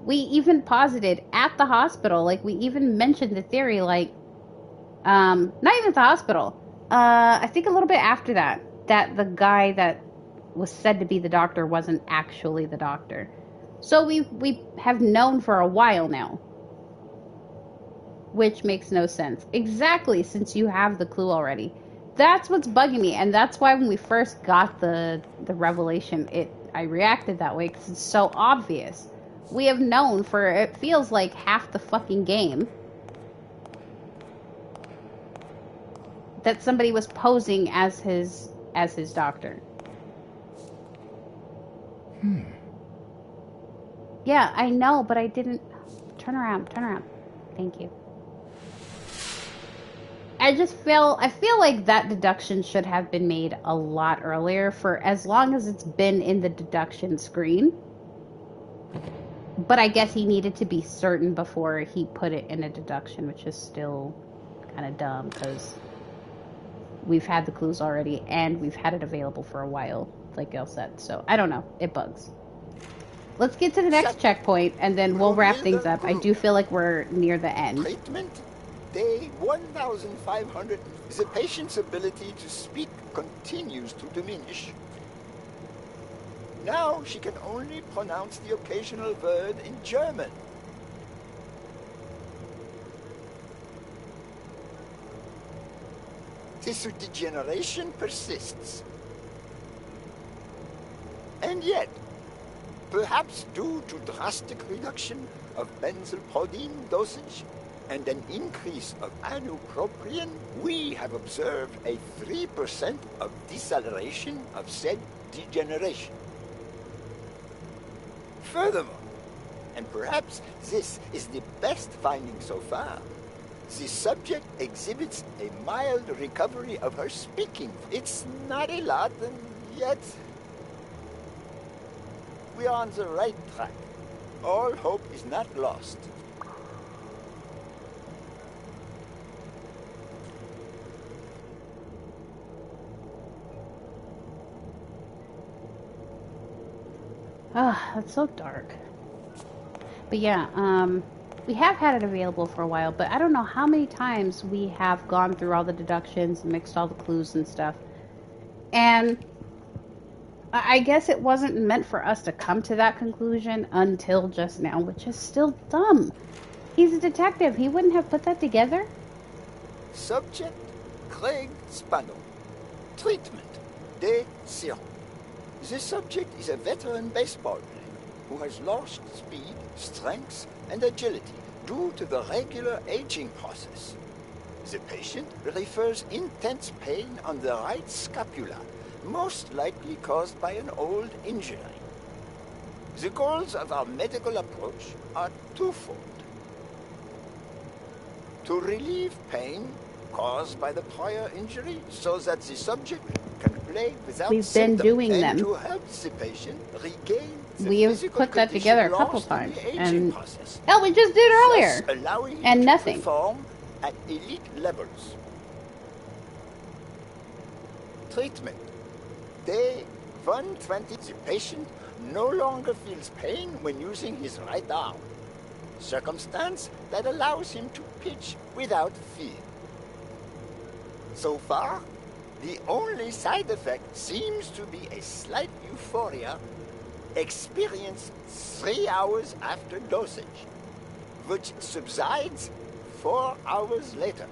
We even posited at the hospital, like we even mentioned the theory, like, not even at the hospital. I think a little bit after that the guy that was said to be the doctor wasn't actually the doctor. So we have known for a while now. Which makes no sense. Exactly, since you have the clue already. That's what's bugging me, and that's why when we first got the revelation, I reacted that way, because it's so obvious. We have known for, it feels like, half the fucking game that somebody was posing as his doctor. Yeah, I know, but I didn't... Turn around. Thank you. I feel like that deduction should have been made a lot earlier, for as long as it's been in the deduction screen. But I guess he needed to be certain before he put it in a deduction, which is still kind of dumb, because we've had the clues already, and we've had it available for a while, like Gail said. So, I don't know. It bugs. Let's get to the next checkpoint, and then we'll wrap things up. I do feel like we're near the end. Treatment, day 1500. The patient's ability to speak continues to diminish. Now she can only pronounce the occasional word in German. Tissue degeneration persists. And yet, perhaps due to drastic reduction of benzylprodine dosage and an increase of anupropion, we have observed a 3% of deceleration of said degeneration. Furthermore, and perhaps this is the best finding so far, the subject exhibits a mild recovery of her speaking. It's not a lot, and yet we are on the right track. All hope is not lost. Ah, that's so dark. But yeah, we have had it available for a while, but I don't know how many times we have gone through all the deductions and mixed all the clues and stuff. And I guess it wasn't meant for us to come to that conclusion until just now, which is still dumb. He's a detective. He wouldn't have put that together. Subject, Craig Spano. Treatment, Day 0. The subject is a veteran baseball player who has lost speed, strength, and agility due to the regular aging process. The patient refers intense pain on the right scapula, most likely caused by an old injury. The goals of our medical approach are twofold. To relieve pain caused by the prior injury so that the subject can play without We've been symptoms, doing and them. to help the patient regain the We have physical put that condition together a couple lost in times, the aging and process, oh, we just did earlier, thus allowing him and to nothing. perform at elite levels. Treatment. Day 120. The patient no longer feels pain when using his right arm, circumstance that allows him to pitch without fear. So far, the only side effect seems to be a slight euphoria experienced 3 hours after dosage, which subsides 4 hours later,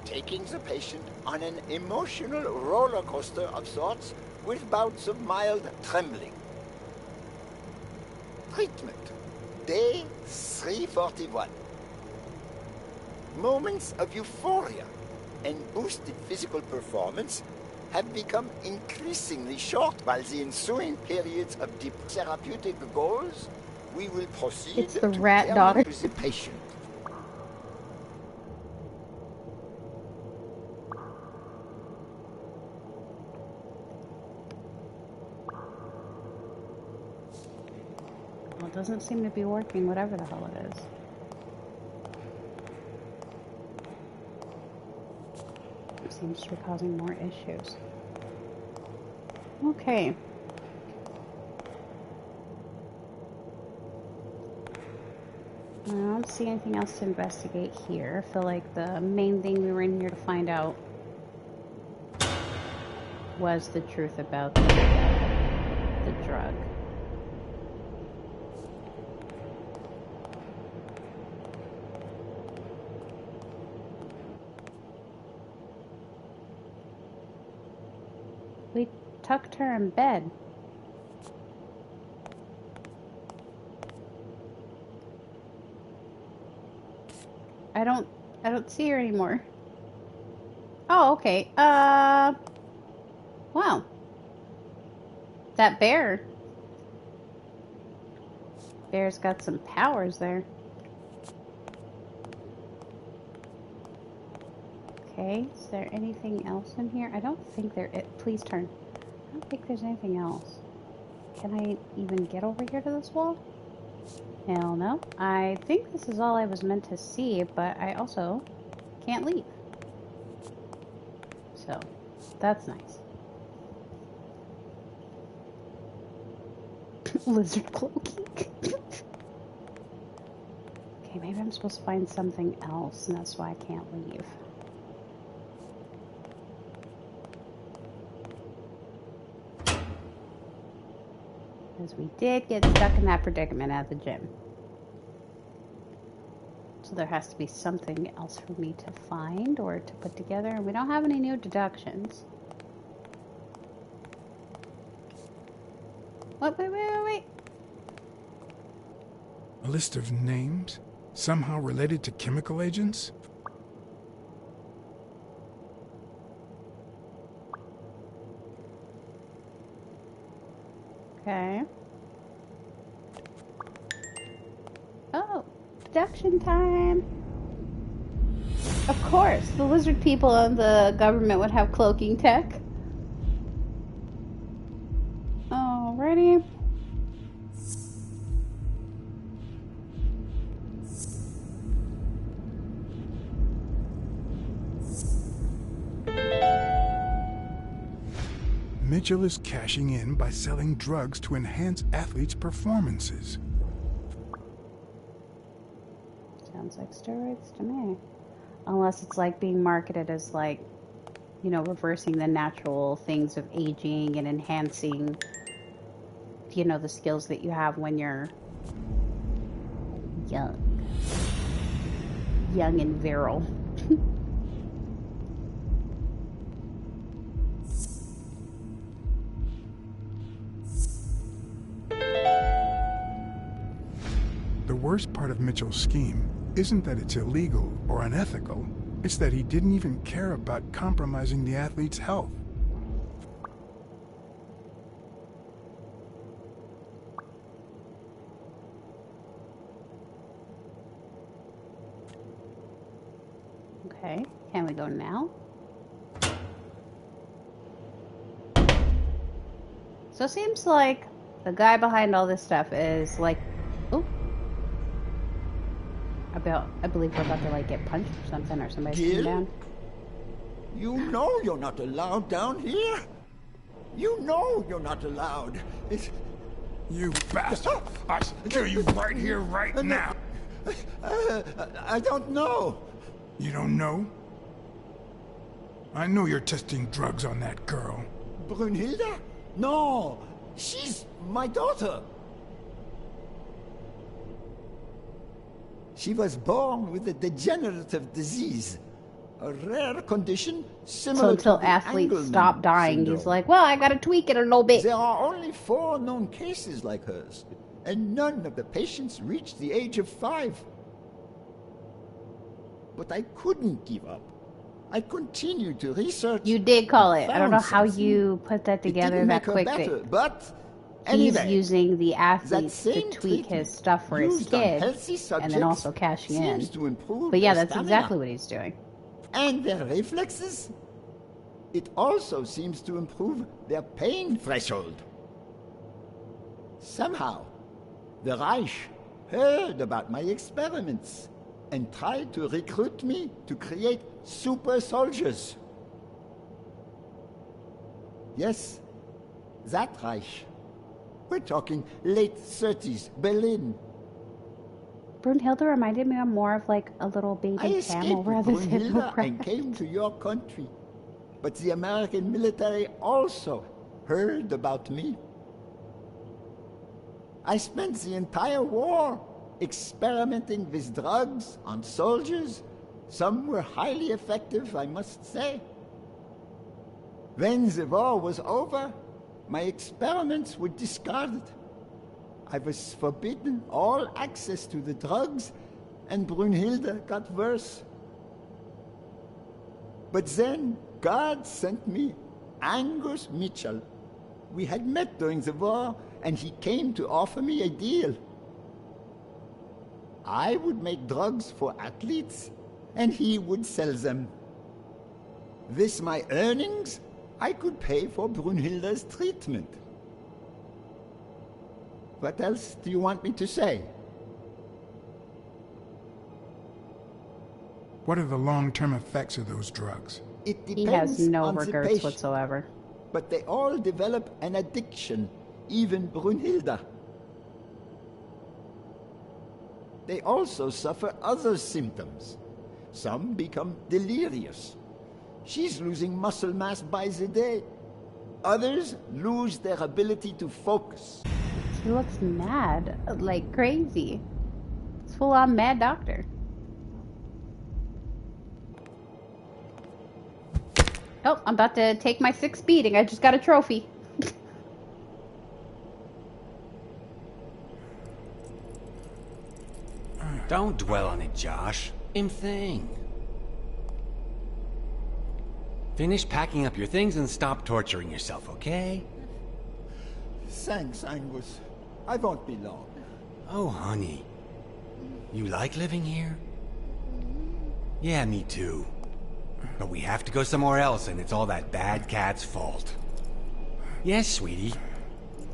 taking the patient on an emotional roller coaster of sorts with bouts of mild trembling. Treatment. Day 341. Moments of euphoria and boosted physical performance have become increasingly short, while the ensuing periods of deep therapeutic goals, we will proceed It's the to rat determine daughter. with the patient. Well, it doesn't seem to be working, whatever the hell it is. It seems to be causing more issues. Okay. I don't see anything else to investigate here. I feel like the main thing we were in here to find out was the truth about the drug. We tucked her in bed. I don't see her anymore. Oh, okay. Wow. That bear's got some powers there. Okay, is there anything else in here? I don't think there is. Please turn. I don't think there's anything else. Can I even get over here to this wall? Hell no. I think this is all I was meant to see, but I also can't leave. So, that's nice. Lizard cloaking. Okay, maybe I'm supposed to find something else, and that's why I can't leave. Because we did get stuck in that predicament at the gym. So there has to be something else for me to find or to put together. And we don't have any new deductions. What? Wait. A list of names? Somehow related to chemical agents? Okay. Oh, deduction time. Of course, the lizard people and the government would have cloaking tech. Alrighty. Mitchell is cashing in by selling drugs to enhance athletes' performances. Sounds like steroids to me. Unless it's like being marketed as like, you know, reversing the natural things of aging and enhancing with, you know, the skills that you have when you're young. Young and virile. The worst part of Mitchell's scheme isn't that it's illegal or unethical. It's that he didn't even care about compromising the athlete's health. Okay, can we go now? So it seems like the guy behind all this stuff is like, oh, I believe we're about to like get punched or something, or somebody's coming down. You know you're not allowed down here. You know you're not allowed. You bastard! I kill you right here, right now. I don't know. You don't know? I know you're testing drugs on that girl. Brunhilde? No, she's my daughter. She was born with a degenerative disease, a rare condition similar so until to the athletes stop dying, syndrome. he's like, well, I gotta tweak it a little bit. There are only 4 known cases like hers, and none of the patients reached the age of 5. But I couldn't give up. I continued to research. You did call it. I don't know how something. you put that together It didn't that make her quick. better, but He's anyway, using the athletes to same tweak his stuff for his used on kid, healthy and then subjects also cashing in. seems to improve But yeah, their that's stamina exactly what he's doing. and their reflexes. It also seems to improve their pain threshold. Somehow, the Reich heard about my experiments and tried to recruit me to create super soldiers. Yes, that Reich. We're talking late 30s, Berlin. Brunhilde reminded me more of like a little I baby escaped camel with rather than a Brunhilde and rat. came to your country. But the American military also heard about me. I spent the entire war experimenting with drugs on soldiers. Some were highly effective, I must say. When the war was over, my experiments were discarded. I was forbidden all access to the drugs, and Brunhilde got worse. But then God sent me Angus Mitchell. We had met during the war, and he came to offer me a deal. I would make drugs for athletes, and he would sell them. With my earnings, I could pay for Brunhilde's treatment. What else do you want me to say? What are the long-term effects of those drugs? It He depends has no on the regrets patient, whatsoever. but they all develop an addiction, even Brunhilde. They also suffer other symptoms. Some become delirious. She's losing muscle mass by the day. Others lose their ability to focus. He looks mad, like crazy. It's full-on mad doctor. Oh, I'm about to take my 6th beating. I just got a trophy. Don't dwell on it, Josh. Same thing. Finish packing up your things and stop torturing yourself, okay? Thanks, Angus. I won't be long. Oh, honey. You like living here? Yeah, me too. But we have to go somewhere else, and it's all that bad cat's fault. Yes, sweetie.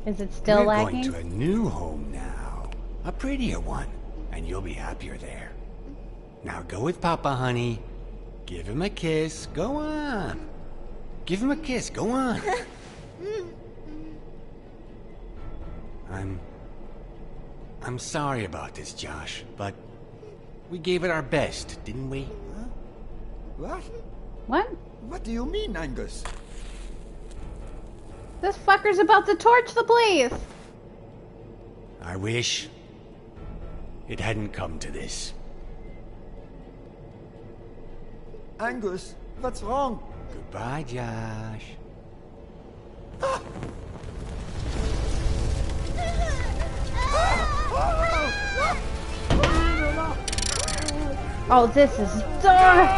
Is it still We're lagging? going to a new home now. A prettier one. And you'll be happier there. Now go with Papa, honey. Give him a kiss. Go on. Give him a kiss. Go on. I'm sorry about this, Josh, but we gave it our best, didn't we? Huh? What? What? What do you mean, Angus? This fucker's about to torch the place. I wish it hadn't come to this. Angus, what's wrong? Goodbye, Josh. Oh, this is dark!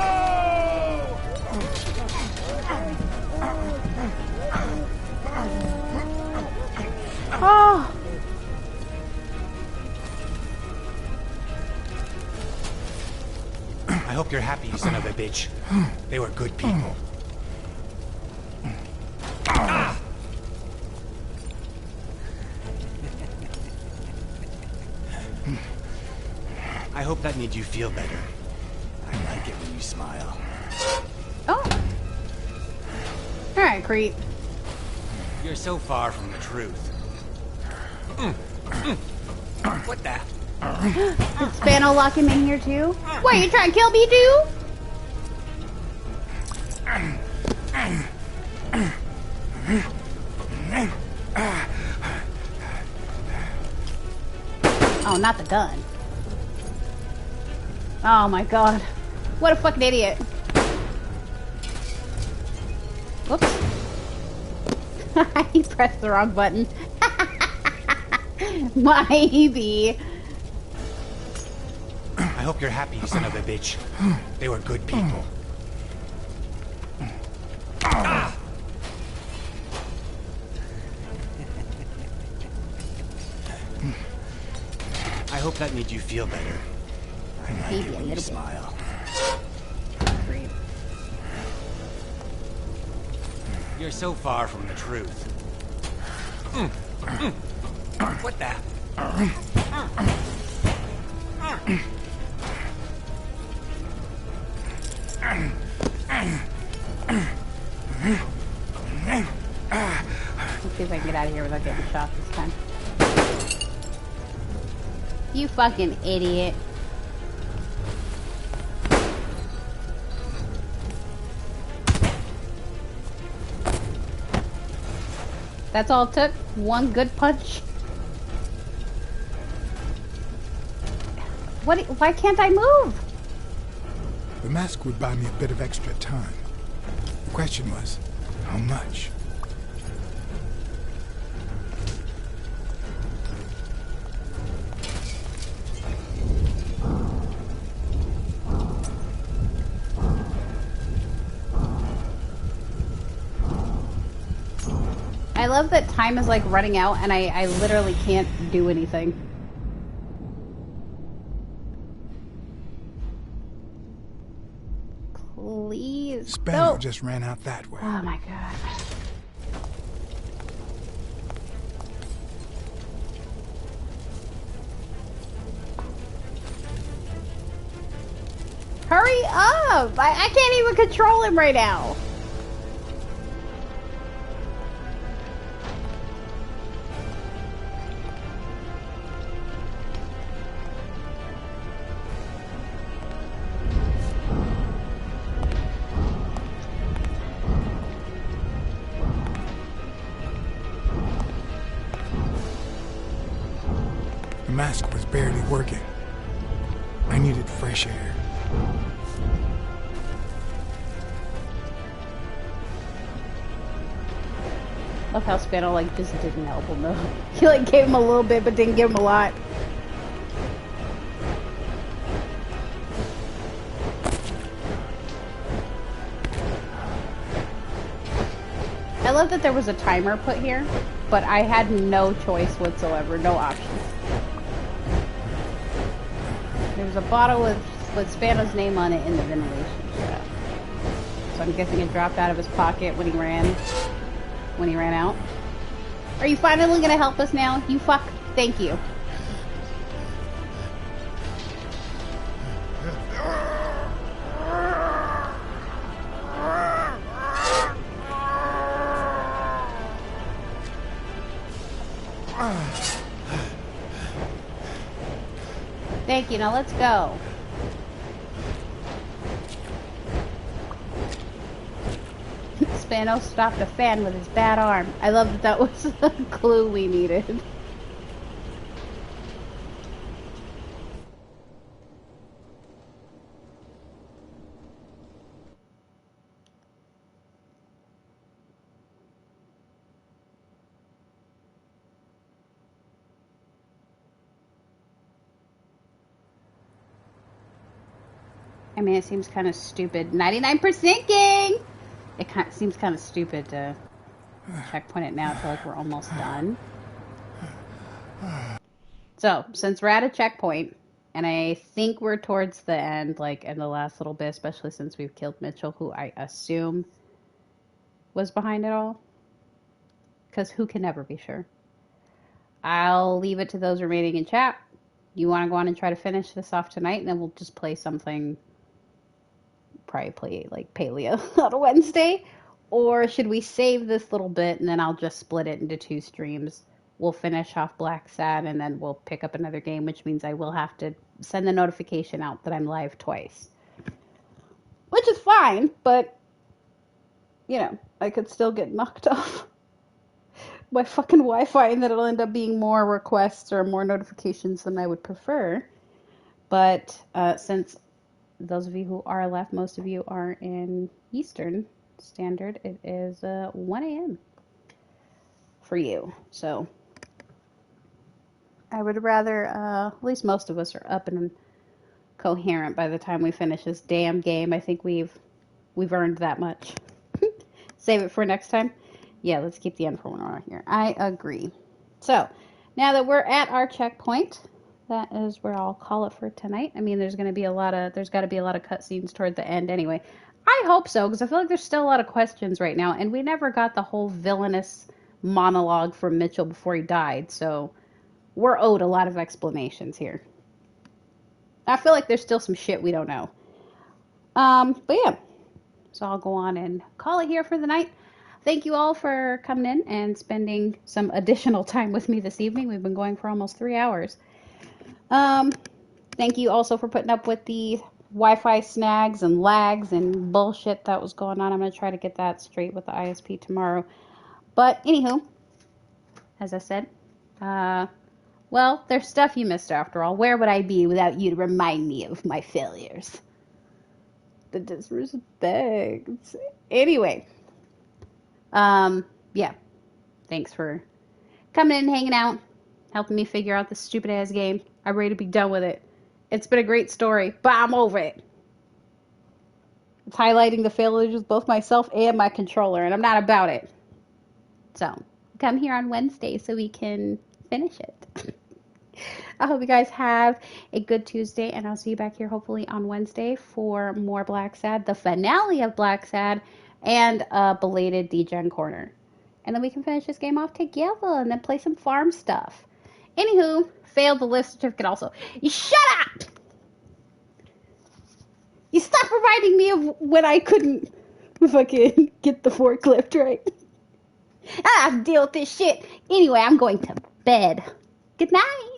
Oh! I hope you're happy, you son of a bitch. They were good people. I hope that made you feel better. I like it when you smile. Oh! Alright, creep. You're so far from the truth. What the? Did Spano lock him in here too? What, you trying to kill me too? Oh, not the gun. Oh my god. What a fucking idiot. Whoops. He pressed the wrong button. Maybe. I hope you're happy, you son of a bitch. They were good people. I hope that made you feel better. I like it when you smile. Great. You're so far from the truth. What the? Let's see if I can get out of here without getting shot this time. You fucking idiot. That's all it took? One good punch? Why can't I move? The mask would buy me a bit of extra time. The question was, how much? I love that time is like running out and I literally can't do anything. Please. Spano just ran out that way. Oh my god. Hurry up! I can't even control him right now. The mask was barely working. I needed fresh air. Love how Spano like just didn't help him though. He like gave him a little bit but didn't give him a lot. I love that there was a timer put here, but I had no choice whatsoever, no options. There's a bottle with Spano's name on it in the ventilation shaft. So I'm guessing it dropped out of his pocket when he ran out. Are you finally gonna help us now? You fuck. Thank you. Thank you. Now let's go. Spano stopped a fan with his bad arm. I love that was the clue we needed. mean, it seems kind of stupid. 99% gang! It seems kind of stupid to checkpoint it now. I feel like we're almost done. So, since we're at a checkpoint, and I think we're towards the end, like in the last little bit, especially since we've killed Mitchell, who I assume was behind it all. Because who can never be sure? I'll leave it to those remaining in chat. You want to go on and try to finish this off tonight, and then we'll just play something, probably play like Paleo on a Wednesday? Or should we save this little bit, and then I'll just split it into 2 streams? We'll finish off Black Sad, and then we'll pick up another game, which means I will have to send the notification out that I'm live twice. Which is fine, but, you know, I could still get knocked off my fucking Wi-Fi, and then it'll end up being more requests or more notifications than I would prefer. But since those of you who are left, most of you are in Eastern Standard, it is 1 a.m. for you. So I would rather, at least most of us are up and coherent by the time we finish this damn game. I think we've earned that much. Save it for next time. Yeah, let's keep the end for when we're here. I agree. So, now that we're at our checkpoint, that is where I'll call it for tonight. I mean, there's got to be a lot of cutscenes toward the end anyway. I hope so, because I feel like there's still a lot of questions right now, and we never got the whole villainous monologue from Mitchell before he died, so we're owed a lot of explanations here. I feel like there's still some shit we don't know. But yeah, so I'll go on and call it here for the night. Thank you all for coming in and spending some additional time with me this evening. We've been going for almost 3 hours. Thank you also for putting up with the Wi-Fi snags and lags and bullshit that was going on. I'm going to try to get that straight with the ISP tomorrow. But anywho, as I said, well, there's stuff you missed after all. Where would I be without you to remind me of my failures? The disrespect. Anyway. Yeah. Thanks for coming in and hanging out, helping me figure out this stupid ass game. I'm ready to be done with it. It's been a great story, but I'm over it. It's highlighting the failures of both myself and my controller, and I'm not about it. So, come here on Wednesday so we can finish it. I hope you guys have a good Tuesday, and I'll see you back here hopefully on Wednesday for more Black Sad, the finale of Black Sad, and a belated D-Gen Corner. And then we can finish this game off together and then play some farm stuff. Anywho, failed the lift certificate also. You shut up! You stopped reminding me of when I couldn't fucking get the forklift right. I have to deal with this shit. Anyway, I'm going to bed. Good night.